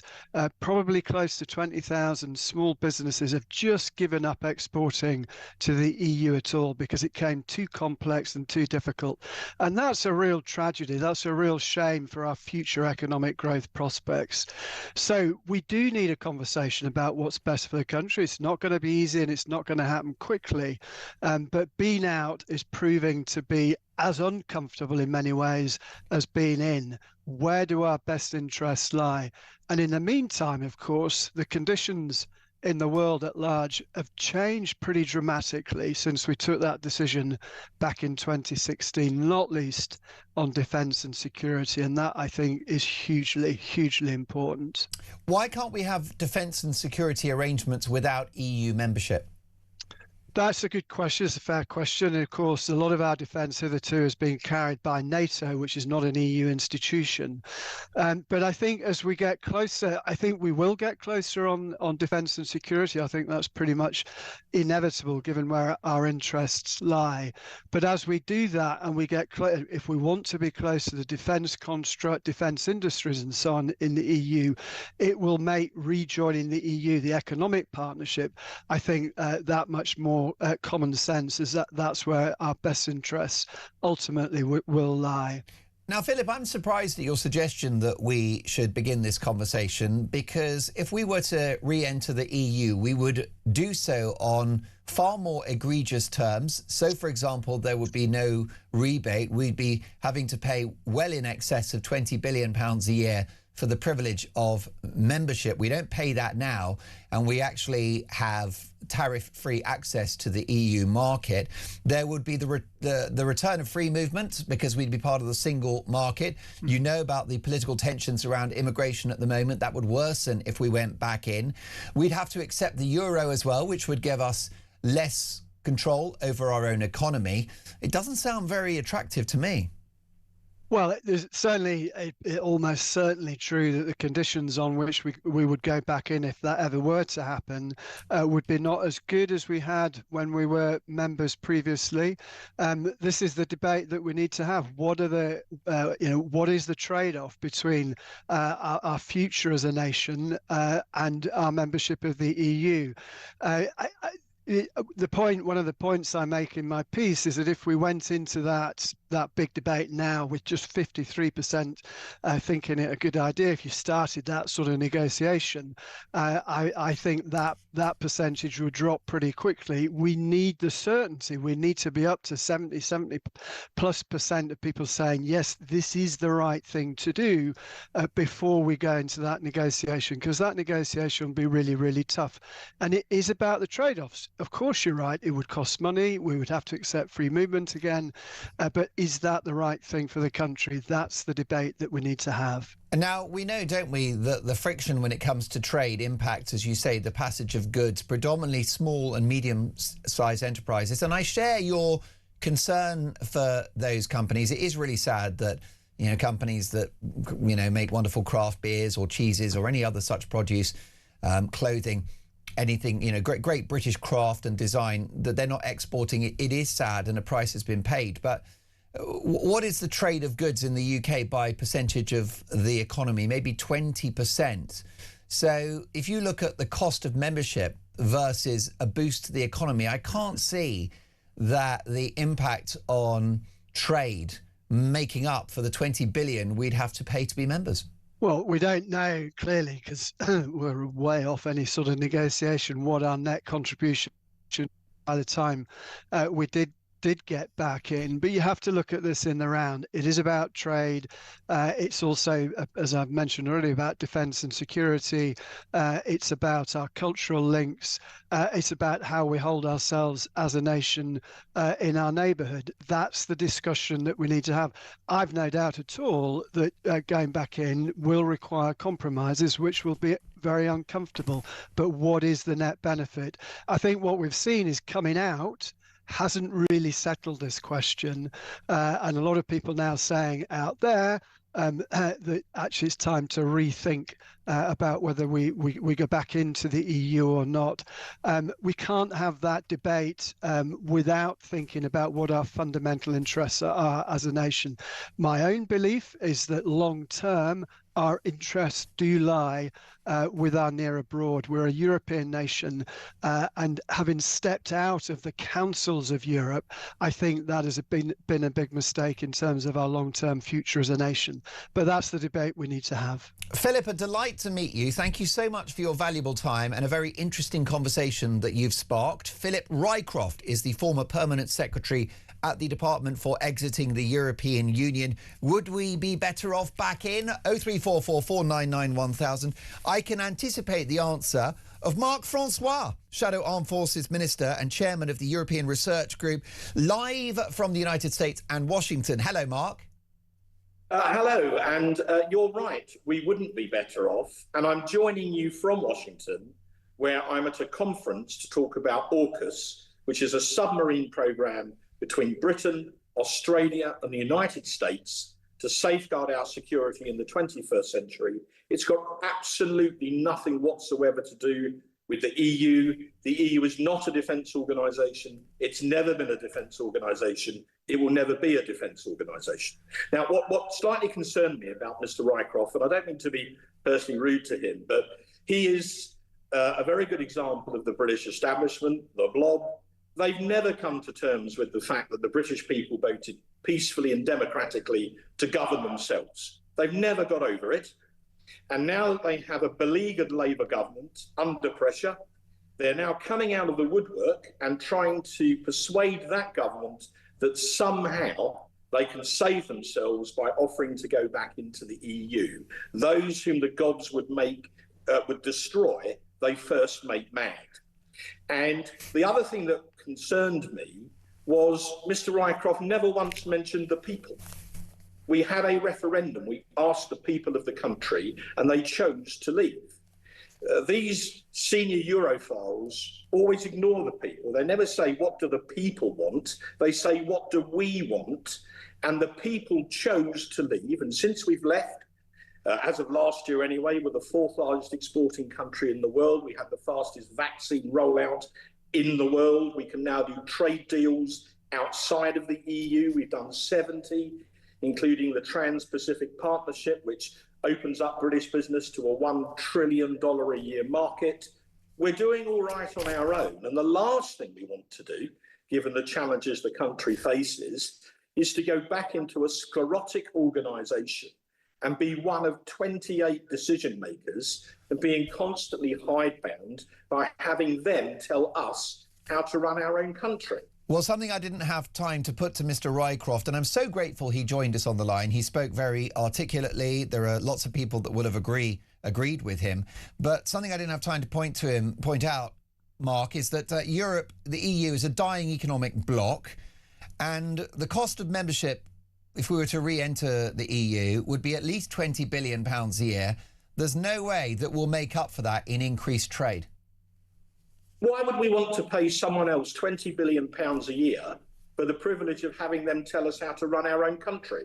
probably close to 20,000 small businesses, have just given up exporting to the EU at all because it became too complex and too difficult. And that's a real tragedy. That's a real shame for our future economic growth prospects. So we do need a conversation about what's best for the country. It's not going to be easy and it's not going to happen quickly. But being out is proving to be as uncomfortable in many ways as being in. Where do our best interests lie? And in the meantime, of course, the conditions in the world at large have changed pretty dramatically since we took that decision back in 2016, not least on defence and security. And that, I think, is hugely, hugely important. Why can't we have defence and security arrangements without EU membership? That's a good question. It's a fair question. And of course, a lot of our defence hitherto has been carried by NATO, which is not an EU institution. But I think as we get closer, I think we will get closer on defence and security. I think that's pretty much inevitable given where our interests lie. But as we do that and we get if we want to be close to the defence construct, defence industries and so on in the EU, it will make rejoining the EU, the economic partnership, I think that much more common sense, is that's where our best interests ultimately will lie. Now, Philip, I'm surprised at your suggestion that we should begin this conversation, because if we were to re-enter the EU, we would do so on far more egregious terms. So, for example, there would be no rebate. We'd be having to pay well in excess of £20 billion a year for the privilege of membership. We don't pay that now, and we actually have tariff-free access to the EU market. There would be the return of free movement, because we'd be part of the single market. You know about the political tensions around immigration at the moment. That would worsen if we went back in. We'd have to accept the euro as well, which would give us less control over our own economy. It doesn't sound very attractive to me. Well, it's certainly almost certainly true that the conditions on which we would go back in, if that ever were to happen, would be not as good as we had when we were members previously. This is the debate that we need to have. What are the, what is the trade-off between our future as a nation and our membership of the EU? One of the points I make in my piece is that if we went into that big debate now with just 53% thinking it a good idea, if you started that sort of negotiation, I think that percentage would drop pretty quickly. We need the certainty. We need to be up to 70 plus percent of people saying, yes, this is the right thing to do before we go into that negotiation, because that negotiation will be really, really tough. And it is about the trade-offs. Of course, you're right. It would cost money. We would have to accept free movement again. But is that the right thing for the country? That's the debate that we need to have. And now we know, don't we, that the friction when it comes to trade impacts, as you say, the passage of goods, predominantly small and medium-sized enterprises. And I share your concern for those companies. It is really sad that, companies that, make wonderful craft beers or cheeses or any other such produce, clothing, anything, great British craft and design, that they're not exporting it. It is sad, and a price has been paid. But what is the trade of goods in the UK by percentage of the economy? Maybe 20%. So if you look at the cost of membership versus a boost to the economy, I can't see that the impact on trade making up for the 20 billion we'd have to pay to be members. Well, we don't know clearly, because we're way off any sort of negotiation, what our net contribution by the time we did get back in. But you have to look at this in the round. It is about trade. It's also, as I've mentioned earlier, about defence and security. It's about our cultural links. It's about how we hold ourselves as a nation in our neighbourhood. That's the discussion that we need to have. I've no doubt at all that going back in will require compromises, which will be very uncomfortable. But what is the net benefit? I think what we've seen is coming out hasn't really settled this question, and a lot of people now saying out there that actually it's time to rethink about whether we go back into the EU or not. We can't have that debate without thinking about what our fundamental interests are as a nation. My own belief is that long term, our interests do lie with our near abroad. We're a European nation, and having stepped out of the councils of Europe, I think that has been a big mistake in terms of our long-term future as a nation. But that's the debate we need to have. Philip, a delight to meet you. Thank you so much for your valuable time and a very interesting conversation that you've sparked. Philip Rycroft is the former Permanent Secretary at the Department for Exiting the European Union. Would we be better off back in? 0344 499 1000. I can anticipate the answer of Mark Francois, Shadow Armed Forces Minister and Chairman of the European Research Group, live from the United States and Washington. Hello, Mark. Hello, and you're right, we wouldn't be better off. And I'm joining you from Washington, where I'm at a conference to talk about AUKUS, which is a submarine program between Britain, Australia and the United States to safeguard our security in the 21st century. It's got absolutely nothing whatsoever to do with the EU. The EU is not a defence organisation. It's never been a defence organisation. It will never be a defence organisation. Now, what slightly concerned me about Mr. Rycroft, and I don't mean to be personally rude to him, but he is a very good example of the British establishment, the blob. They've never come to terms with the fact that the British people voted peacefully and democratically to govern themselves. They've never got over it. And now that they have a beleaguered Labour government under pressure, they're now coming out of the woodwork and trying to persuade that government that somehow they can save themselves by offering to go back into the EU. Those whom the gods would destroy, they first make mad. And the other thing that concerned me was Mr. Rycroft never once mentioned the people. We had a referendum. We asked the people of the country and they chose to leave. These senior Europhiles always ignore the people. They never say, what do the people want? They say, what do we want? And the people chose to leave. And since we've left, as of last year anyway, we're the fourth largest exporting country in the world. We have the fastest vaccine rollout in the world. We can now do trade deals outside of the EU. We've done 70, including the Trans-Pacific Partnership, which opens up British business to a $1 trillion a year market. We're doing all right on our own. And the last thing we want to do, given the challenges the country faces, is to go back into a sclerotic organisation and be one of 28 decision makers and being constantly hidebound by having them tell us how to run our own country. Well, something I didn't have time to put to Mr. Rycroft, and I'm so grateful he joined us on the line. He spoke very articulately. There are lots of people that would have agreed with him. But something I didn't have time to point out, Mark, is that Europe, the EU, is a dying economic bloc, and the cost of membership, if we were to re-enter the EU, would be at least £20 billion a year. There's no way that we'll make up for that in increased trade. Why would we want to pay someone else £20 billion a year for the privilege of having them tell us how to run our own country?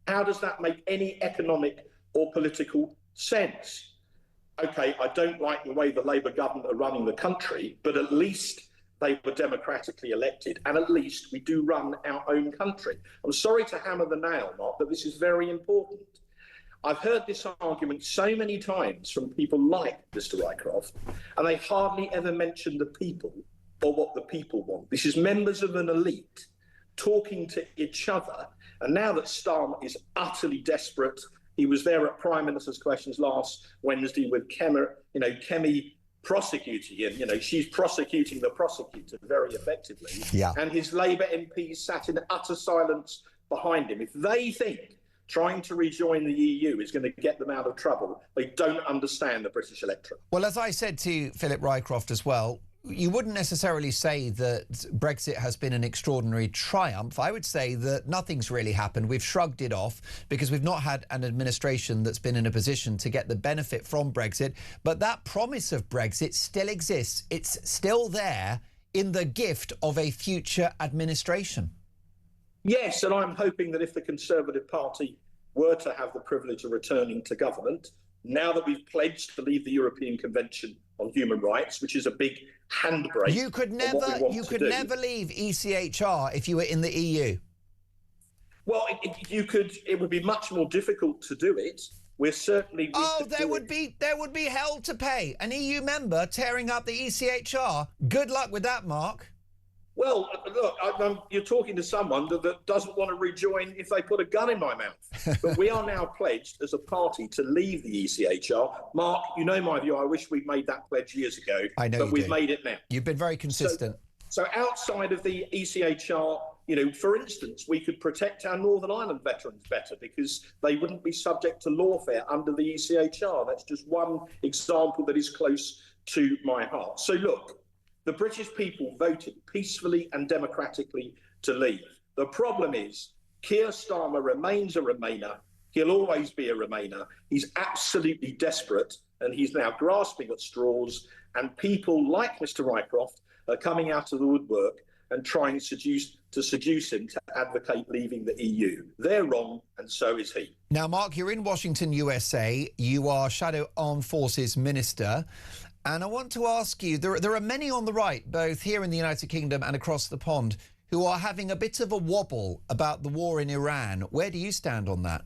How does that make any economic or political sense? OK, I don't like the way the Labour government are running the country, but at least they were democratically elected, and at least we do run our own country. I'm sorry to hammer the nail, Mark, but this is very important. I've heard this argument so many times from people like Mr. Rycroft, and they hardly ever mention the people or what the people want. This is members of an elite talking to each other. And now that Starmer is utterly desperate, he was there at Prime Minister's Questions last Wednesday with Kemi prosecuting him. She's prosecuting the prosecutor very effectively. Yeah. And his Labour MPs sat in utter silence behind him. If they think trying to rejoin the EU is going to get them out of trouble, they don't understand the British electorate. Well, as I said to Philip Rycroft as well, you wouldn't necessarily say that Brexit has been an extraordinary triumph. I would say that nothing's really happened. We've shrugged it off because we've not had an administration that's been in a position to get the benefit from Brexit. But that promise of Brexit still exists. It's still there in the gift of a future administration. Yes, and I'm hoping that if the Conservative Party were to have the privilege of returning to government, now that we've pledged to leave the European Convention on Human Rights, which is a big handbrake. You could never leave ECHR if you were in the EU. Well, it would be much more difficult to do it. We're certainly. There would be hell to pay. An EU member tearing up the ECHR. Good luck with that, Mark. Well, look, you're talking to someone that doesn't want to rejoin if they put a gun in my mouth. But we are now pledged as a party to leave the ECHR. Mark, you know my view. I wish we'd made that pledge years ago. I know, but we've made it now. You've been very consistent. So outside of the ECHR, for instance, we could protect our Northern Ireland veterans better because they wouldn't be subject to lawfare under the ECHR. That's just one example that is close to my heart. So look, the British people voted peacefully and democratically to leave. The problem is Keir Starmer remains a Remainer. He'll always be a Remainer. He's absolutely desperate and he's now grasping at straws. And people like Mr. Rycroft are coming out of the woodwork and trying to seduce him to advocate leaving the EU. They're wrong, and so is he. Now, Mark, you're in Washington, USA. You are Shadow Armed Forces Minister. And I want to ask you, there are many on the right, both here in the United Kingdom and across the pond, who are having a bit of a wobble about the war in Iran. Where do you stand on that?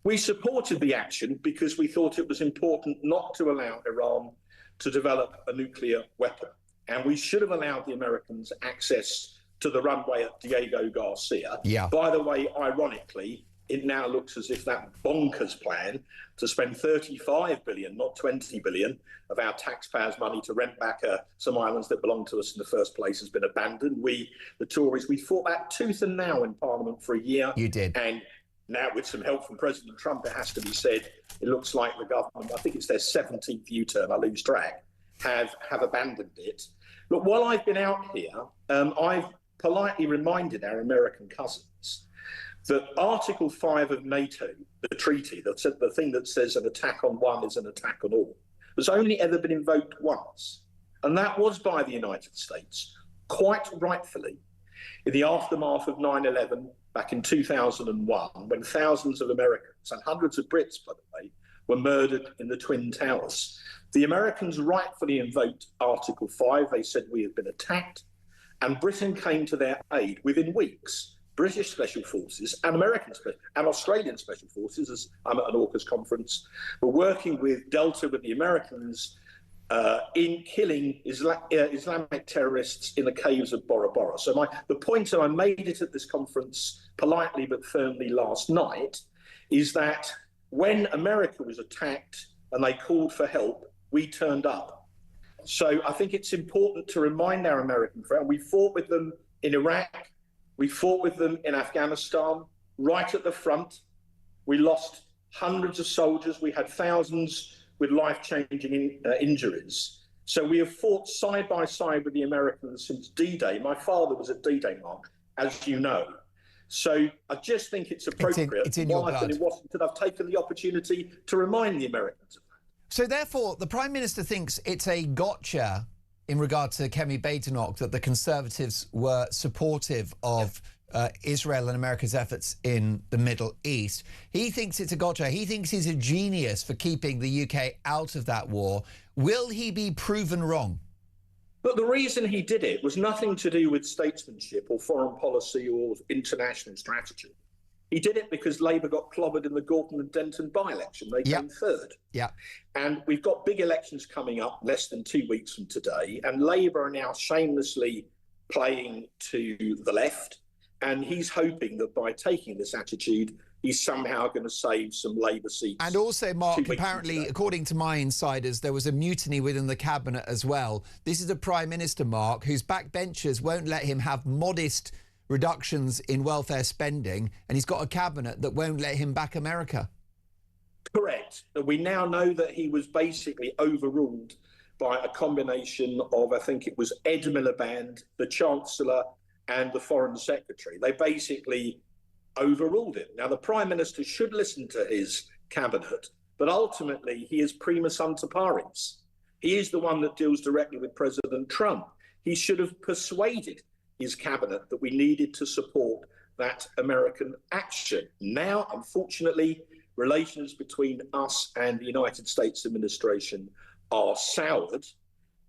We supported the action because we thought it was important not to allow Iran to develop a nuclear weapon. And we should have allowed the Americans access to the runway at Diego Garcia. Yeah. By the way, ironically, it now looks as if that bonkers plan to spend 35 billion, not 20 billion, of our taxpayers' money to rent back some islands that belong to us in the first place has been abandoned. We, the Tories, we fought that tooth and nail in Parliament for a year. You did. And now, with some help from President Trump, it has to be said, it looks like the government, I think it's their 17th U-turn, I lose track, have abandoned it. Look, while I've been out here, I've politely reminded our American cousins that Article 5 of NATO, the treaty, the thing that says an attack on one is an attack on all, has only ever been invoked once. And that was by the United States, quite rightfully, in the aftermath of 9/11 back in 2001, when thousands of Americans and hundreds of Brits, by the way, were murdered in the Twin Towers. The Americans rightfully invoked Article 5. They said we had been attacked, and Britain came to their aid within weeks. British Special Forces and Australian Special Forces, as I'm at an AUKUS conference, were working with Delta, with the Americans, in killing Islamic terrorists in the caves of Bora Bora. So the point, and I made it at this conference politely but firmly last night, is that when America was attacked and they called for help, we turned up. So I think it's important to remind our American friends, we fought with them in Iraq, we fought with them in Afghanistan, right at the front. We lost hundreds of soldiers. We had thousands with life-changing injuries. So we have fought side by side with the Americans since D-Day. My father was at D-Day, Mark, as you know. So I just think it's appropriate. It's in your while I've been in Washington, I've taken the opportunity to remind the Americans of that. So therefore, the Prime Minister thinks it's a gotcha in regard to Kemi Badenoch that the Conservatives were supportive of Israel and America's efforts in the Middle East. He thinks it's a gotcha. He thinks he's a genius for keeping the UK out of that war. Will he be proven wrong? But the reason he did it was nothing to do with statesmanship or foreign policy or international strategy. He did it because Labour got clobbered in the Gorton and Denton by-election. They came third. Yeah. And we've got big elections coming up less than 2 weeks from today, and Labour are now shamelessly playing to the left, and he's hoping that by taking this attitude, he's somehow going to save some Labour seats. And also, Mark, apparently, according to my insiders, there was a mutiny within the cabinet as well. This is a Prime Minister, Mark, whose backbenchers won't let him have modest reductions in welfare spending, and he's got a cabinet that won't let him back America. Correct. We now know that he was basically overruled by a combination of, I think it was Ed Miliband, the Chancellor, and the Foreign Secretary. They basically overruled him. Now, the Prime Minister should listen to his cabinet, but ultimately he is primus inter pares. He is the one that deals directly with President Trump. He should have persuaded his cabinet that we needed to support that American action. Now, unfortunately, relations between us and the United States administration are soured.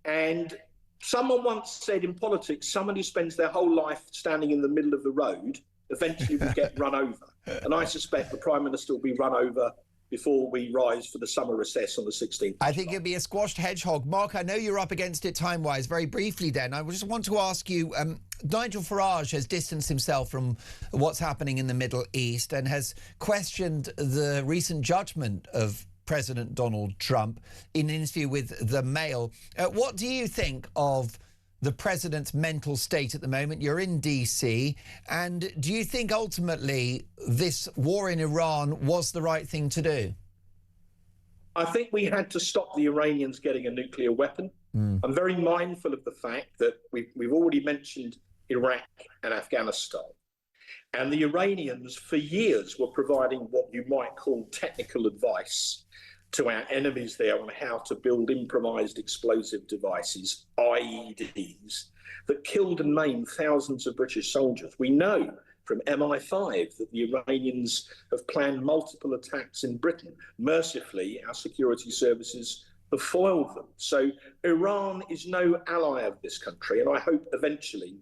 And someone once said in politics, someone who spends their whole life standing in the middle of the road eventually will get run over. And I suspect the Prime Minister will be run over before we rise for the summer recess on the 16th. I think it'll be a squashed hedgehog. Mark, I know you're up against it time-wise. Very briefly then, I just want to ask you, Nigel Farage has distanced himself from what's happening in the Middle East and has questioned the recent judgment of President Donald Trump in an interview with The Mail. What do you think of the president's mental state at the moment? You're in DC, and do you think ultimately this war in Iran was the right thing to do? I think we had to stop the Iranians getting a nuclear weapon. I'm very mindful of the fact that we've already mentioned Iraq and Afghanistan. And the Iranians for years were providing what you might call technical advice to our enemies there on how to build improvised explosive devices, IEDs. that killed and maimed thousands of British soldiers. We know from MI5 that the Iranians have planned multiple attacks in Britain. Mercifully, our security services have foiled them. So Iran is no ally of this country, and I hope eventually,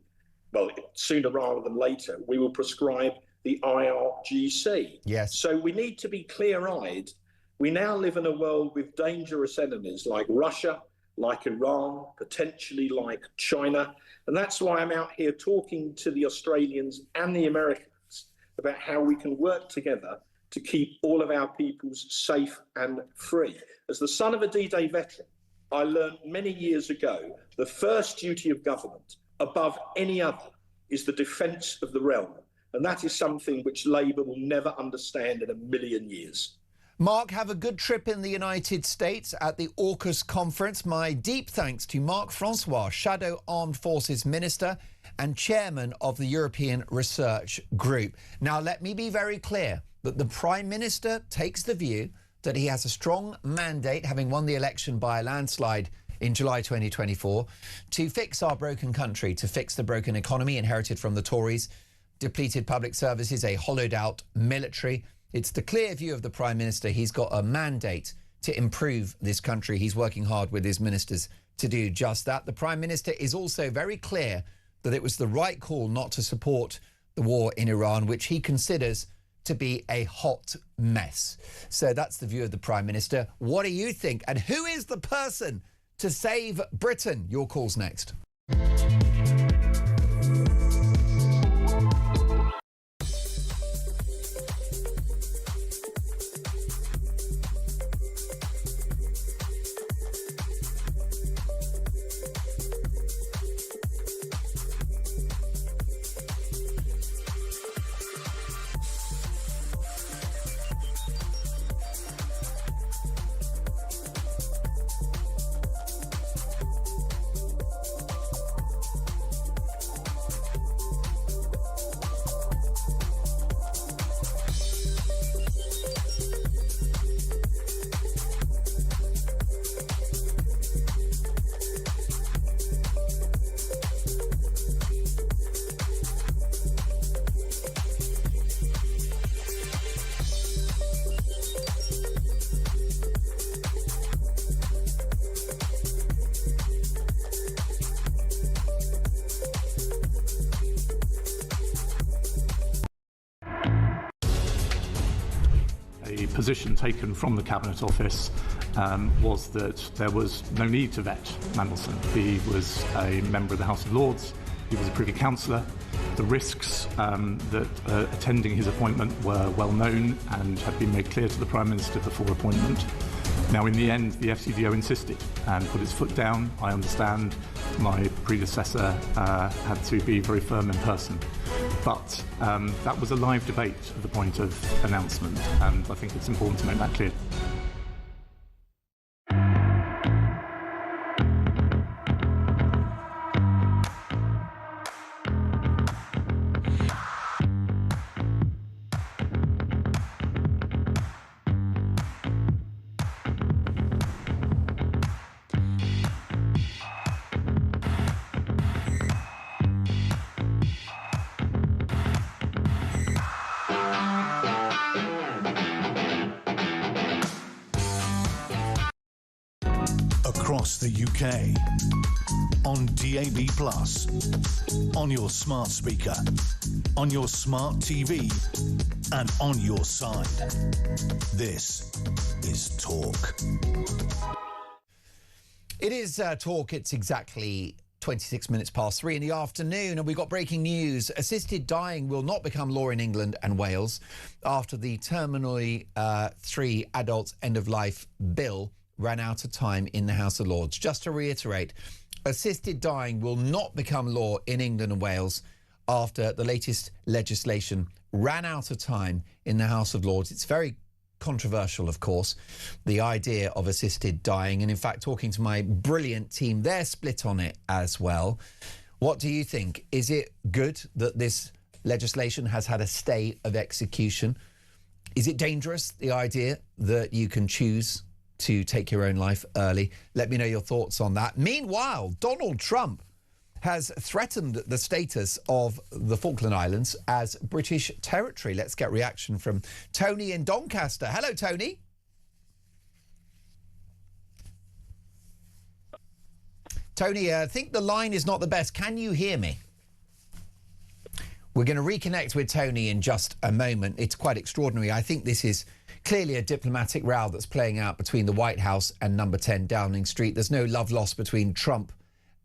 well, sooner rather than later, we will prescribe the IRGC. Yes. So we need to be clear-eyed. We now live in a world with dangerous enemies like Russia, like Iran, potentially like China. And that's why I'm out here talking to the Australians and the Americans about how we can work together to keep all of our peoples safe and free. As the son of a D-Day veteran, I learned many years ago, the first duty of government, above any other, is the defence of the realm. And that is something which Labour will never understand in a million years. Mark, have a good trip in the United States at the AUKUS conference. My deep thanks to Mark Francois, Shadow Armed Forces Minister and Chairman of the European Research Group. Now, let me be very clear that the Prime Minister takes the view that he has a strong mandate, having won the election by a landslide in July 2024, to fix our broken country, to fix the broken economy inherited from the Tories, depleted public services, a hollowed out military. It's the clear view of the Prime Minister. He's got a mandate to improve this country. He's working hard with his ministers to do just that. The Prime Minister is also very clear that it was the right call not to support the war in Iran, which he considers to be a hot mess. So that's the view of the Prime Minister. What do you think? And who is the person to save Britain? Your call's next. Position taken from the Cabinet Office was that there was no need to vet Mandelson. He was a member of the House of Lords. He was a Privy Councillor. The risks that attending his appointment were well known and had been made clear to the Prime Minister before appointment. Now, in the end, the FCDO insisted and put its foot down. I understand my predecessor had to be very firm in person. But that was a live debate at the point of announcement, and I think it's important to make that clear. Across the UK, on DAB+, on your smart speaker, on your smart TV, and on your side. This is Talk. It is Talk. It's exactly 26 minutes past 3 in the afternoon, and we've got breaking news. Assisted dying will not become law in England and Wales after the terminally 3 adults end-of-life bill ran out of time in the House of Lords. Just to reiterate, assisted dying will not become law in England and Wales after the latest legislation ran out of time in the House of Lords. It's very controversial, of course, the idea of assisted dying. And in fact, talking to my brilliant team, they're split on it as well. What do you think? Is it good that this legislation has had a stay of execution? Is it dangerous, the idea that you can choose to take your own life early? Let me know your thoughts on that. Meanwhile, Donald Trump has threatened the status of the Falkland Islands as British territory. Let's get reaction from Tony in Doncaster. Hello, Tony. Tony, I think the line is not the best. Can you hear me? We're going to reconnect with Tony in just a moment. It's quite extraordinary. I think this is clearly a diplomatic row that's playing out between the White House and number 10 Downing Street. There's no love lost between Trump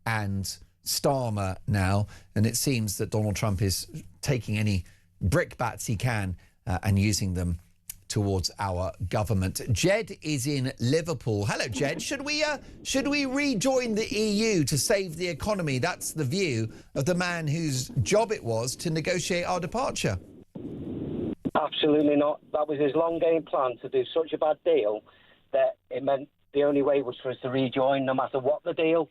and Starmer now, and it seems that Donald Trump is taking any brickbats he can and using them towards our government. Jed is in Liverpool. Hello, Jed. Should we rejoin the EU to save the economy? That's the view of the man whose job it was to negotiate our departure. Absolutely not. That was his long game plan, to do such a bad deal that it meant the only way was for us to rejoin, no matter what the deal.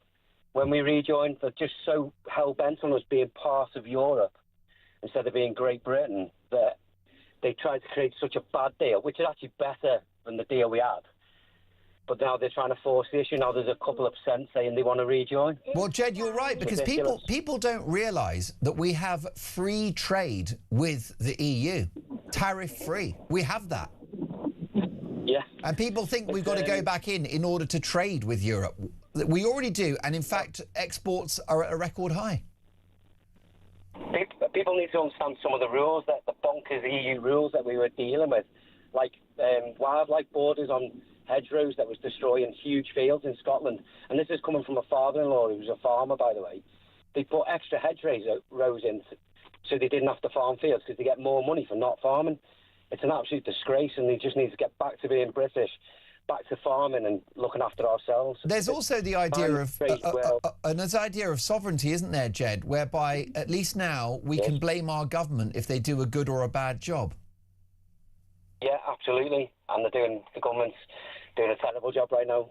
When we rejoined, they're just so hell-bent on us being part of Europe instead of being Great Britain that they tried to create such a bad deal, which is actually better than the deal we had. But now they're trying to force the issue. Now there's a couple of percent saying they want to rejoin. Well, Jed, you're right, because people don't realise that we have free trade with the EU, tariff-free. We have that. Yeah. And people think we've got to go back in order to trade with Europe. We already do, and in fact, exports are at a record high. People need to understand some of the rules, that the bonkers EU rules that we were dealing with, like wildlife borders on hedgerows that was destroying huge fields in Scotland. And this is coming from a father-in-law who was a farmer, by the way. They put extra hedgerows in so they didn't have to farm fields because they get more money for not farming. It's an absolute disgrace, and they just need to get back to being British, back to farming and looking after ourselves. There's also the idea of sovereignty, isn't there, Jed, whereby at least now we can blame our government if they do a good or a bad job. Yeah, absolutely. And the government's doing a terrible job right now.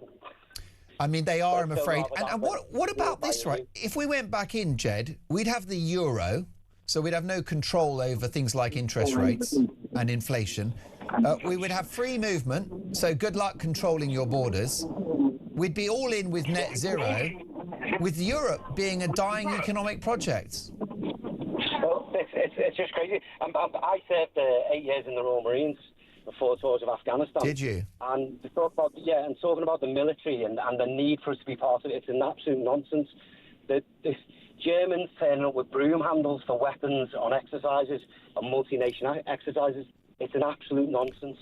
I mean, they are, I'm afraid. And what about this, right? If we went back in, Jed, we'd have the euro, so we'd have no control over things like interest rates and inflation. We would have free movement, so good luck controlling your borders. We'd be all in with net zero, with Europe being a dying economic project. Well, it's just crazy. I served 8 years in the Royal Marines before tours of Afghanistan. Did you? And talking about the military and the need for us to be part of it, it's an absolute nonsense. The Germans turning up with broom handles for weapons on exercises, on multi-nation exercises. It's an absolute nonsense.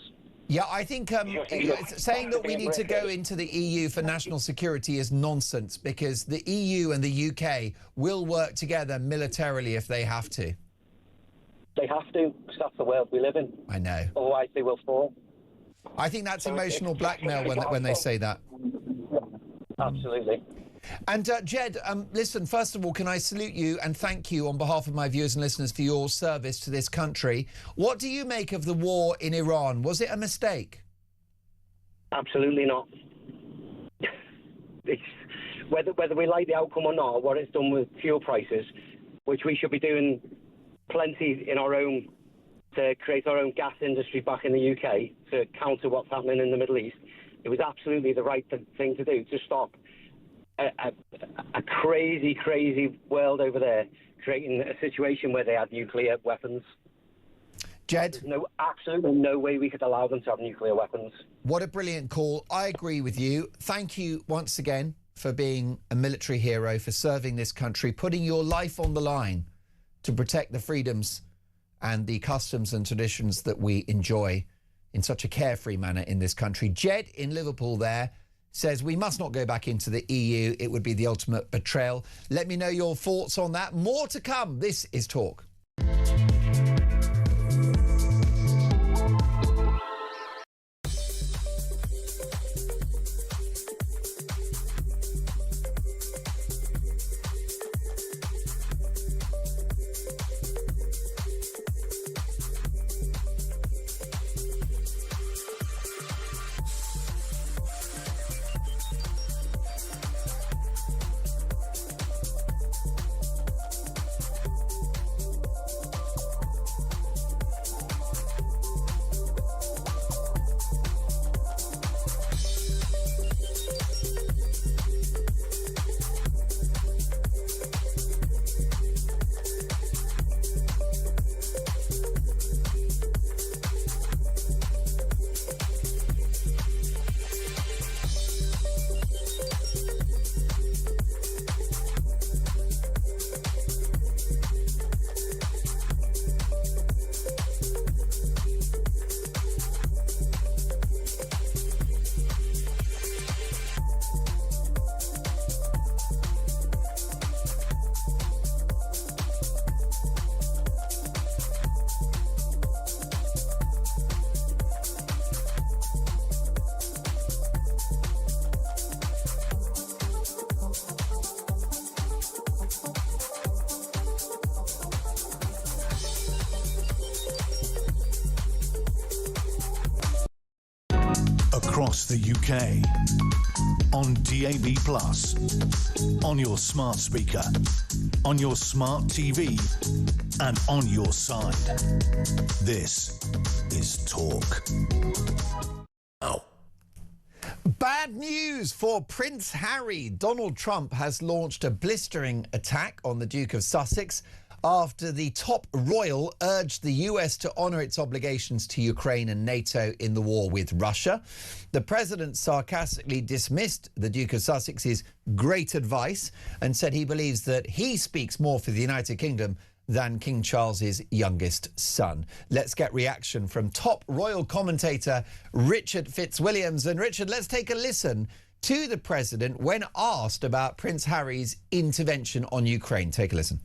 Yeah, I think saying that we need to go into the EU for national security is nonsense, because the EU and the UK will work together militarily if they have to. They have to, because that's the world we live in. I know. Otherwise they will fall. I think that's emotional blackmail when they say that. Absolutely. And Jed, listen, first of all, can I salute you and thank you on behalf of my viewers and listeners for your service to this country. What do you make of the war in Iran? Was it a mistake? Absolutely not. It's, whether we like the outcome or not, what it's done with fuel prices, which we should be doing plenty in our own, to create our own gas industry back in the UK to counter what's happening in the Middle East. It was absolutely the right thing to do, to stop a crazy, crazy world over there, creating a situation where they had nuclear weapons. Jed? There's absolutely no way we could allow them to have nuclear weapons. What a brilliant call. I agree with you. Thank you once again for being a military hero, for serving this country, putting your life on the line to protect the freedoms and the customs and traditions that we enjoy in such a carefree manner in this country. Jed in Liverpool there says we must not go back into the EU. It would be the ultimate betrayal. Let me know your thoughts on that. More to come. This is Talk. across the UK. On DAB+, on your smart speaker, on your smart TV, and on your side. This is Talk. Oh. Bad news for Prince Harry. Donald Trump has launched a blistering attack on the Duke of Sussex after the top royal urged the US to honour its obligations to Ukraine and NATO in the war with Russia. The president sarcastically dismissed the Duke of Sussex's great advice and said he believes that he speaks more for the United Kingdom than King Charles's youngest son. Let's get reaction from top royal commentator Richard Fitzwilliams. And Richard, let's take a listen to the president when asked about Prince Harry's intervention on Ukraine. Take a listen.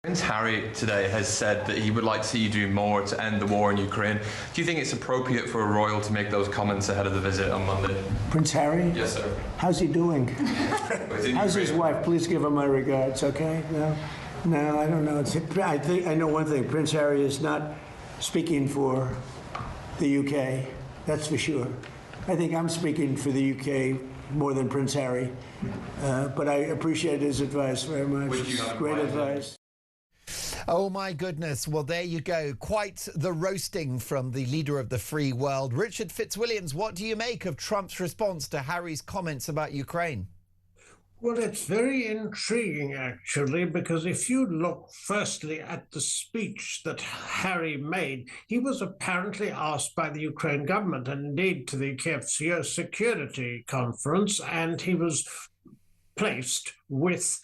Prince Harry today has said that he would like to see you do more to end the war in Ukraine. Do you think it's appropriate for a royal to make those comments ahead of the visit on Monday? Prince Harry? Yes, sir. How's he doing? How's his wife? Please give him my regards, okay? No, I don't know. I know one thing. Prince Harry is not speaking for the UK. That's for sure. I think I'm speaking for the UK more than Prince Harry. But I appreciate his advice very much. Great advice. Oh, my goodness. Well, there you go. Quite the roasting from the leader of the free world. Richard Fitzwilliams, what do you make of Trump's response to Harry's comments about Ukraine? Well, it's very intriguing, actually, because if you look firstly at the speech that Harry made, he was apparently asked by the Ukraine government, and indeed to the Kiev Security Conference, and he was placed with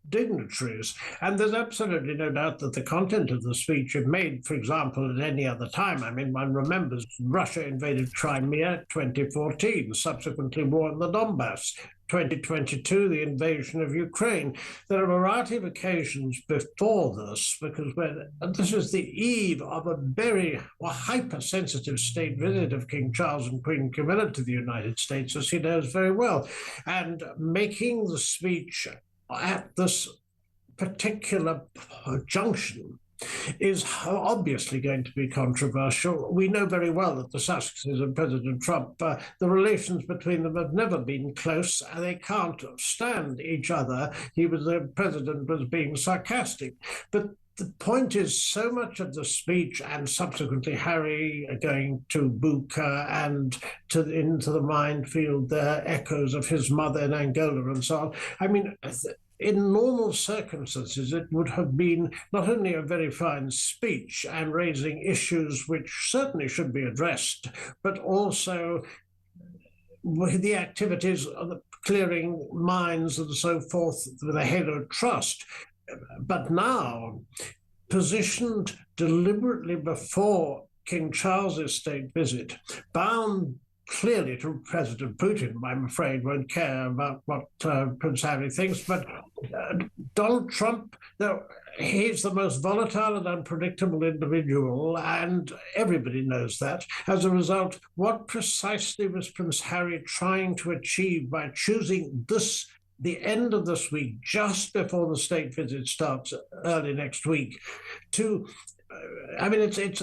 dignitaries. And there's absolutely no doubt that the content of the speech, if made, for example, at any other time, I mean, one remembers Russia invaded Crimea 2014, subsequently war in the Donbass, 2022, the invasion of Ukraine. There are a variety of occasions before this, because this is the eve of a very hypersensitive state visit of King Charles and Queen Camilla to the United States, as he knows very well. And making the speech at this particular junction is obviously going to be controversial. We know very well that the Sussexes and President Trump, the relations between them have never been close, and they can't stand each other. The president was being sarcastic. But the point is, so much of the speech and subsequently Harry going to Bucha and into the minefield there, echoes of his mother in Angola and so on. I mean, in normal circumstances, it would have been not only a very fine speech and raising issues which certainly should be addressed, but also the activities of clearing mines and so forth with a halo trust. But now, positioned deliberately before King Charles's state visit, bound clearly to President Putin, I'm afraid, won't care about what Prince Harry thinks. But Donald Trump, he's the most volatile and unpredictable individual, and everybody knows that. As a result, what precisely was Prince Harry trying to achieve by choosing the end of this week, just before the state visit starts early next week, it's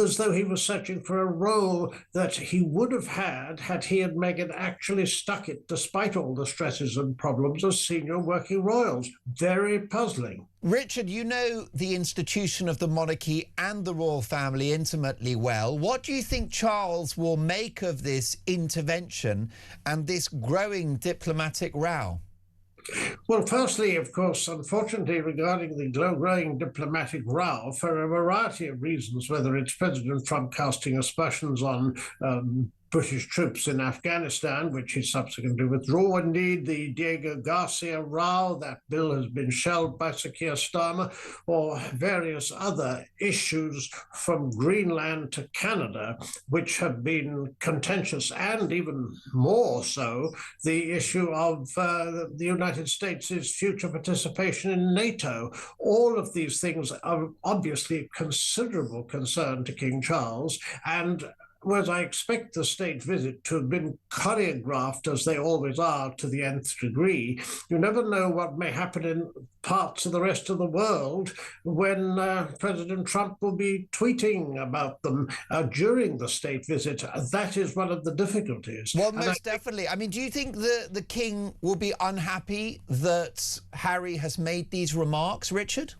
as though he was searching for a role that he would have had he and Meghan actually stuck it, despite all the stresses and problems as senior working royals. Very puzzling. Richard, you know the institution of the monarchy and the royal family intimately well. What do you think Charles will make of this intervention and this growing diplomatic row? Well, firstly, of course, unfortunately, regarding the growing diplomatic row, for a variety of reasons, whether it's President Trump casting aspersions on British troops in Afghanistan, which he subsequently withdrew. Indeed, the Diego Garcia row, that bill has been shelved by Sir Keir Starmer, or various other issues from Greenland to Canada, which have been contentious, and even more so, the issue of the United States' future participation in NATO. All of these things are obviously of considerable concern to King Charles, and whereas I expect the state visit to have been choreographed, as they always are, to the nth degree. You never know what may happen in parts of the rest of the world when President Trump will be tweeting about them during the state visit. That is one of the difficulties. Well, most definitely. I mean, do you think the King will be unhappy that Harry has made these remarks, Richard?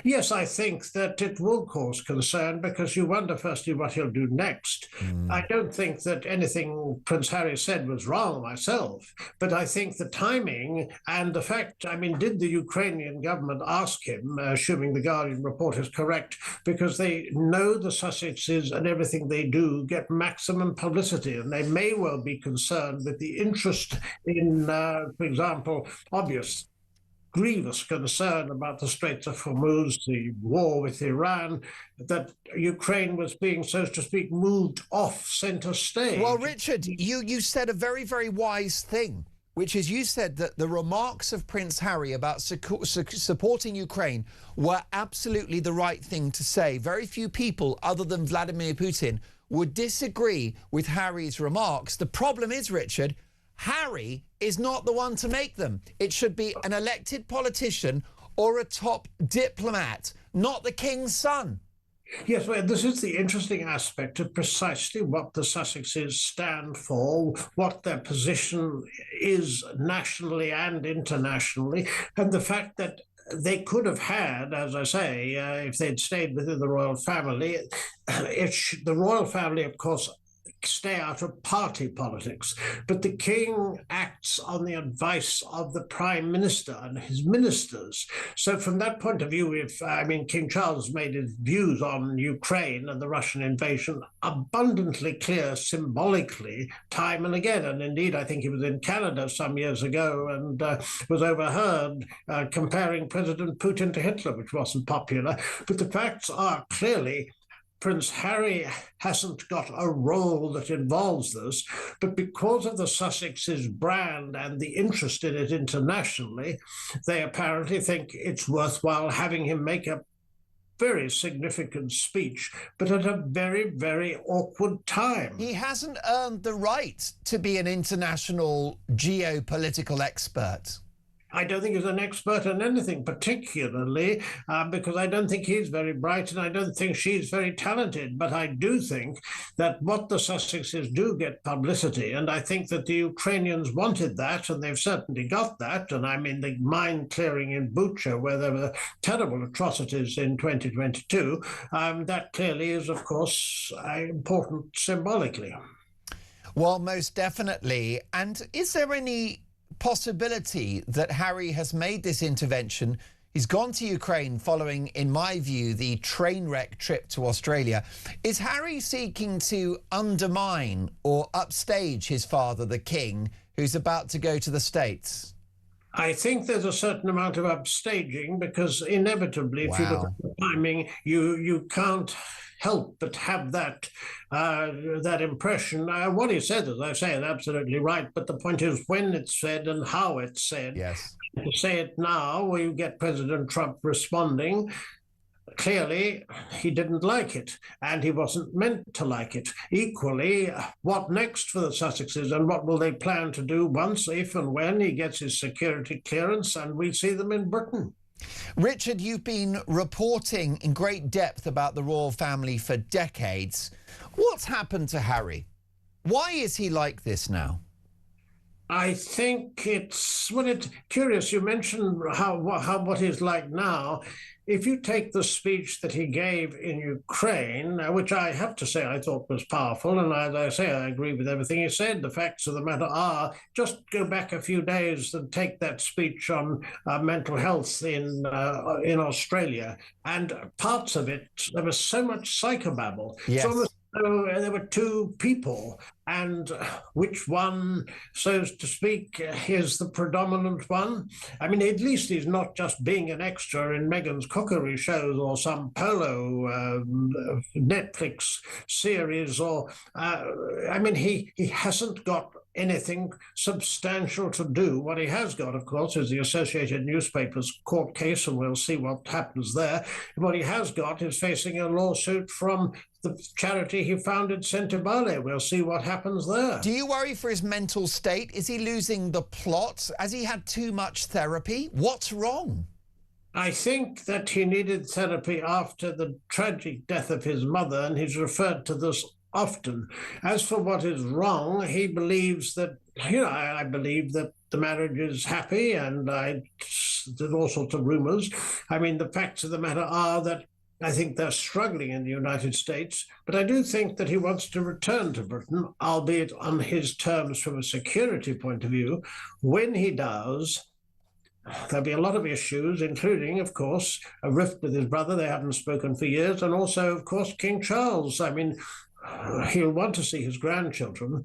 Yes, I think that it will cause concern because you wonder, firstly, what he'll do next. I don't think that anything Prince Harry said was wrong myself, but I think the timing and the fact, I mean, did the Ukrainian government ask him, assuming the Guardian report is correct, because they know the Sussexes and everything they do get maximum publicity, and they may well be concerned with the interest in, for example, obvious grievous concern about the Straits of Hormuz, the war with Iran, that Ukraine was being, so to speak, moved off centre stage. Well, Richard, you said a very, very wise thing, which is you said that the remarks of Prince Harry about supporting Ukraine were absolutely the right thing to say. Very few people, other than Vladimir Putin, would disagree with Harry's remarks. The problem is, Richard, Harry is not the one to make them. It should be an elected politician or a top diplomat, not the King's son. Yes, well, this is the interesting aspect of precisely what the Sussexes stand for, what their position is nationally and internationally, and the fact that they could have had, as I say, if they'd stayed within the royal family, the royal family, of course, stay out of party politics, but the King acts on the advice of the Prime Minister and his ministers. So from that point of view, King Charles made his views on Ukraine and the Russian invasion abundantly clear symbolically time and again. And indeed, I think he was in Canada some years ago and was overheard comparing President Putin to Hitler, which wasn't popular. But the facts are clearly Prince Harry hasn't got a role that involves this, but because of the Sussexes' brand and the interest in it internationally, they apparently think it's worthwhile having him make a very significant speech, but at a very, very awkward time. He hasn't earned the right to be an international geopolitical expert. I don't think he's an expert on anything particularly, because I don't think he's very bright and I don't think she's very talented. But I do think that what the Sussexes do get publicity, and I think that the Ukrainians wanted that, and they've certainly got that. And I mean, the mine clearing in Bucha, where there were terrible atrocities in 2022, that clearly is, of course, important symbolically. Well, most definitely. And is there any possibility that Harry has made this intervention? He's gone to Ukraine following, in my view, the train wreck trip to Australia. Is Harry seeking to undermine or upstage his father, the King, who's about to go to the States? I think there's a certain amount of upstaging because inevitably, if you look at the timing, you can't help but have that impression. What he said, as I say, is absolutely right. But the point is when it's said and how it's said. Yes. To say it now, where you get President Trump responding, clearly he didn't like it, and he wasn't meant to like it. Equally, what next for the Sussexes, and what will they plan to do once, if and when he gets his security clearance and we see them in Britain? Richard, you've been reporting in great depth about the royal family for decades. What's happened to Harry? Why is he like this now? I think it's curious. You mentioned what he's like now. If you take the speech that he gave in Ukraine, which I have to say I thought was powerful, and as I say, I agree with everything he said. The facts of the matter are, just go back a few days and take that speech on mental health in Australia, and parts of it, there was so much psychobabble. Yes. There were two people, and which one, so to speak, is the predominant one? I mean, at least he's not just being an extra in Meghan's cookery shows or some polo Netflix series, or I mean, he hasn't got anything substantial to do. What he has got, of course, is the Associated Newspapers court case, and we'll see what happens there. What he has got is facing a lawsuit from the charity he founded founded Sentebale. We'll see what happens there. Do you worry for his mental state? Is he losing the plot? Has he had too much therapy? What's wrong? I think that he needed therapy after the tragic death of his mother, and he's referred to this often. As for what is wrong, he believes that, I believe that the marriage is happy, and there's all sorts of rumours. I mean, the facts of the matter are that I think they're struggling in the United States, but I do think that he wants to return to Britain, albeit on his terms from a security point of view. When he does, there'll be a lot of issues, including, of course, a rift with his brother. They haven't spoken for years. And also, of course, King Charles. I mean, he'll want to see his grandchildren.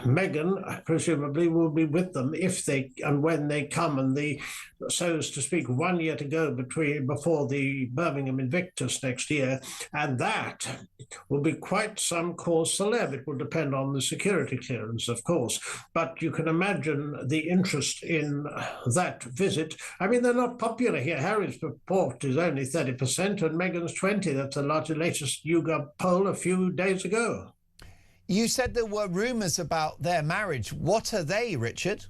Meghan presumably will be with them if they and when they come, and so as to speak, 1 year to go before the Birmingham Invictus next year, and that will be quite some cause célèbre. It will depend on the security clearance, of course, but you can imagine the interest in that visit. I mean, they're not popular here. Harry's report is only 30% and Meghan's 20%. That's the latest YouGov poll a few days ago. You said there were rumours about their marriage. What are they, Richard?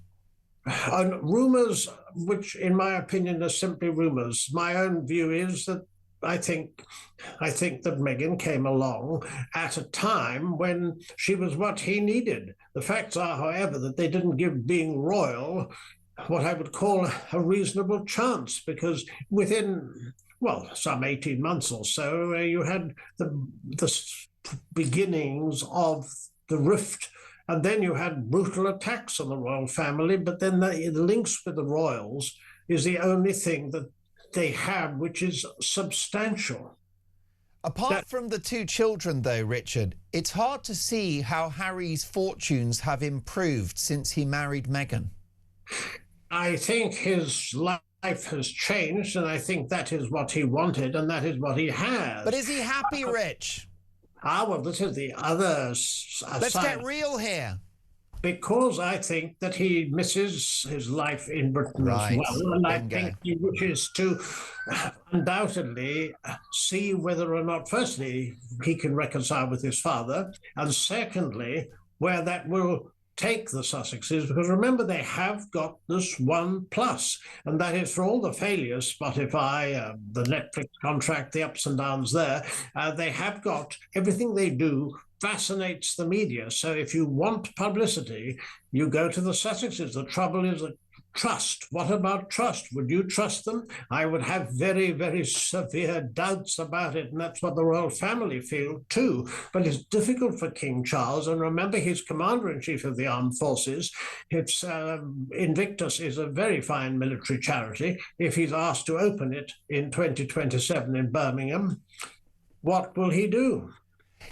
Rumours, which in my opinion are simply rumours. My own view is that I think that Meghan came along at a time when she was what he needed. The facts are, however, that they didn't give being royal what I would call a reasonable chance, because within, some 18 months or so, you had the beginnings of the rift, and then you had brutal attacks on the royal family, but then the links with the royals is the only thing that they have which is substantial. Apart from the two children, though, Richard, it's hard to see how Harry's fortunes have improved since he married Meghan. I think his life has changed, and I think that is what he wanted, and that is what he has. But is he happy, Rich? Well, this is the other side. Let's get real here. Because I think that he misses his life in Britain as well. And I think he wishes to undoubtedly see whether or not, firstly, he can reconcile with his father, and secondly, where that will take the Sussexes, because remember, they have got this one plus, and that is for all the failures, Spotify, the Netflix contract, the ups and downs there, they have got everything they do fascinates the media. So if you want publicity, you go to the Sussexes. The trouble is that trust. What about trust? Would you trust them? I would have very, very severe doubts about it, and that's what the royal family feel too. But it's difficult for King Charles, and remember, he's Commander-in-Chief of the Armed Forces. It's Invictus is a very fine military charity. If he's asked to open it in 2027 in Birmingham, what will he do?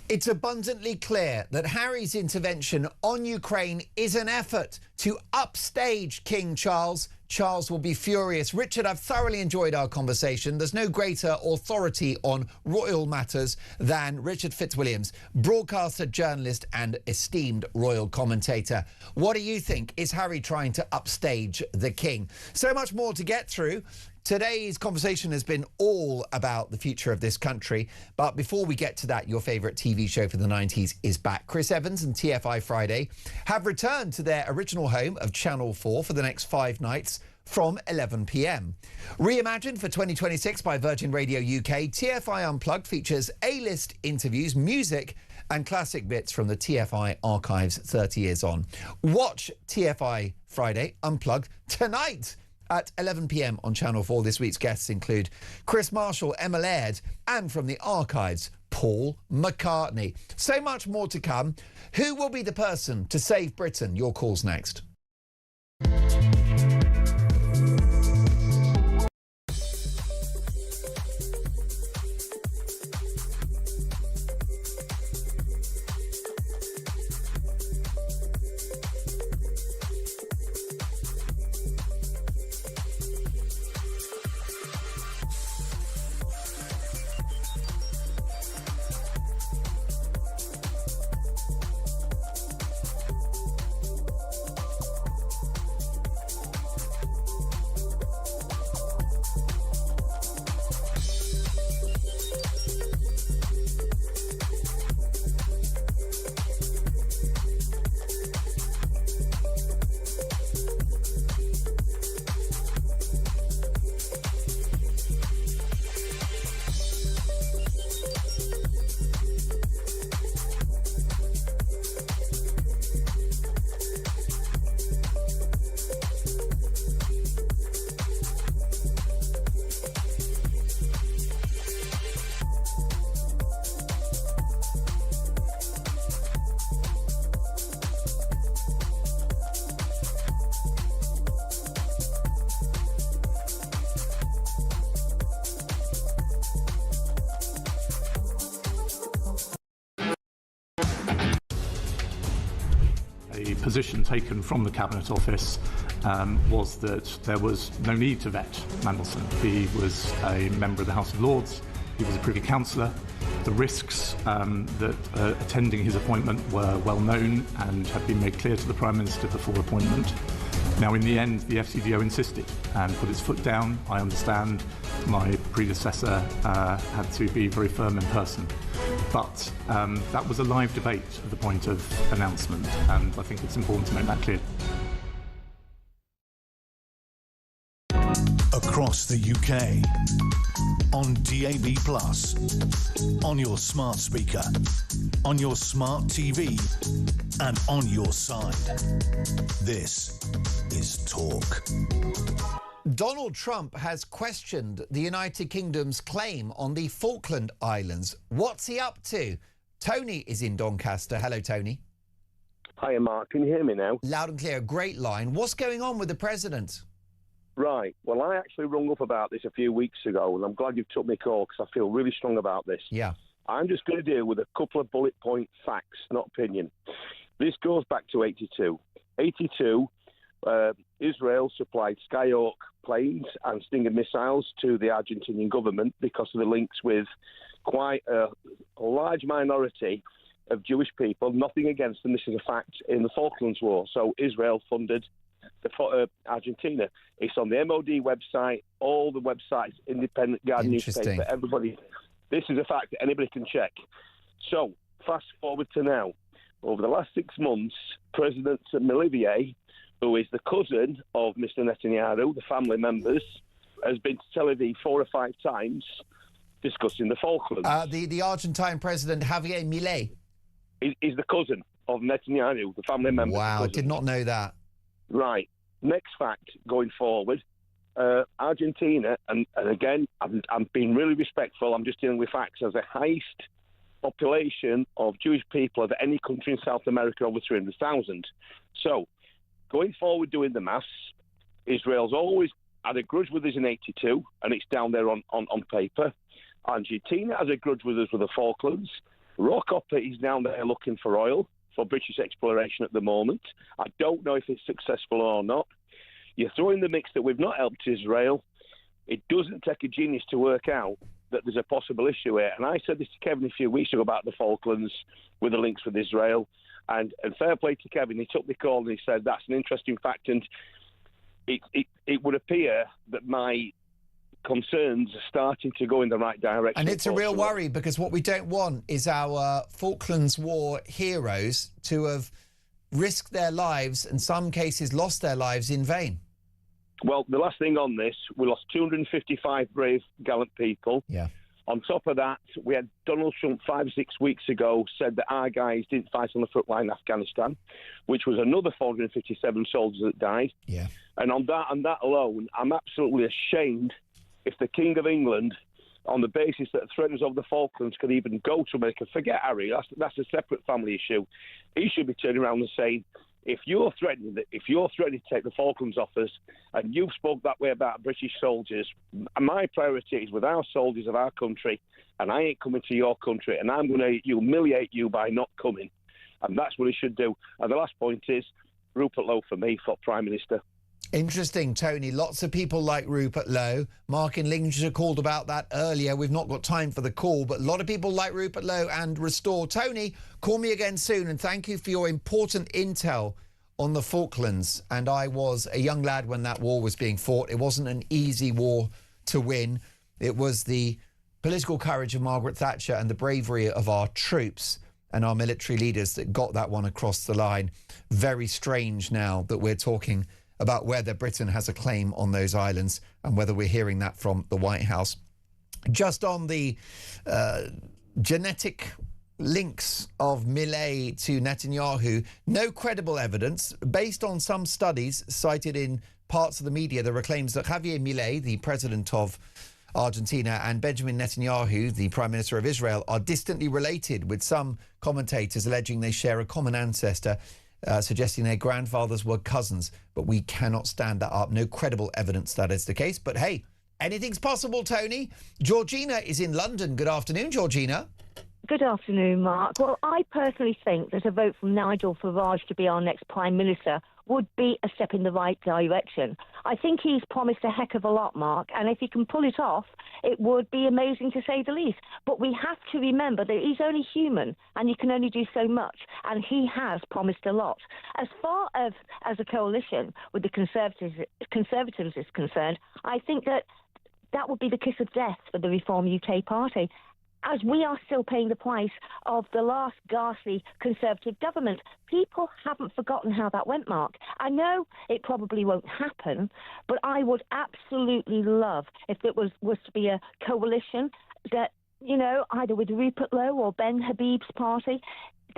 It's abundantly clear that Harry's intervention on Ukraine is an effort to upstage King Charles. Charles will be furious. Richard, I've thoroughly enjoyed our conversation. There's no greater authority on royal matters than Richard Fitzwilliams, broadcaster, journalist and esteemed royal commentator. What do you think? Is Harry trying to upstage the king? So much more to get through. Today's conversation has been all about the future of this country. But before we get to that, your favourite TV show for the 90s is back. Chris Evans and TFI Friday have returned to their original home of Channel 4 for the next 5 nights from 11 p.m. Reimagined for 2026 by Virgin Radio UK, TFI Unplugged features A-list interviews, music and classic bits from the TFI archives 30 years on. Watch TFI Friday Unplugged tonight at 11 p.m. on Channel 4. This week's guests include Chris Marshall, Emma Laird, and from the archives, Paul McCartney. So much more to come. Who will be the person to save Britain? Your call's next. The position taken from the Cabinet Office was that there was no need to vet Mandelson. He was a member of the House of Lords. He was a Privy Councillor. The risks that attending his appointment were well known and had been made clear to the Prime Minister before appointment. Now, in the end, the FCDO insisted and put its foot down. I understand my predecessor had to be very firm in person. But that was a live debate at the point of announcement, and I think it's important to make that clear. Across the UK, on DAB+, on your smart speaker, on your smart TV, and on your side. This is Talk. Donald Trump has questioned the United Kingdom's claim on the Falkland Islands. What's he up to? Tony is in Doncaster. Hello, Tony. Hiya, Mark. Can you hear me now? Loud and clear. Great line. What's going on with the president? Right. Well, I actually rung up about this a few weeks ago, and I'm glad you've took my call because I feel really strong about this. Yeah. I'm just going to deal with a couple of bullet point facts, not opinion. This goes back to 82. 82, Israel supplied Skyhawk planes and Stinger missiles to the Argentinian government because of the links with quite a large minority of Jewish people, nothing against them, this is a fact, in the Falklands War. So Israel funded Argentina. It's on the MOD website, all the websites, Independent Guardian newspaper, everybody. This is a fact that anybody can check. So, fast forward to now. Over the last 6 months, President Olivier, who is the cousin of Mr. Netanyahu, the family members, has been to Tel Aviv 4 or 5 times discussing the Falklands. The Argentine President, Javier Milei. Is the cousin of Netanyahu, the family member. Wow, I did not know that. Right. Next fact going forward, Argentina, and again, I'm being really respectful, I'm just dealing with facts, has the highest population of Jewish people of any country in South America, over 300,000. So, going forward doing the maths, Israel's always had a grudge with us in 82, and it's down there on paper. Argentina has a grudge with us with the Falklands. Rockhopper is down there looking for oil for British exploration at the moment. I don't know if it's successful or not. You throw in the mix that we've not helped Israel. It doesn't take a genius to work out that there's a possible issue here. And I said this to Kevin a few weeks ago about the Falklands with the links with Israel. And fair play to Kevin, he took the call and he said that's an interesting fact. And it would appear that my concerns are starting to go in the right direction. And it's a real worry, because what we don't want is our Falklands War heroes to have risked their lives, in some cases lost their lives in vain. Well, the last thing on this, we lost 255 brave, gallant people. Yeah. On top of that, we had Donald Trump 5 or 6 weeks ago said that our guys didn't fight on the front line in Afghanistan, which was another 457 soldiers that died. Yeah. And on that alone, I'm absolutely ashamed if the King of England, on the basis that threats of the Falklands could even go to America, forget Harry, that's a separate family issue. He should be turning around and saying, if you're threatening to take the Falklands off us, and you've spoke that way about British soldiers, my priority is with our soldiers of our country, and I ain't coming to your country, and I'm going to humiliate you by not coming. And that's what he should do. And the last point is Rupert Lowe for me for Prime Minister. Interesting, Tony. Lots of people like Rupert Lowe. Mark in Lincolnshire called about that earlier. We've not got time for the call, but a lot of people like Rupert Lowe and Restore. Tony, call me again soon, and thank you for your important intel on the Falklands. And I was a young lad when that war was being fought. It wasn't an easy war to win. It was the political courage of Margaret Thatcher and the bravery of our troops and our military leaders that got that one across the line. Very strange now that we're talking about whether Britain has a claim on those islands and whether we're hearing that from the White House. Just on the genetic links of Milei to Netanyahu, no credible evidence. Based on some studies cited in parts of the media, there are claims that Javier Milei, the president of Argentina, and Benjamin Netanyahu, the Prime Minister of Israel, are distantly related, with some commentators alleging they share a common ancestor, suggesting their grandfathers were cousins. But we cannot stand that up. No credible evidence that is the case. But hey, anything's possible, Tony. Georgina is in London. Good afternoon, Georgina. Good afternoon, Mark. Well, I personally think that a vote from Nigel Farage to be our next Prime Minister would be a step in the right direction. I think he's promised a heck of a lot, Mark, and if he can pull it off, it would be amazing to say the least. But we have to remember that he's only human, and you can only do so much, and he has promised a lot. As far as a coalition with the Conservatives is concerned, I think that would be the kiss of death for the Reform UK party, as we are still paying the price of the last ghastly Conservative government. People haven't forgotten how that went, Mark. I know it probably won't happen, but I would absolutely love if it was to be a coalition that, you know, either with Rupert Lowe or Ben Habib's party.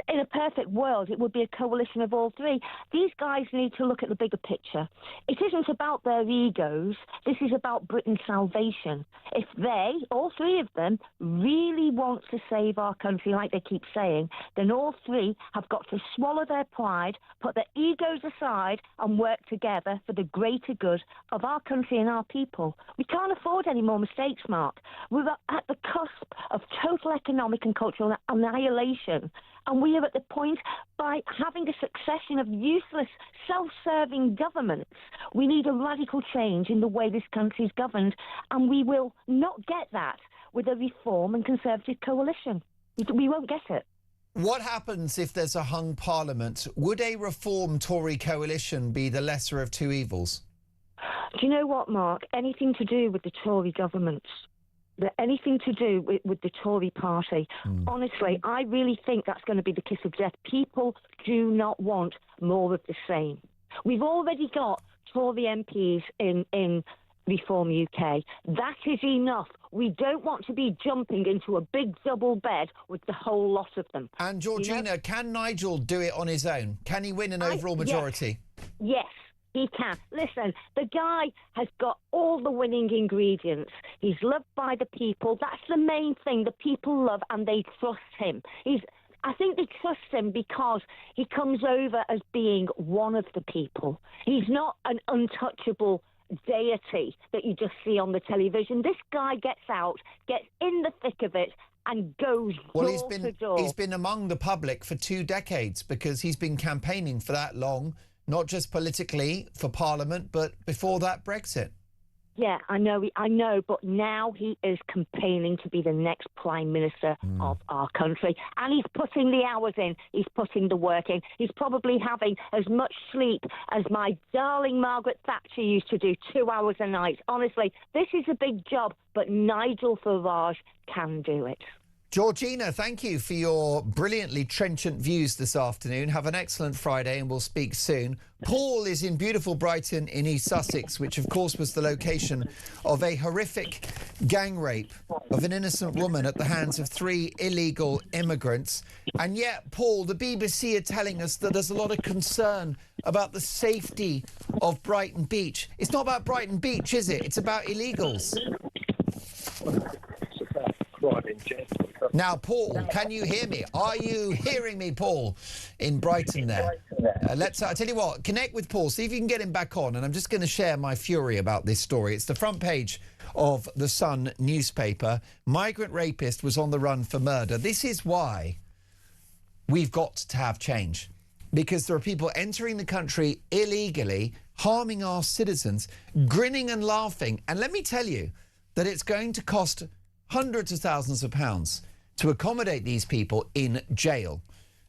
In a perfect world, it would be a coalition of all three. These guys need to look at the bigger picture. It isn't about their egos. This is about Britain's salvation. If they, all three of them, really want to save our country like they keep saying, then all three have got to swallow their pride, put their egos aside and work together for the greater good of our country and our people. We can't afford any more mistakes, Mark. We're at the cusp of total economic and cultural annihilation. And we are at the point, by having a succession of useless, self-serving governments, we need a radical change in the way this country is governed, and we will not get that with a Reform and Conservative coalition. We won't get it. What happens if there's a hung parliament? Would a Reform Tory coalition be the lesser of two evils? Do you know what, Mark? Anything to do with the Tory government, anything to do with the Tory party. Honestly, I really think that's going to be the kiss of death. People do not want more of the same. We've already got Tory MPs in Reform UK. That is enough. We don't want to be jumping into a big double bed with the whole lot of them. And Georgina, can Nigel do it on his own? Can he win an overall majority? Yes. He can. Listen, the guy has got all the winning ingredients. He's loved by the people. That's the main thing. The people love and they trust him. I think they trust him because he comes over as being one of the people. He's not an untouchable deity that you just see on the television. This guy gets out, gets in the thick of it, and goes door to door. He's been among the public for 2 decades because he's been campaigning for that long. Not just politically for Parliament, but before that, Brexit. Yeah, I know, but now he is campaigning to be the next Prime Minister of our country. And he's putting the hours in, he's putting the work in. He's probably having as much sleep as my darling Margaret Thatcher used to do, 2 hours a night. Honestly, this is a big job, but Nigel Farage can do it. Georgina, thank you for your brilliantly trenchant views this afternoon. Have an excellent Friday and we'll speak soon. Paul is in beautiful Brighton in East Sussex, which of course was the location of a horrific gang rape of an innocent woman at the hands of 3 illegal immigrants. And yet, Paul, the BBC are telling us that there's a lot of concern about the safety of Brighton Beach. It's not about Brighton Beach, is it? It's about illegals. Now, Paul, can you hear me? Are you hearing me, Paul, in Brighton there? I tell you what, connect with Paul, see if you can get him back on, and I'm just going to share my fury about this story. It's the front page of the Sun newspaper. Migrant rapist was on the run for murder. This is why we've got to have change, because there are people entering the country illegally, harming our citizens, grinning and laughing. And let me tell you that it's going to cost hundreds of thousands of pounds to accommodate these people in jail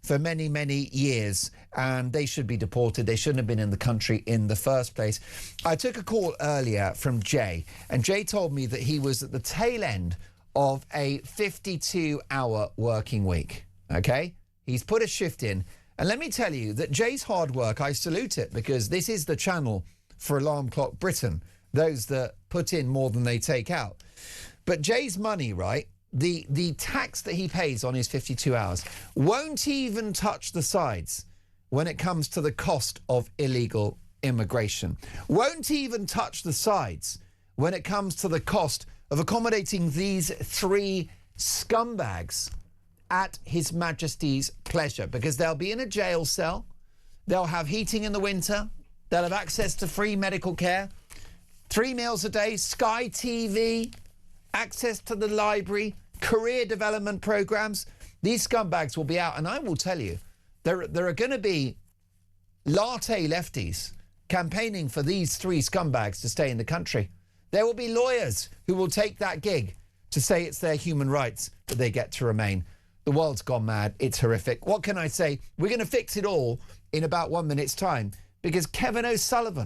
for many, many years, and they should be deported. They shouldn't have been in the country in the first place. I took a call earlier from Jay, and Jay told me that he was at the tail end of a 52-hour working week, okay? He's put a shift in, and let me tell you that Jay's hard work, I salute it, because this is the channel for Alarm Clock Britain, those that put in more than they take out. But Jay's money, right, the tax that he pays on his 52 hours won't even touch the sides when it comes to the cost of illegal immigration. Won't even touch the sides when it comes to the cost of accommodating these 3 scumbags at His Majesty's pleasure, because they'll be in a jail cell, they'll have heating in the winter, they'll have access to free medical care, 3 meals a day, Sky TV, access to the library, career development programmes. These scumbags will be out, and I will tell you, there are going to be latte lefties campaigning for these three scumbags to stay in the country. There will be lawyers who will take that gig to say it's their human rights that they get to remain. The world's gone mad. It's horrific. What can I say? We're going to fix it all in about 1 minute's time, because Kevin O'Sullivan